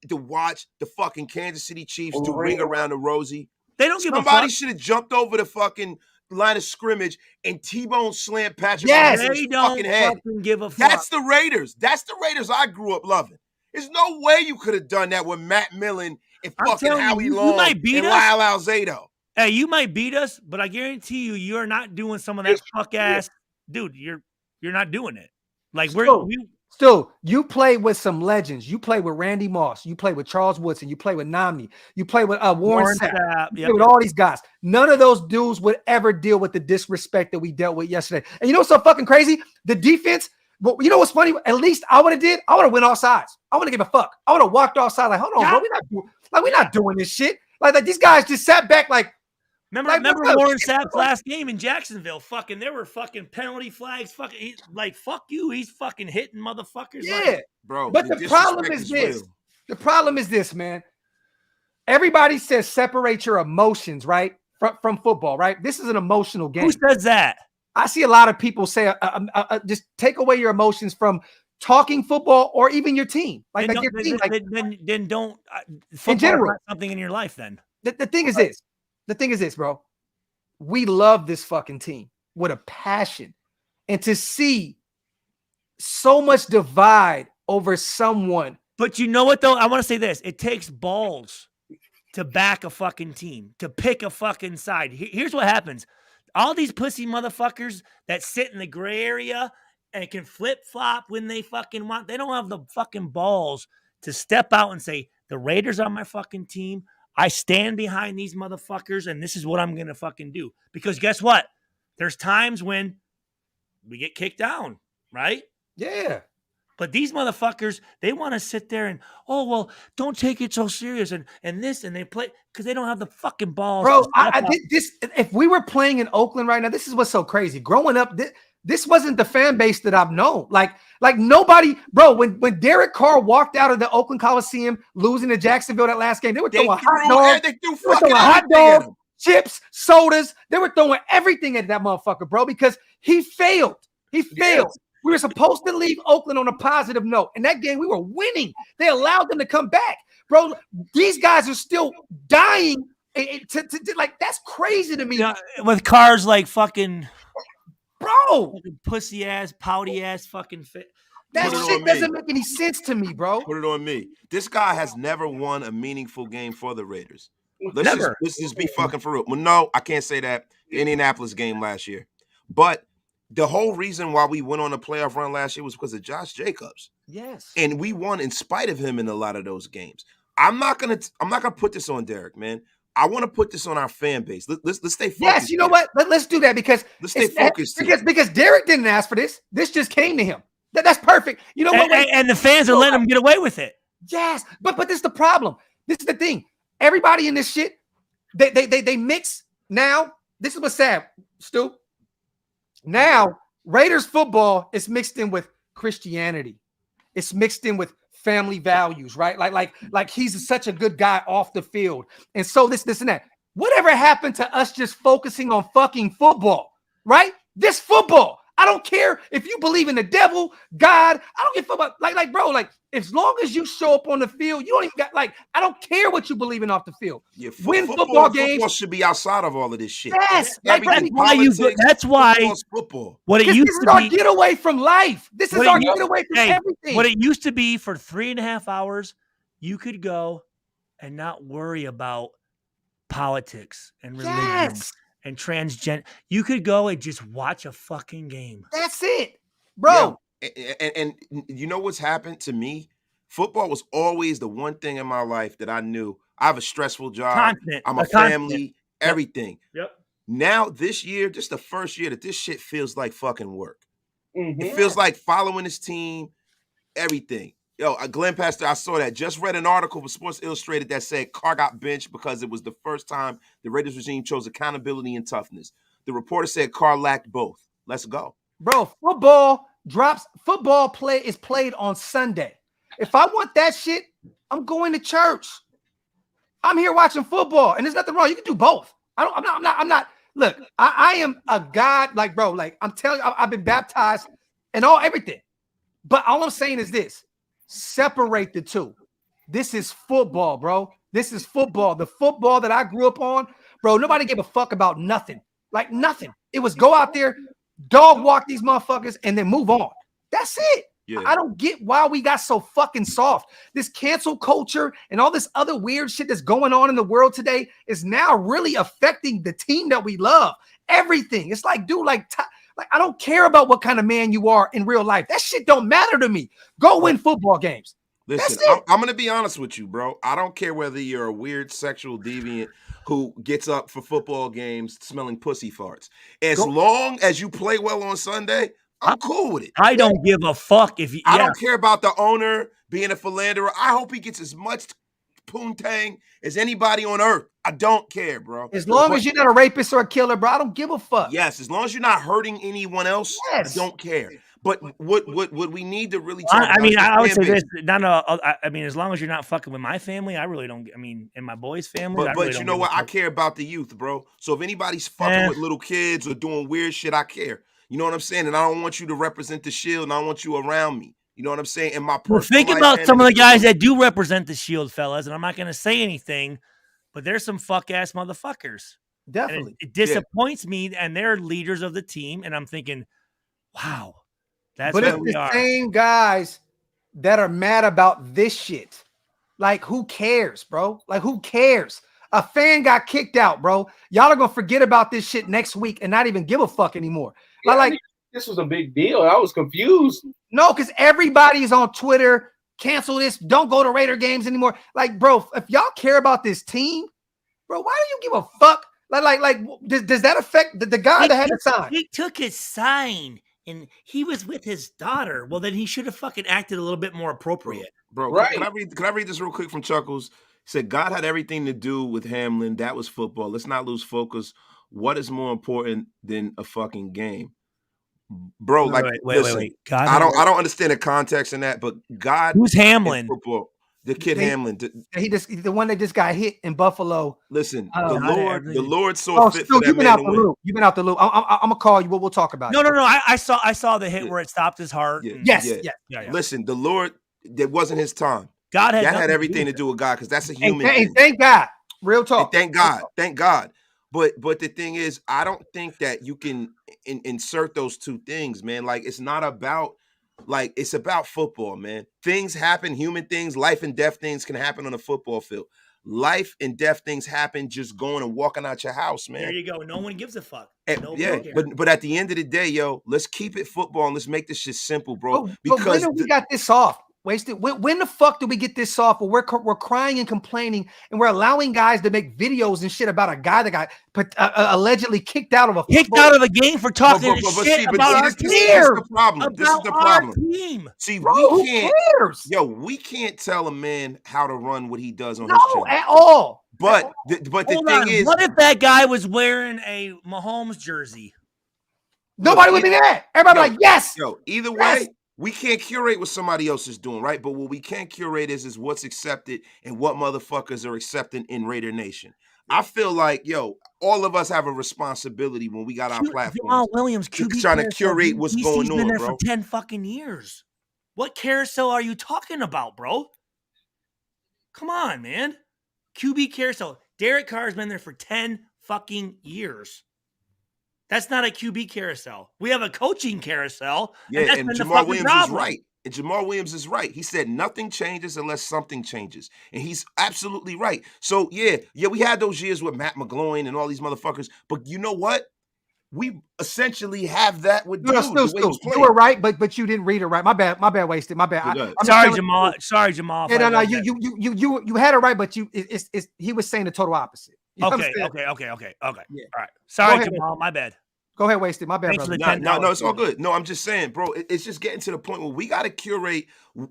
to watch the fucking Kansas City Chiefs do ring around the Rosie. They don't give a fuck. Somebody should have jumped over the fucking line of scrimmage and T-Bone slammed Patrick Mahomes' fucking head. Give a fuck. That's the Raiders. That's the Raiders I grew up loving. There's no way you could have done that with Matt Millen and fucking Howie Long and Lyle Alzado. Hey, you might beat us, but I guarantee you, you're not doing some of that fuck ass, dude. You're not doing it. Like Still, you play with some legends. You play with Randy Moss. You play with Charles Woodson. You play with Namni. You play with Warren Sapp. You play with all these guys. None of those dudes would ever deal with the disrespect that we dealt with yesterday. And you know what's so fucking crazy? The defense. But you know what's funny? At least I would have went off sides. I wouldn't give a fuck. I would have walked off side like, hold on, bro. We're not doing this shit. Like these guys just sat back like. Remember Warren Sapp's last game in Jacksonville? Fucking, there were fucking penalty flags. Fucking, fuck you. He's fucking hitting motherfuckers. Yeah, bro. But the problem is this. The problem is this, man. Everybody says separate your emotions, right, from football, right? This is an emotional game. Who says that? I see a lot of people say just take away your emotions from talking football or even your team. Like your team. Then don't. In general, something in your life. Then the thing is this. The thing is this, bro. We love this fucking team with a passion. And to see so much divide over someone. But you know what, though? I want to say this. It takes balls to back a fucking team, to pick a fucking side. Here's what happens. All these pussy motherfuckers that sit in the gray area and can flip-flop when they fucking want. They don't have the fucking balls to step out and say, the Raiders are my fucking team. I stand behind these motherfuckers, and this is what I'm going to fucking do. Because guess what? There's times when we get kicked down, right? Yeah. But these motherfuckers, they want to sit there and, oh, well, don't take it so serious and this, and they play because they don't have the fucking balls. Bro, if we were playing in Oakland right now, this is what's so crazy. Growing up, this wasn't the fan base that I've known. Like nobody, bro, when Derek Carr walked out of the Oakland Coliseum, losing to Jacksonville that last game, they were throwing hot dogs, chips, sodas. They were throwing everything at that motherfucker, bro, because he failed. He failed. Yes. We were supposed to leave Oakland on a positive note. In that game, we were winning. They allowed them to come back. Bro, these guys are still dying. Like, that's crazy to me. With cars like fucking, bro, fucking pussy ass, pouty ass fucking fit. That shit doesn't make any sense to me, bro. Put it on me. This guy has never won a meaningful game for the Raiders. Let's just be fucking for real. Well, no, I can't say that. The Indianapolis game last year. But the whole reason why we went on a playoff run last year was because of Josh Jacobs. Yes. And we won in spite of him in a lot of those games. I'm not gonna put this on Derek, man. I want to put this on our fan base. Let's stay focused. Yes, you know what? Let's do that because let's stay focused. Because Derek didn't ask for this. This just came to him. That's perfect. You know what? And the fans are letting him get away with it. Yes, but this is the problem. This is the thing. Everybody in this shit, they mix now. This is what's sad, Stu. Now, Raiders football is mixed in with Christianity. It's mixed in with family values, right? Like he's such a good guy off the field. And so this and that. Whatever happened to us just focusing on fucking football, right? This football. I don't care if you believe in the devil, God. I don't give a fuck about bro, as long as you show up on the field, you don't even got I don't care what you believe in off the fild. Yeah, win football games. Football should be outside of all of this shit. Yes, that's why football. What it used to be, our getaway from life. This is our getaway from everything. What it used to be for 3.5 hours, you could go and not worry about politics and religion. Yes. And transgender, you could go and just watch a fucking game. That's it, bro. Yeah. And you know what's happened to me? Football was always the one thing in my life that I knew. I have a stressful job. I'm a family, everything. Yep. Now this year, this is the first year that this shit feels like fucking work. Mm-hmm. It feels like following this team, everything. Yo, Glenn Pastor, I saw that. Just read an article for Sports Illustrated that said Carr got benched because it was the first time the Raiders regime chose accountability and toughness. The reporter said Carr lacked both. Let's go. Bro, football play is played on Sunday. If I want that shit, I'm going to church. I'm here watching football, and there's nothing wrong. You can do both. I'm not. Look, I am a God, bro. I'm telling you, I've been baptized and everything. But all I'm saying is this. Separate the two. This is football, bro. This is football. The football that I grew up on, bro, nobody gave a fuck about nothing. Nothing. It was go out there, dog walk these motherfuckers, and then move on. That's it. Yeah. I don't get why we got so fucking soft. This cancel culture and all this other weird shit that's going on in the world today is now really affecting the team that we love. Everything. It's dude, I don't care about what kind of man you are in real life. That shit don't matter to me. Go win football games. Listen, I'm going to be honest with you, bro. I don't care whether you're a weird sexual deviant who gets up for football games smelling pussy farts. As long as you play well on Sunday, I'm cool with it. I don't give a fuck if you. I don't care about the owner being a philanderer. I hope he gets as much poontang as anybody on earth. I don't care, bro. As long as you're not a rapist or a killer, bro, I don't give a fuck. Yes, as long as you're not hurting anyone else, yes. I don't care. But what we need to really talk about. I would say this. As long as you're not fucking with my family, I really don't. And my boys' family. But you know what? I care about the youth, bro. So if anybody's fucking with little kids or doing weird shit, I care. You know what I'm saying? And I don't want you to represent the Shield, and I don't want you around me. You know what I'm saying? In my personal think about some of the guys that do represent the Shield, fellas, and I'm not going to say anything, but there's some fuck-ass motherfuckers. Definitely. It disappoints me, and they're leaders of the team, and I'm thinking, wow, that's but what we are. But it's the same guys that are mad about this shit. Who cares, bro? Who cares? A fan got kicked out, bro. Y'all are going to forget about this shit next week and not even give a fuck anymore. this was a big deal. I was confused. No, because everybody's on Twitter. Cancel this. Don't go to Raider games anymore. Like, bro, if y'all care about this team, bro, why do you give a fuck? Does that affect the guy that had the sign? He took his sign and he was with his daughter. Well, then he should have fucking acted a little bit more appropriate. Bro, right. Can I read this real quick from Chuckles? He said, God had everything to do with Hamlin. That was football. Let's not lose focus. What is more important than a fucking game? Bro, wait. God, I don't understand the context in that, but God, who's Hamlin? Football, the kid Hamlin. The one that just got hit in Buffalo. Listen, the Lord saw fit Stu, for that man to win. You've been out the loop. I'm gonna call you. We'll talk about it. No. I saw the hit where it stopped his heart. Yeah. Yeah. Listen, the Lord, that wasn't his time. God had everything to do with God, because that's a human thing. Thank God. Real talk. And thank God. But the thing is, I don't think that you can insert those two things, man. Like, it's not about, like, it's about football, man. Things happen, human things, life and death things can happen on a football field. Life and death things happen just going and walking out your house, man. There you go. No one gives a fuck. But at the end of the day, yo, let's keep it football and let's make this shit simple, bro. But when we got this off? Wasted. When the fuck do we get this off? Where we're crying and complaining, and we're allowing guys to make videos and shit about a guy that got allegedly kicked out of a game for talking shit about our team. This is the problem. This is the problem. Team. See, bro, we can't tell a man how to run what he does on his channel. No, at all. But the thing is, what if that guy was wearing a Mahomes jersey? Nobody would be there. Everybody like, yes. Yo, either way. We can't curate what somebody else is doing, right? But what we can curate is what's accepted and what motherfuckers are accepting in Raider Nation. I feel like, yo, all of us have a responsibility when we got our platforms. Jamal Williams, QB trying to curate what's going on, been there bro. for 10 fucking years. What carousel are you talking about, bro? Come on, man. QB carousel. Derek Carr's been there for 10 fucking years. That's not a QB carousel. We have a coaching carousel. Yeah, and Jamal Williams is right. And Jamal Williams is right. He said nothing changes unless something changes. And he's absolutely right. So, yeah, we had those years with Matt McGloin and all these motherfuckers. But you know what? We essentially have that with dude. You were right, but you didn't read it right. My bad, Wasted. My bad. Sorry, Jamal. Yeah, no. You had it right, but he was saying the total opposite. Okay. Yeah. All right. Sorry, Jamal. My bad. Go ahead, Wasted. My bad, brother. No, it's all good. No, I'm just saying, bro, it's just getting to the point where we got to curate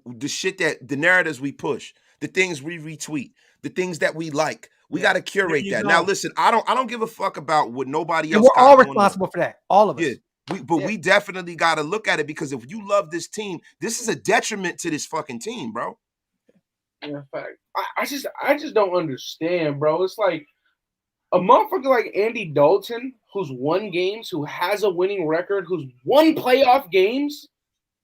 the shit the narratives we push, the things we retweet, the things that we like. We got to curate that. Now, listen, I don't give a fuck about what nobody else. We're all responsible for that. All of us. Yeah. We definitely got to look at it, because if you love this team, this is a detriment to this fucking team, bro. In fact, I just don't understand, bro. It's like a motherfucker like Andy Dalton, who's won games, who has a winning record, who's won playoff games,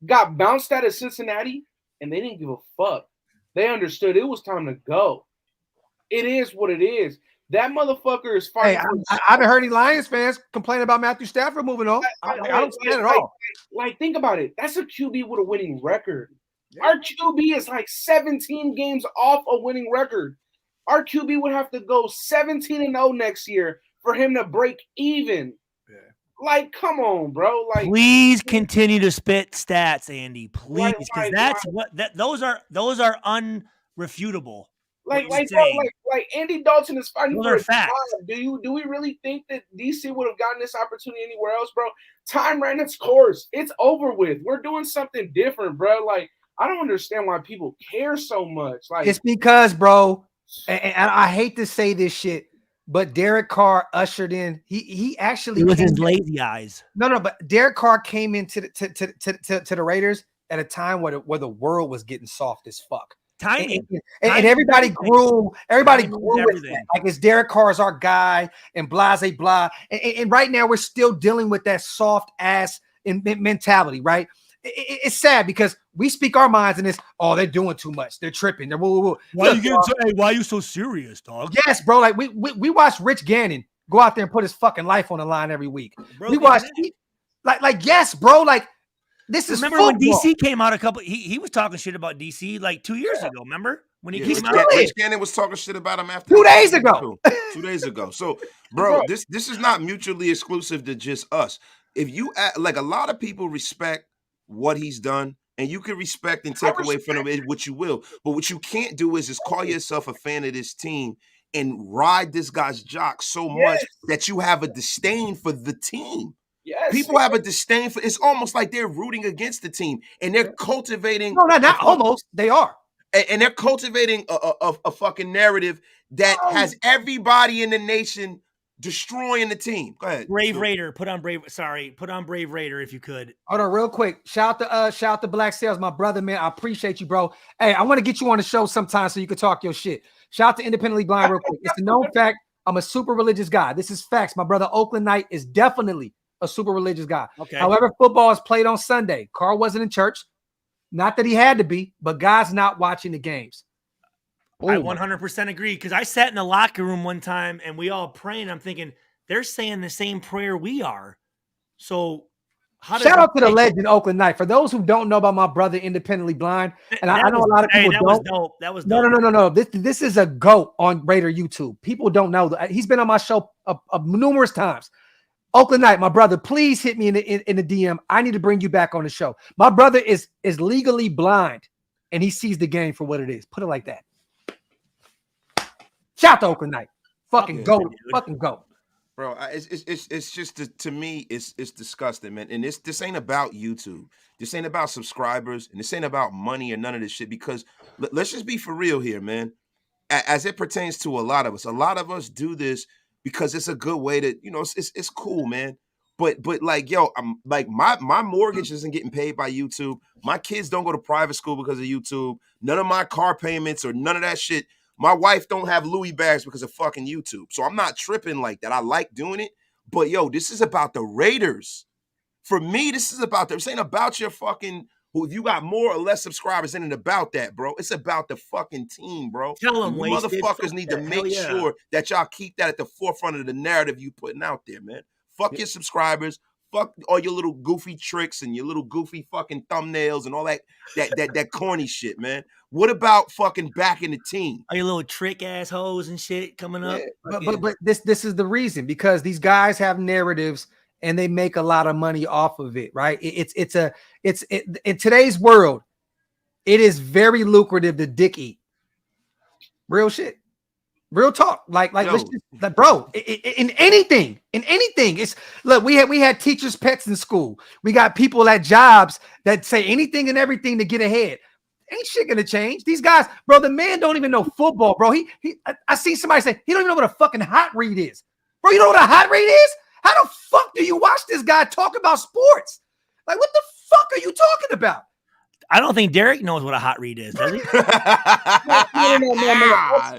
got bounced out of Cincinnati, and they didn't give a fuck. They understood it was time to go. It is what it is. That motherfucker is fighting. Hey, I haven't heard any Lions fans complain about Matthew Stafford moving on. I don't stand at all. Like, think about it. That's a QB with a winning record. Yeah. Our QB is like 17 games off a winning record. Our QB would have to go 17-0 next year for him to break even. Yeah. Like, come on, bro. Like, please continue to spit stats, Andy. Please, because those are unrefutable. Like Andy Dalton is fighting for a job. Do we really think that DC would have gotten this opportunity anywhere else, bro? Time ran its course. It's over with. We're doing something different, bro. Like, I don't understand why people care so much. Like, it's because, bro, and I hate to say this shit, but Derek Carr ushered in. He actually with his lazy eyes. No, but Derek Carr came into the Raiders at a time where the world was getting soft as fuck. Timing. And everybody grew with that. Like, it's Derek Carr is our guy and blah. And right now we're still dealing with that soft ass mentality, right? It's sad because we speak our minds in this. Oh, they're doing too much. They're tripping. They're woo. Why are you so serious, dog? Yes, bro. Like we watch Rich Gannon go out there and put his fucking life on the line every week. Bro, we watch yes, bro. Like, this is remember football. When DC came out he was talking shit about DC like 2 years ago. Remember when he came out? Rich Gannon was talking shit about him after 2 days ago. 2 days ago. So, bro, this is not mutually exclusive to just us. if you like, a lot of people respect what he's done, and you can respect and take away from him what you will. But what you can't do is call yourself a fan of this team and ride this guy's jock so much that you have a disdain for the team. Yes. People have a disdain for. It's almost like they're rooting against the team, and they're cultivating. No, not almost. They are. And they're cultivating a fucking narrative that has everybody in the nation destroying the team. Go ahead. Brave Raider. Put on Brave Raider if you could. Hold on, real quick. Shout to Black Sales, my brother, man. I appreciate you, bro. Hey, I want to get you on the show sometime so you can talk your shit. Shout out to Independently Blind real quick. It's a known fact. I'm a super religious guy. This is facts. My brother Oakland Knight is definitely a super religious guy. Okay. However, football is played on Sunday. Carr wasn't in church. Not that he had to be, but God's not watching the games. Ooh. I 100% agree, because I sat in the locker room one time and we all praying. I'm thinking they're saying the same prayer we are. So shout out to the legend Oakland Knight. For those who don't know about my brother Independently Blind, and I know a lot of people don't. Was dope. That was dope. No. This is a GOAT on Raider YouTube. People don't know that. He's been on my show numerous times. Oakland Knight, my brother, please hit me in the DM. I need to bring you back on the show. My brother is legally blind, and he sees the game for what it is. Put it like that. Shout out to Oakland Knight. Fucking GOAT. Fucking GOAT. Bro, it's just to me, it's disgusting, man. And this ain't about YouTube. This ain't about subscribers, and this ain't about money or none of this shit. Because let's just be for real here, man. As it pertains to a lot of us do this because it's a good way to, it's cool, man. But like, yo, I'm like, my mortgage isn't getting paid by YouTube. My kids don't go to private school because of YouTube. None of my car payments or none of that shit. My wife don't have Louis bags because of fucking YouTube. So I'm not tripping like that. I like doing it. But yo, this is about the Raiders. For me, this ain't about your fucking, if you got more or less subscribers, it ain't about that, bro. It's about the fucking team, bro. Tell them, motherfuckers need to make sure that y'all keep that at the forefront of the narrative you putting out there, man. Fuck your subscribers. Fuck all your little goofy tricks and your little goofy fucking thumbnails and all that corny shit, man. What about fucking backing the team? Are your little trick assholes and shit coming up? But this is the reason, because these guys have narratives and they make a lot of money off of it, right? It's in today's world, it is very lucrative to dick eat. Real shit. Real talk, like let's just, like, bro, in anything, it's, look, we had teachers' pets in school. We got people at jobs that say anything and everything to get ahead. Ain't shit gonna change. These guys, bro, the man don't even know football, bro. I see somebody say he don't even know what a fucking hot read is, bro. You know what a hot read is? How the fuck do you watch this guy talk about sports? Like, what the fuck are you talking about? I don't think Derek knows what a hot read is, does he?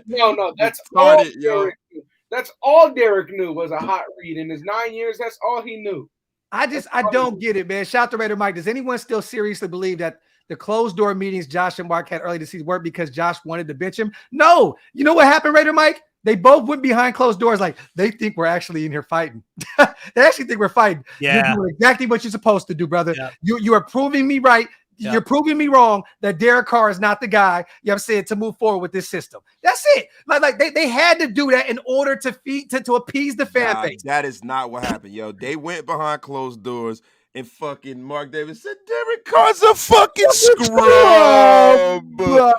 No. That's all Derek knew. That's all Derek knew was a hot read. In his 9 years, that's all he knew. I don't get it, man. Shout out to Raider Mike. Does anyone still seriously believe that the closed door meetings Josh and Mark had early this season weren't because Josh wanted to bench him? No. You know what happened, Raider Mike? They both went behind closed doors like they think we're actually in here fighting. They actually think we're fighting. Yeah. You're doing exactly what you're supposed to do, brother. Yeah. You are proving me right. Yeah. You're proving me wrong that Derek Carr is not the guy, you know what I'm saying, to move forward with this system. That's it. Like they had to do that in order to appease the fan base. That is not what happened, yo. They went behind closed doors and fucking Mark Davis said Derek Carr's a fucking scrub. I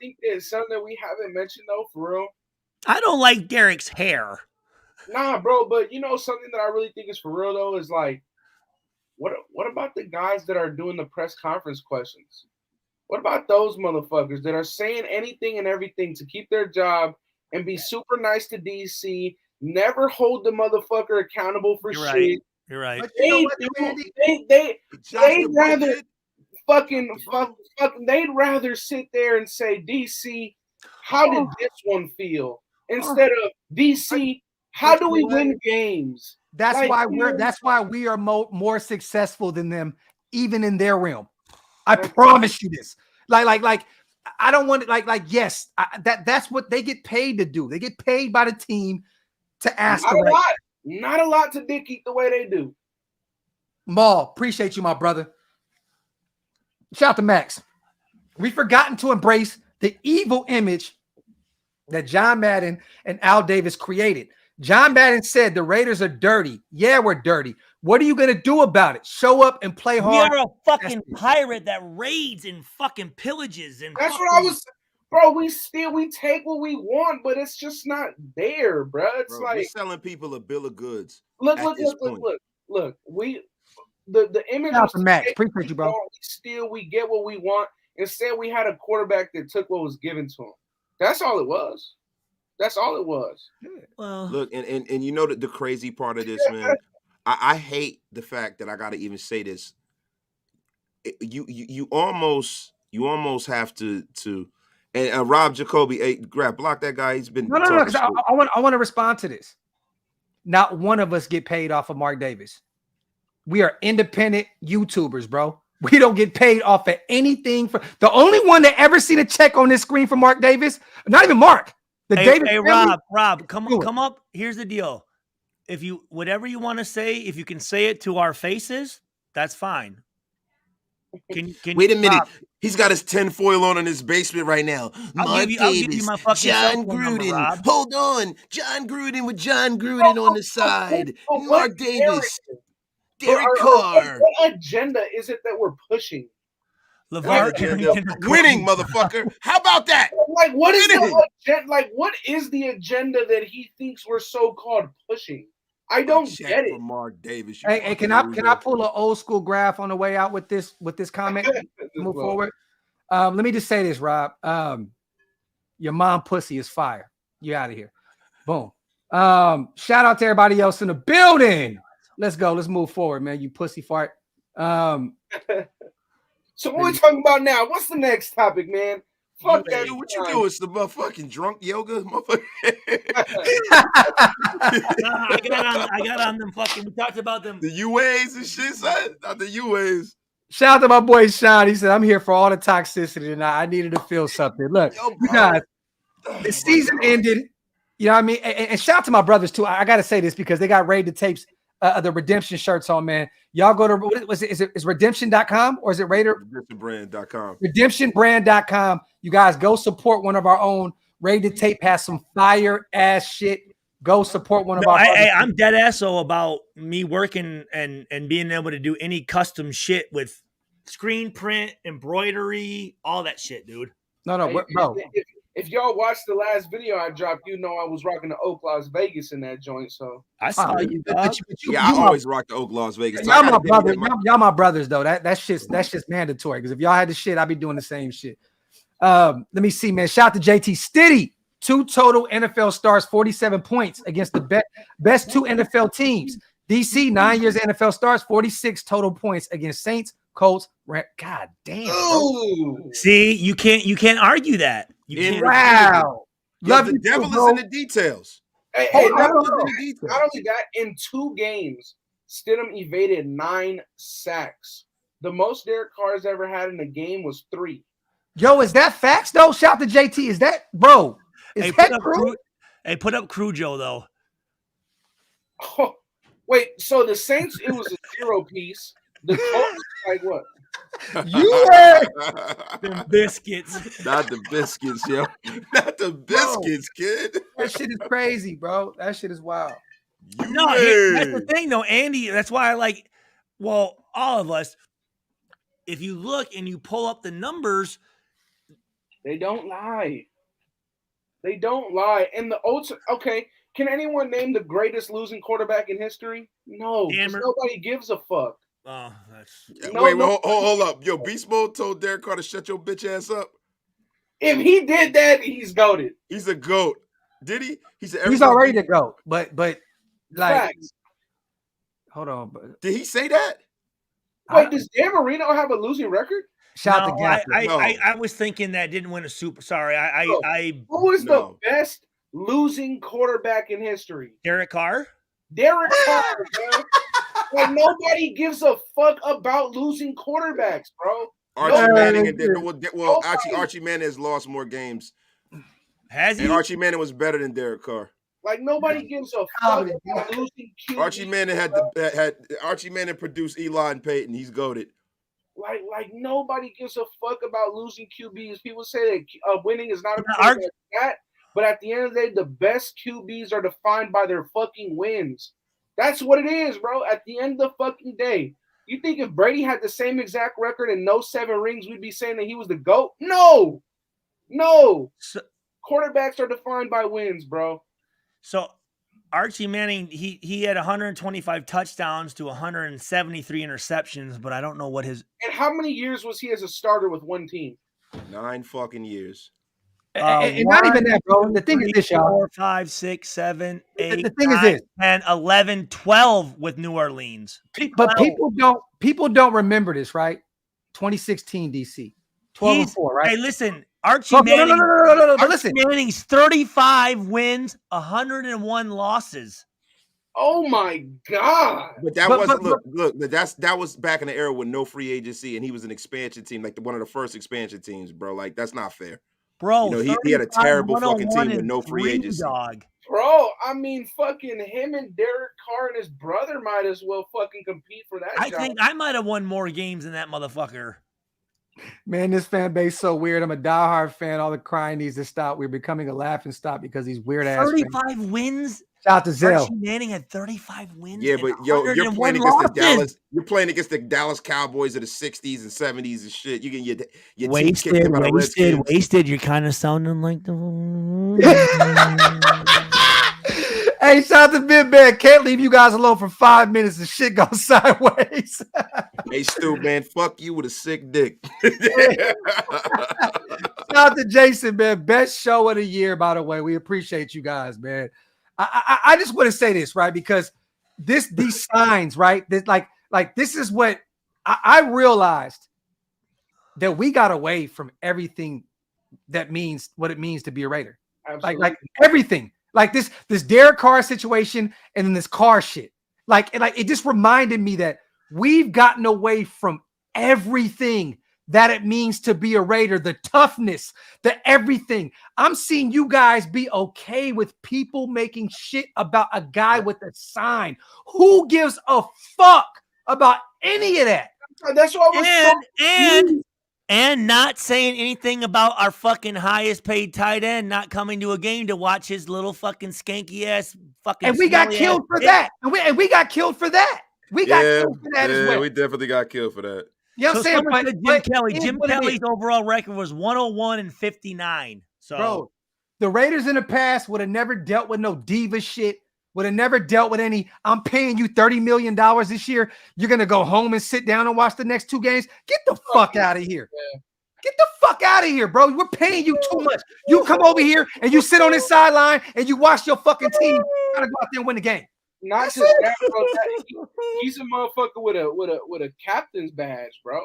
think there's something that we haven't mentioned though, for real. I don't like Derek's hair. Nah, bro, but something that I really think is for real though is like, what about the guys that are doing the press conference questions? What about those motherfuckers that are saying anything and everything to keep their job and be super nice to DC, never hold the motherfucker accountable for You're shit? Right. You're right. They'd rather fucking they'd rather sit there and say, DC, how did this one feel? Instead of DC, how do we win games? That's why we are more successful than them, even in their realm. I promise you this. Like I don't want it. Yes, that's what they get paid to do. They get paid by the team to ask. Not a lot to dick eat the way they do. Maul, appreciate you, my brother. Shout out to Max. We've forgotten to embrace the evil image that John Madden and Al Davis created. John Madden said the Raiders are dirty. Yeah, we're dirty. What are you going to do about it? Show up and play hard. We are a fucking pirate that raids and fucking pillages. And that's what I was. Bro, we take what we want, but it's just not there, bro. It's like we're selling people a bill of goods. Look. The image was Max. Appreciate you, bro. We get what we want. Instead, we had a quarterback that took what was given to him. That's all it was. That's all it was. Well, look, and you know the crazy part of this, man. I hate the fact that I got to even say this. You almost have to. And Rob Jacoby, hey, block that guy. He's been no. I want to respond to this. Not one of us get paid off of Mark Davis. We are independent YouTubers, bro. We don't get paid off of anything. The only one that ever seen a check on this screen from Mark Davis, not even Mark. Hey, Rob, come up. Here's the deal. If you whatever you want to say, if you can say it to our faces, that's fine. Can wait a minute? Rob, he's got his tinfoil on in his basement right now. Mark Davis, John Gruden. Number, hold on, John Gruden with John Gruden on the side. Mark Davis. Derek Carr. What agenda is it that we're pushing? Winning, motherfucker. How about that? Like, what is the agenda? Like, what is the agenda that he thinks we're so-called pushing? I don't get it. Mark Davis. Hey, can I pull an old school graph on the way out with this comment? Move forward. Let me just say this, Rob. Your mom pussy is fire. You out of here. Boom. Shout out to everybody else in the building. Let's go. Let's move forward, man. You pussy fart. So what are we talking about now? What's the next topic, man? Fuck that. What you doing? Some motherfucking drunk yoga? I got on them fucking. We talked about them. The UAs and shit, son. Not the UAs. Shout out to my boy Sean. He said, I'm here for all the toxicity tonight. I needed to feel something. Look, you guys, the season ended. You know what I mean? And shout out to my brothers, too. I got to say this because they got raided tapes. The redemption shirts on, man. Y'all go to is redemption.com or is it Raider? Redemptionbrand.com. Redemptionbrand.com. You guys go support one of our own. Rated Tape has some fire ass shit. Go support one of our. I'm dead asso about me working and being able to do any custom shit with screen print, embroidery, all that shit, dude. No, bro. If y'all watched the last video I dropped, you know I was rocking the Oaklosvegas in that joint. So I saw you. I always rock the Oaklosvegas. Y'all my brothers. Y'all my brothers though. That's just mandatory. Because if y'all had the shit, I'd be doing the same shit. Let me see, man. Shout out to JT Stiddy. 2 total NFL stars, 47 points against the best 2 NFL teams. DC 9 years NFL stars, 46 total points against Saints, Colts. God damn. Bro. See, you can't argue that. Wow. Love the devil is in the details. Hey, not only that, in 2 games, Stidham evaded 9 sacks. The most Derek Carr has ever had in a game was 3. Yo, is that facts though? Shout to JT. Is that bro? Is that true? Hey, put up Crujo though. Oh, wait, so the Saints, it was a 0 piece. The Colts, like what? You were them biscuits. Not the biscuits, yo. Not the biscuits, kid. That shit is crazy, bro. That shit is wild. That's the thing, though, Andy. That's why I like. Well, all of us. If you look and you pull up the numbers, they don't lie. They don't lie. And the Oats. Okay, can anyone name the greatest losing quarterback in history? No, nobody gives a fuck. Oh, that's hold up. Yo, Beast Mode told Derek Carr to shut your bitch ass up. If he did that, he's goated. He's a goat. Did he? He's already the goat. But like, facts. Hold on. But did he say that? Wait, does Dan Marino have a losing record? Shout out to Gafford. I was thinking that didn't win a Super. Sorry, Who is the best losing quarterback in history? Derek Carr. Derek Carr, bro. Like, nobody gives a fuck about losing quarterbacks, bro. Archie Manning actually Archie Manning has lost more games. Has he? And Archie Manning was better than Derek Carr. Like, nobody gives a fuck about losing QB. Archie Manning produced Eli and Peyton. He's goated. Like nobody gives a fuck about losing QBs. People say that winning is not a part of that. But at the end of the day, the best QBs are defined by their fucking wins. That's what it is, bro. At the end of the fucking day, you think if Brady had the same exact record and no 7 rings, we'd be saying that he was the GOAT? No. So, quarterbacks are defined by wins, bro. So Archie Manning, he had 125 touchdowns to 173 interceptions, but I don't know what his. And how many years was he as a starter with one team? 9 fucking years. And not even that, bro. The thing is this, y'all. 4, 5, 6, 7, 8, the thing 9, is this. 10, 11, 12 with New Orleans. But people don't remember this, right? 2016 DC. 12-4, right? Hey, listen, Archie Manning. No, Archie listen. Manning's 35 wins, 101 losses. Oh my God! But that wasn't look. That was back in the era with no free agency, and he was an expansion team, like one of the first expansion teams, bro. Like that's not fair, bro. You know, he had a terrible fucking team with no free agency, dog. Bro, I mean, fucking him and Derek Carr and his brother might as well fucking compete for that. I think I might have won more games than that motherfucker. Man, this fan base so weird. I'm a diehard fan. All the crying needs to stop. We're becoming a laughing stock because these weird ass 35 wins. Shout out to Zell. Archie Manning had 35 wins. Yeah, but yo, you're playing against the Dallas. You're playing against the Dallas Cowboys of the '60s and '70s and shit. You can your wasted. You're kind of sounding like the. Hey, shout out to Big Man. Can't leave you guys alone for 5 minutes. The shit goes sideways. Hey, Stu, man, fuck you with a sick dick. Shout out to Jason, man. Best show of the year, by the way. We appreciate you guys, man. I just want to say this, right? Because these signs, right? This, like this is what I realized that we got away from everything that means what it means to be a Raider. Absolutely. Like everything. Like this Derek Carr situation and then this Carr shit. Like it just reminded me that we've gotten away from everything that it means to be a Raider, the toughness, the everything. I'm seeing you guys be okay with people making shit about a guy with a sign. Who gives a fuck about any of that? That's what was and not saying anything about our fucking highest paid tight end not coming to a game to watch his little fucking skanky ass fucking. And we got killed for that. And we got killed for that. We got killed for that as well. We definitely got killed for that. You know what I'm saying? Jim Kelly's overall record was 101-59. So, bro, the Raiders in the past would have never dealt with no diva shit. Would have never dealt with any. I'm paying you $30 million this year. You're gonna go home and sit down and watch the next 2 games. Get the fuck out of here. Get the fuck out of here, bro. We're paying you too much. You come over here and you sit on this sideline and you watch your fucking team try to go out there and win the game. Not just that, bro. He's a motherfucker with a captain's badge, bro.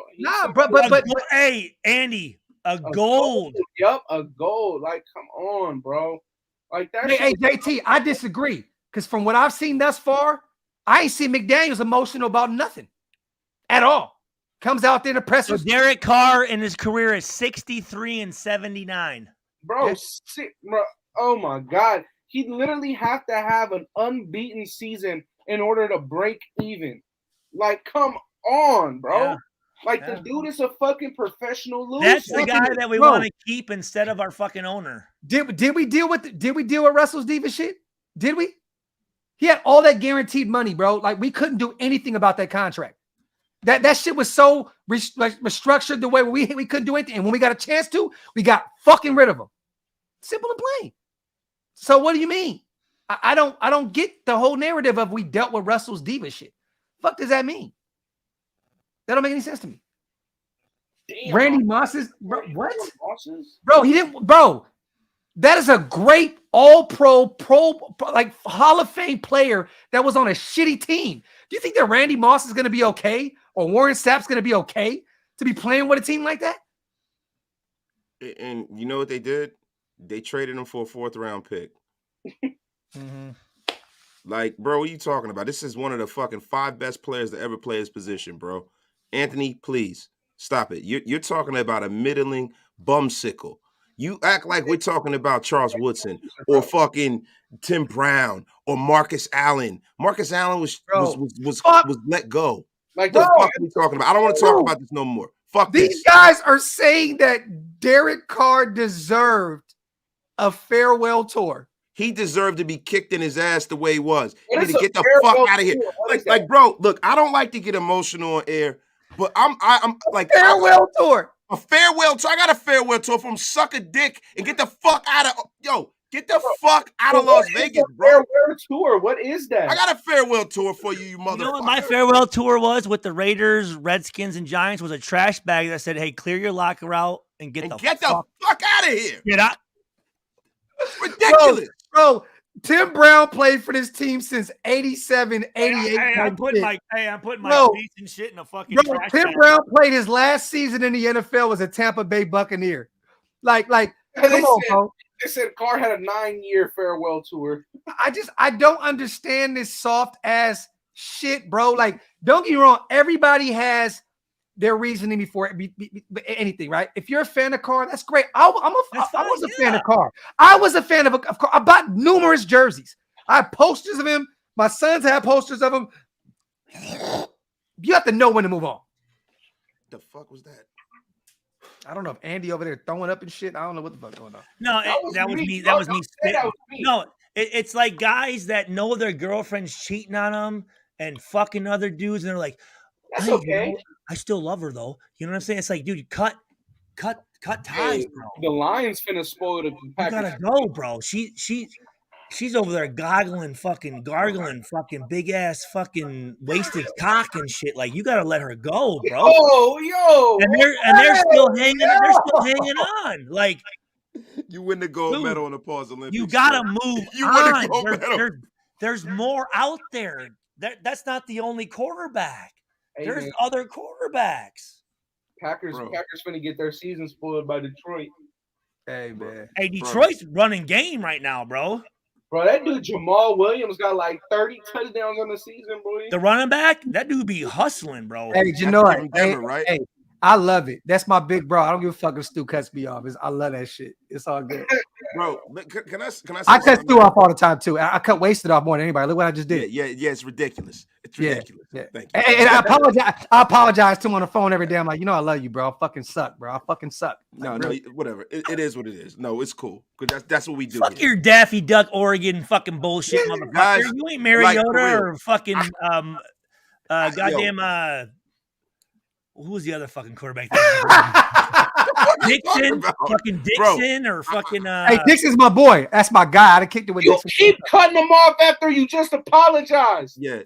But hey, Andy, a gold. Yup, a gold. Like, come on, bro. Like that. Hey, JT, I disagree. Because from what I've seen thus far, I ain't seen McDaniels emotional about nothing at all. Comes out there in the presser. So Derek Carr in his career is 63-79. Bro, bro, oh my God. He'd literally have to have an unbeaten season in order to break even. Like, come on, bro. Yeah. Like, the dude is a fucking professional loser. That's the guy that we want to keep instead of our fucking owner. Did we deal with Russell's diva shit? Did we? He had all that guaranteed money, bro. Like, we couldn't do anything about that contract. That shit was so restructured the way we couldn't do anything. And when we got a chance to, we got fucking rid of him. Simple and plain. So what do you mean? I don't get the whole narrative of we dealt with Russell's diva shit. Fuck does that mean? That don't make any sense to me. Damn. Randy Moss's what? Bro, he didn't. Bro, that is a great all-pro, like Hall of Fame player that was on a shitty team. Do you think that Randy Moss is going to be okay, or Warren Sapp's going to be okay to be playing with a team like that? And you know what they did? They traded him for a 4th-round pick. Mm-hmm. Like, bro, what are you talking about? This is one of the fucking 5 best players to ever play his position, bro. Anthony, please stop it. You're talking about a middling bumsicle. You act like we're talking about Charles Woodson or fucking Tim Brown or Marcus Allen. Marcus Allen was let go. Like, the fuck are we talking about? I don't want to talk about this no more. Fuck these this. Guys are saying that Derek Carr deserved a farewell tour. He deserved to be kicked in his ass the way he was. He What need is to a get the farewell fuck out of here. tour? Like, bro, look, I don't like to get emotional on air, but I'm like Farewell tour. A farewell tour. I got a farewell tour from suck a dick and get the fuck out of get the fuck out of Las Vegas, bro. Farewell tour. What is that? I got a farewell tour for you, motherfucker. You know what my farewell tour was with the Raiders, Redskins, and Giants was a trash bag that said, "Hey, clear your locker out and get the fuck out of here." Get out. It's ridiculous, bro. Tim Brown played for this team since 87, 88. I'm putting my face and shit in a fucking trash Tim bag. Brown played his last season in the NFL as a Tampa Bay Buccaneer. Like, come on, bro. They said Carr had a 9-year farewell tour. I don't understand this soft ass shit, bro. Like, don't get me wrong. Everybody has their reasoning before anything, right? If you're a fan of Carr, that's great. I was a fan of Carr. I was a fan of Carr. I bought numerous jerseys. I have posters of him. My sons have posters of him. You have to know when to move on. The fuck was that? I don't know if Andy over there throwing up and shit. I don't know what the fuck going on. No, that was me. That was me. No, it's like guys that know their girlfriend's cheating on them and fucking other dudes, and they're like, "That's okay. You know, I still love her though." You know what I'm saying? It's like, dude, cut ties, bro. The Lions finna spoil the package. You gotta go, bro. She's over there gargling fucking big ass fucking wasted cock and shit. Like, you gotta let her go, bro. Yo, and they're still hanging. They're still hanging on. Like, you win the gold medal in the Pause Olympics. You gotta move on. There's more out there. That's not the only quarterback. There's other quarterbacks. Packers finna get their season spoiled by Detroit. Hey, man. Hey, Detroit's running game right now, bro. Bro, that dude Jamal Williams got like 30 touchdowns on the season, boy. The running back, that dude be hustling, bro. Hey, you know what? Right? Hey, I love it. That's my big bro. I don't give a fuck if Stu cuts me off. I love that shit. It's all good. Bro, can I I cut Stu off all the time too. I cut Wasted off more than anybody. Look what I just did. Yeah, it's ridiculous. It's ridiculous. Yeah. Thank you. And I apologize to him on the phone every day. I'm like, I love you, bro. I fucking suck, bro. I fucking suck. No, whatever. It is what it is. No, it's cool. Because that's what we do. Fuck your Daffy Duck, Oregon fucking bullshit, motherfucker. Guys, you ain't Mariota or fucking goddamn who was the other fucking quarterback? Dixon, fucking Dixon, or fucking. Hey, Dixon's my boy. That's my guy. I'd have kicked it with Dixon. You keep cutting them off after you just apologize. Yeah.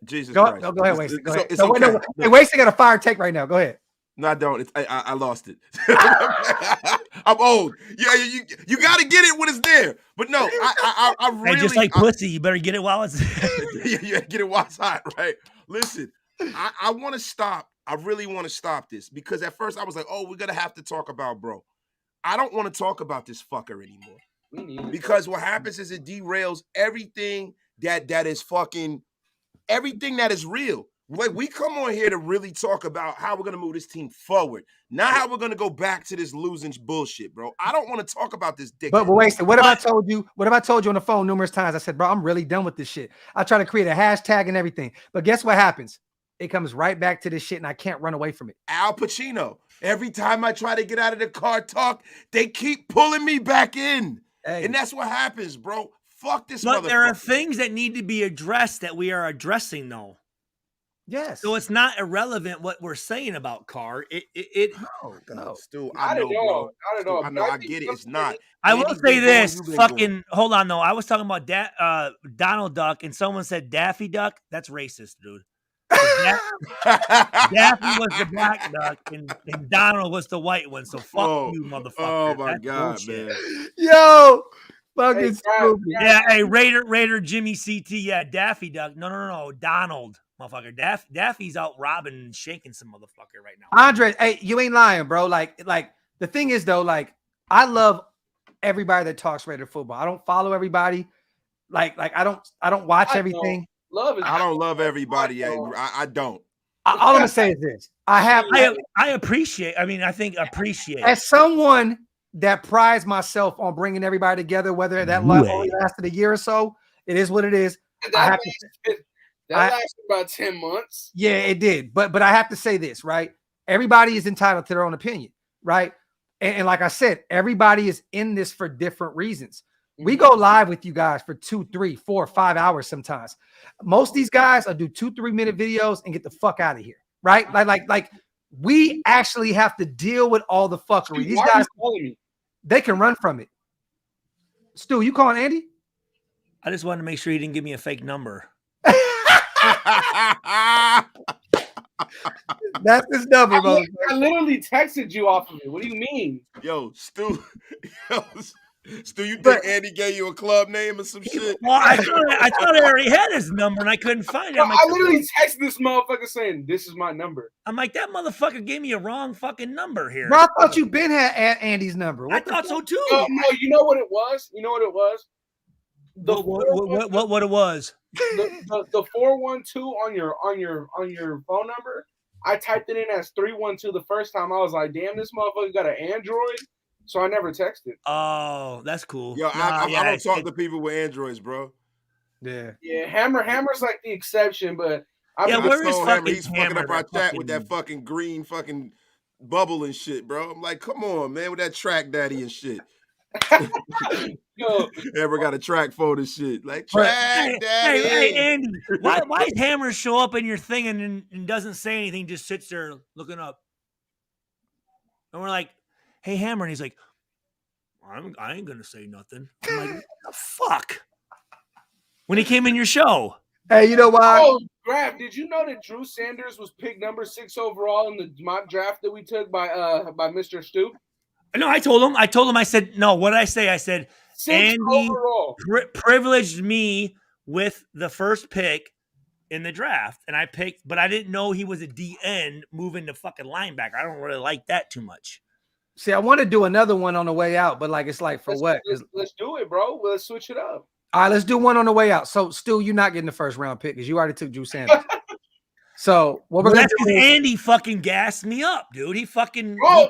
Jesus Christ. Go ahead, Wasted. Go ahead. Hey, Wasted got a fire take right now. Go ahead. No, I don't. I lost it. I'm old. Yeah, you got to get it when it's there. But no, I really. Hey, just like pussy, you better get it while it's. Yeah, get it while it's hot, right? Listen, I want to stop. I really want to stop this because at first I was like, oh, we're going to have to talk about bro. I don't want to talk about this fucker anymore because what happens is it derails everything that is fucking, everything that is real. Like, we come on here to really talk about how we're going to move this team forward, not how we're going to go back to this losing bullshit, bro. I don't want to talk about this dick. But wait, what have I told you? What have I told you on the phone numerous times? I said, bro, I'm really done with this shit. I try to create a hashtag and everything. But guess what happens? It comes right back to this shit, and I can't run away from it. Al Pacino. Every time I try to get out of the car talk, they keep pulling me back in. Hey. And that's what happens, bro. Fuck this motherfucker. But there are things that need to be addressed that we are addressing, though. Yes. So it's not irrelevant what we're saying about Carr. No, Stu, I know, bro. Not at all. I know, I get it. It's not. I will say this. Fucking, hold on, though. I was talking about Donald Duck, and someone said Daffy Duck. That's racist, dude. Daffy was the black duck and Donald was the white one. So fuck you, motherfucker. Oh my God, bullshit. Man. Yo, fucking stupid. Yeah, hey, Raider Jimmy CT. Yeah, Daffy Duck. No, Donald, motherfucker. Daffy's out robbing and shaking some motherfucker right now. Andre, hey, you ain't lying, bro. Like the thing is though, like I love everybody that talks Raider football. I don't follow everybody. Like I don't watch everything. I don't love everybody. I don't. All I'm gonna say is this: I appreciate. I think appreciate as someone that prides myself on bringing everybody together, whether that only lasted a year or so. It is what it is. That lasted about 10 months. Yeah, it did. But I have to say this, right? Everybody is entitled to their own opinion, right? And like I said, everybody is in this for different reasons. We go live with you guys for 2, 3, 4, 5 hours sometimes. Most of these guys will do 2-3 minute videos and get the fuck out of here, right? Like we actually have to deal with all the fuckery. These guys, they can run from it. Stu, you calling Andy? I just wanted to make sure he didn't give me a fake number. That's his number, bro. I literally texted you off of it. What do you mean? Yo, Stu, you think Andy gave you a club name or some shit? Well, I thought I already had his number and I couldn't find it. Bro, I literally texted this motherfucker saying, "This is my number." I'm like, that motherfucker gave me a wrong fucking number here. Bro, I thought you been had Andy's number. I thought so too. No, you know what it was? You know what it was? What it was? The 412 on your phone number. I typed it in as 312 the first time. I was like, damn, this motherfucker got an Android. So I never texted. Oh, that's cool. Yo, I don't talk to people with Androids, bro. Yeah. Hammer's like the exception, but where is fucking He's fucking up our chat with that fucking green fucking bubble and shit, bro. I'm like, come on, man, with that track daddy and shit. Yo, ever got a track phone and shit like track daddy? Hey, Andy, why does Hammer show up in your thing and doesn't say anything, just sits there looking up? And we're like, hey, Hammer, and he's like, I ain't gonna say nothing. I'm like, what the fuck? When he came in your show. Hey, you know why? Oh, Graph, did you know that Drew Sanders was picked number 6 overall in the mock draft that we took by Mr. Stu? No, I told him. I said, no, what did I say? I said, Andy privileged me with the first pick in the draft. And I picked, but I didn't know he was a DN moving to fucking linebacker. I don't really like that too much. See, I want to do another one on the way out, but like, it's like, for what? Let's do it, bro. Let's switch it up. All right, let's do one on the way out. So, Stu, you're not getting the first round pick because you already took Drew Sanders. So what we're gonna do is Andy fucking gassed me up, dude. He fucking, bro,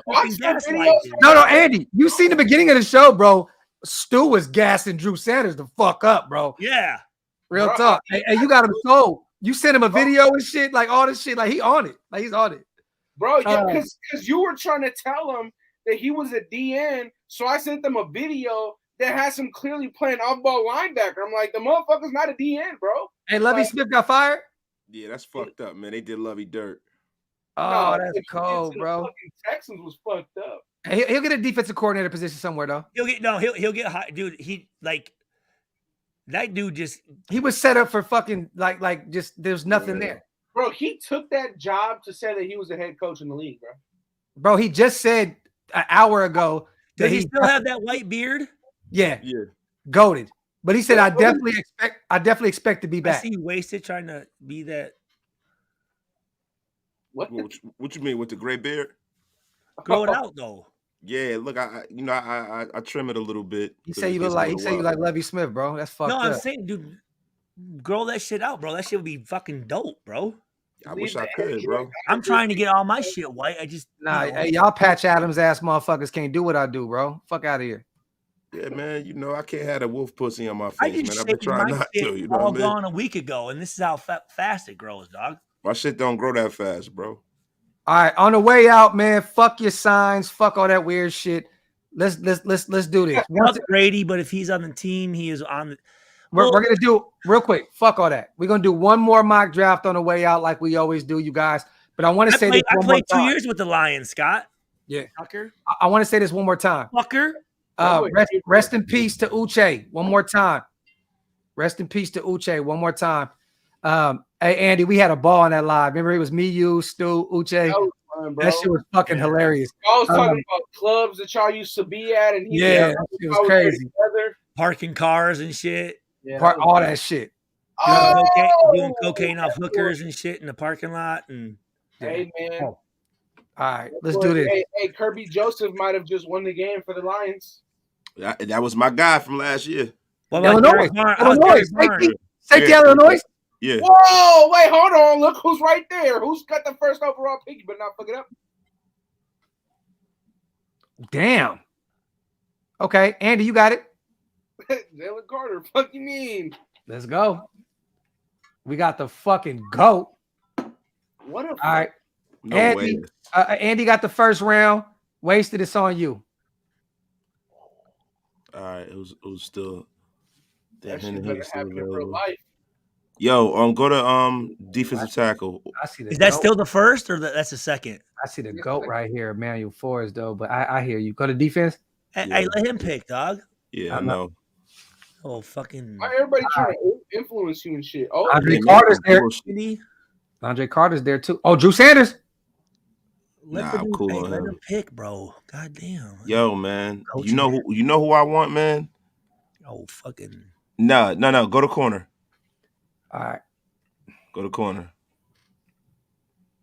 No, Andy, you seen the beginning of the show, bro. Stu was gassing Drew Sanders the fuck up, bro. Yeah. Real talk. Hey, you got him sold. You sent him a video and shit, like all this shit. Like he on it. Like he's on it. Bro, yeah, because you were trying to tell him that he was a DN. So I sent them a video that has him clearly playing off-ball linebacker. I'm like, the motherfucker's not a DN, bro. Hey, Lovie Smith got fired? Yeah, that's fucked up, man. They did Lovey dirt. Oh, that's cold, bro. Texans was fucked up. Hey, he'll get a defensive coordinator position somewhere, though. He'll get high, dude. He like that dude he was set up for fucking like just there's nothing there. Bro, he took that job to say that he was a head coach in the league, bro. Bro, he just said an hour ago that he still have that white beard. Yeah. Goated. But he said, I definitely expect to be back. I see you wasted trying to be that. What you mean with the gray beard? Grow it out though. Yeah, look, I trim it a little bit. He say you look like Lovie Smith, bro. That's fucked up. No, I'm saying, dude, grow that shit out, bro. That shit would be fucking dope, bro. I wish I could, bro. I'm trying to get all my shit white. I just hey, y'all Patch Adams ass motherfuckers can't do what I do, bro. Fuck out of here. Yeah, man, you know I can't have a wolf pussy on my face, man. I've been trying not to. You know all what I mean? gone a week ago, and this is how fast it grows, dog. My shit don't grow that fast, bro. All right, on the way out, man. Fuck your signs. Fuck all that weird shit. Let's do this. Fuck Brady, but if he's on the team, he is on the. We're gonna do real quick. Fuck all that. We're gonna do one more mock draft on the way out, like we always do, you guys. But I want to say this one more time. I played 2 years with the Lions, Scott. Yeah, fucker. I want to say this one more time. Fucker. Rest in peace to Uche. One more time. Rest in peace to Uche. One more time. Hey Andy, we had a ball on that live. Remember, it was me, you, Stu, Uche. That shit was fucking hilarious. I was talking about clubs that y'all used to be at, and it was crazy. Parking cars and shit. Yeah, all that shit. Doing cocaine off hookers and shit in the parking lot. And hey man. All right, let's do this. Hey, Kirby Joseph might have just won the game for the Lions. That was my guy from last year. Illinois. Safety out of Illinois. Yeah. Whoa, wait, hold on. Look who's right there. Who's got the first overall pick? You better not fuck it up. Damn. Okay, Andy, you got it. Jalen Carter. Fuck you mean? Let's go. We got the fucking GOAT. What a all right. No Andy got the first round. Wasted, it's on you. All right, it was still. That shit better happen for life. Yo, go to defensive tackle. I see the Is that goat. still the first or that's the second? I see the GOAT right here, Emmanuel Forrest, though. But I hear you. Go to defense. Hey, let him pick, dog. Yeah, I know. Oh, fucking. Why everybody trying to influence you and shit? Oh, Andre Carter's there. Andre Carter's there too. Oh, Drew Sanders. Let him pick, bro. God damn. Yo, man. You know who I want, man? Oh, fucking. No. Go to corner. All right. Go to corner.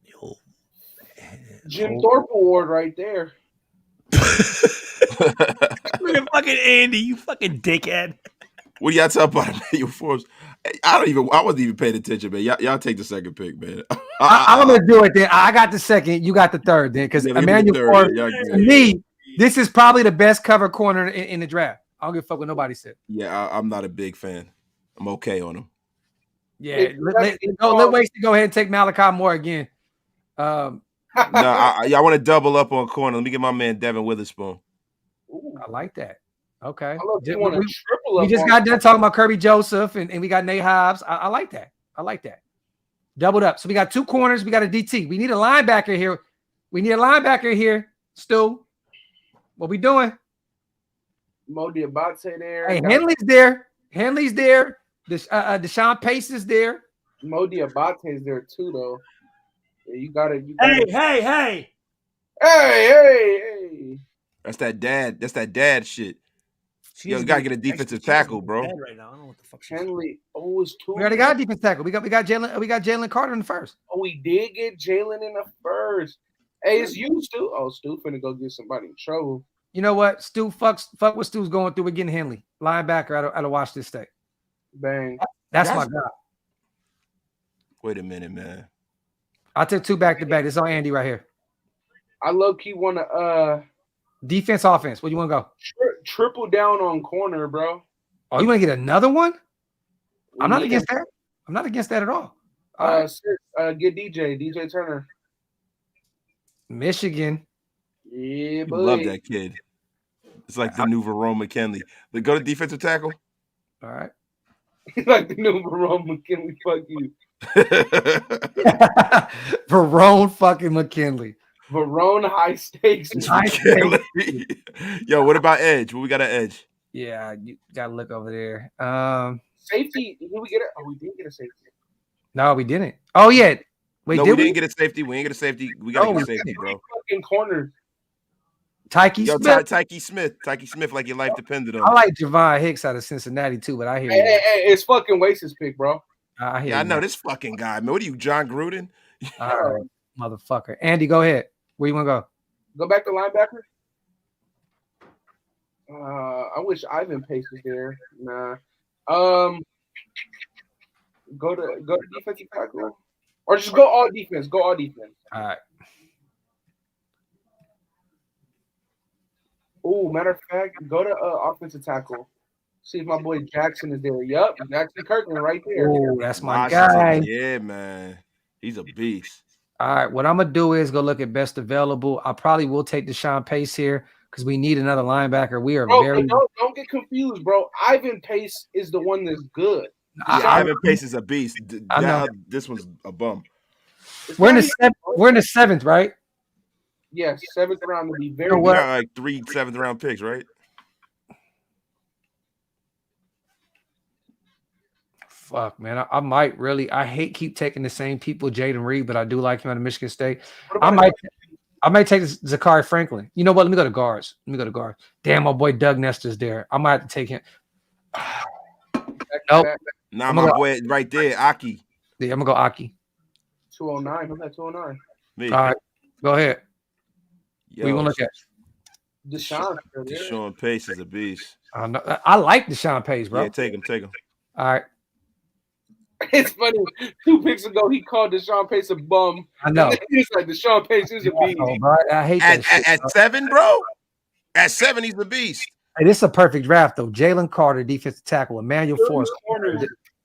Yo. Jim Thorpe Award right there. Look at fucking Andy, you fucking dickhead. What are y'all talking about, Emmanuel Forbes? I wasn't even paying attention, man. Y'all take the second pick, man. I'm gonna do it then. I got the second, you got the third then, because Emmanuel Forbes, to me, this is probably the best cover corner in the draft. I don't give a fuck what nobody said. Yeah, I'm not a big fan. I'm okay on him. Yeah, let Waste to go ahead and take Malachi Moore again. No, I want to double up on corner. Let me get my man Devin Witherspoon. Ooh, I like that. Okay. We just got done talking about Kirby Joseph and we got Nate Hobbs. I like that. I like that. Doubled up. So we got two corners. We got a DT. We need a linebacker here. Stu. What we doing? Mo Diabate there. Hey, Henley's there. Deshaun Pace is there. Mo Diabate is there too, though. Yeah, you got it. Hey. That's that dad shit. You gotta get a defensive tackle, bro. Right now. I don't know what the fuck Henley. Oh, it's two. We already got a defensive tackle. We got Jalen Carter in the first. Oh, we did get Jalen in the first. Hey, it's you, Stu. Oh, Stu finna go get somebody in trouble. You know what? Stu, fuck what Stu's going through. We're getting Henley, linebacker out of Washington State. Bang. That's my guy. Wait a minute, man. I took two back to back. It's on Andy right here. I low-key want to defense, offense. Where you want to go? Triple down on corner, bro. Oh, you want to get another one? I'm not against that. I'm not against that at all. Get DJ Turner. Michigan. Yeah, boy. Love that kid. It's like the new Verone McKinley. But go to defensive tackle. All right. Like the new Verone McKinley. Fuck you. Verone fucking McKinley. Verone high stakes. Yo, what about edge? What we got at edge? Yeah, you gotta look over there. Safety. Did we get it? Oh, we didn't get a safety. No, we didn't. Oh yeah. Wait, no, we didn't get a safety. We ain't get a safety. We gotta get a safety, bro. Fucking corner. Tyke Smith. Tyke Smith, like your life depended on. I like Javon Hicks out of Cincinnati too, but I hear Hey, it's fucking Waste's pick, bro. I hear I know this fucking guy, man. What are you, John Gruden? All right, motherfucker. Andy, go ahead. Where you want to go? Go back to linebacker. I wish Ivan Pace was there. Nah. Go to defensive tackle, or just go all defense. Go all defense. All right. Oh, matter of fact, go to offensive tackle. See if my boy Jackson is there. Yup, Jackson Kirkland right there. Oh, that's my guy. Yeah, man. He's a beast. All right, what I'm gonna do is go look at best available. I probably will take Deshaun Pace here because we need another linebacker. We are don't get confused, bro. Ivan Pace is the one that's good. Ivan Pace is a beast. This one's a bum. We're in the seventh, right? Yes, seventh round would be very. We got like 3 7th round picks, right? Fuck, man. I might really. I hate keep taking the same people, Jaden Reed, but I do like him out of Michigan State. I might take Zachary Franklin. You know what? Let me go to guards. Damn, my boy Doug Nestor's there. I might have to take him. Nope. Nah, my boy right there, Aki. Yeah, I'm gonna go Aki. 209. Who's that? 209. Me. All right, go ahead. Yo, what you want to look at? Deshaun Pace is a beast. I like Deshaun Pace, bro. Yeah, take him. All right. It's funny. 2 picks ago, he called Deshaun Pace a bum. I know. He's like, Deshaun Pace is a beast. I hate that shit, at 7, bro. At 7, he's a beast. Hey, this is a perfect draft, though. Jalen Carter, defensive tackle, Emmanuel Forrest,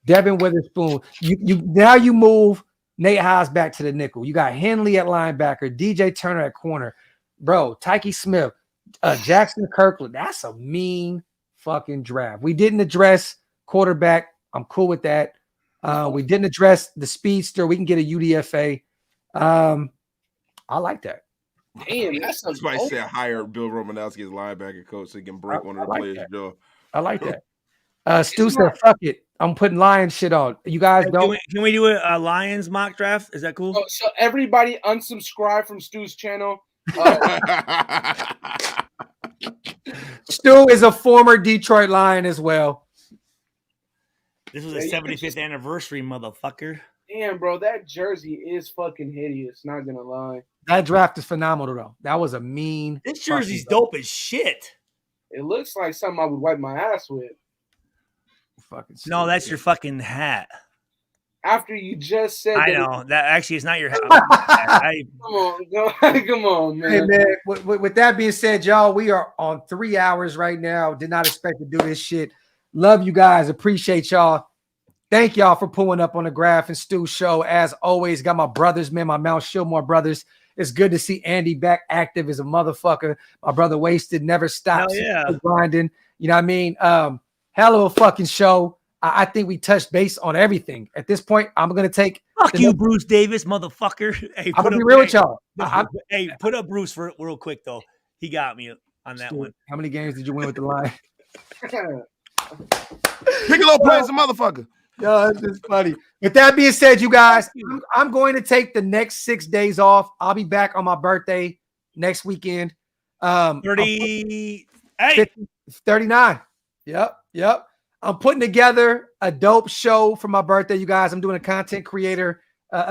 Devin Witherspoon. You move Nate Hobbs back to the nickel. You got Henley at linebacker, DJ Turner at corner, bro, Tyke Smith, Jackson Kirkland. That's a mean fucking draft. We didn't address quarterback. I'm cool with that. We didn't address the speedster. We can get a UDFA. I like that. Damn, that's somebody said hire Bill Romanowski as linebacker coach so he can break one of the players' jaw. I like that. Stu said, "Fuck it, I'm putting Lions shit on." You guys don't. Can we do a Lions mock draft? Is that cool? So everybody unsubscribe from Stu's channel. Stu is a former Detroit Lion as well. This was a 75th anniversary, motherfucker. Damn, bro, that jersey is fucking hideous. Not gonna lie. That draft is phenomenal, though. That was a mean. This jersey's dope as shit. It looks like something I would wipe my ass with. Fucking no, that's your fucking hat. After you just said I know that actually it's not your hat. Come on, man. Hey, man. With that being said, y'all, we are on 3 hours right now. Did not expect to do this shit. Love you guys. Appreciate y'all. Thank y'all for pulling up on the Graph and Stu show. As always, got my brothers, man, my Mount Shillmore brothers. It's good to see Andy back active as a motherfucker. My brother Wasted never stops grinding. You know what I mean? Hell of a fucking show. I think we touched base on everything. At this point, I'm going to take... Fuck you, Bruce Davis, motherfucker. Hey, I'm going to be real with y'all. Hey, put up Bruce for real quick, though. He got me on that one. How many games did you win with the Lions? Piccolo plays a motherfucker. Yo, that's just funny. With that being said, you guys, I'm going to take the next 6 days off. I'll be back on my birthday next weekend. 39. Yep. I'm putting together a dope show for my birthday, you guys. I'm doing a content creator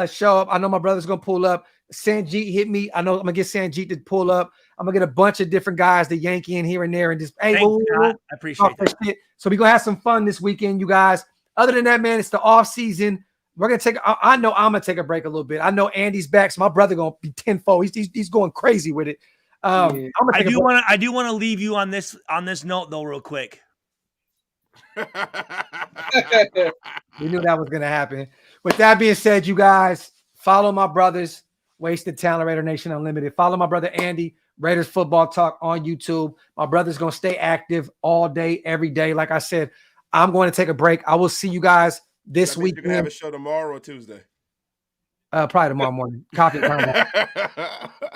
show up. I know my brother's going to pull up. Sanjit hit me. I know I'm going to get Sanjit to pull up. I'm going to get a bunch of different guys to yank in here and there and just, hey, I appreciate that. Shit. So we're going to have some fun this weekend, you guys. Other than that, man, it's the off season. We're going to take, I know I'm going to take a break a little bit. I know Andy's back. So my brother going to be tenfold. He's going crazy with it. I do want to leave you on this note though, real quick. We knew that was going to happen. With that being said, you guys, follow my brothers, Wasted Talent, Raider Nation Unlimited. Follow my brother Andy, Raiders Football Talk on YouTube. My brother's going to stay active all day, every day. Like I said, I'm going to take a break. I will see you guys this week. You can have a show tomorrow or Tuesday. Probably tomorrow morning. Copy. You know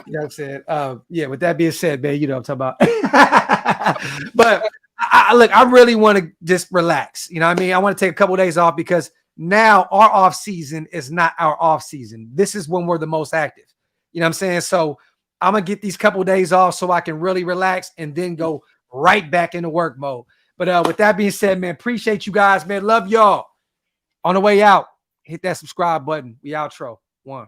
what I'm saying? Yeah, with that being said, man, you know what I'm talking about. But look, I really want to just relax. You know what I mean? I want to take a couple of days off because now our off season is not our off season. This is when we're the most active. You know what I'm saying? So I'm going to get these couple of days off so I can really relax and then go right back into work mode. But with that being said, man, appreciate you guys, man. Love y'all. On the way out, hit that subscribe button. We outro. 1.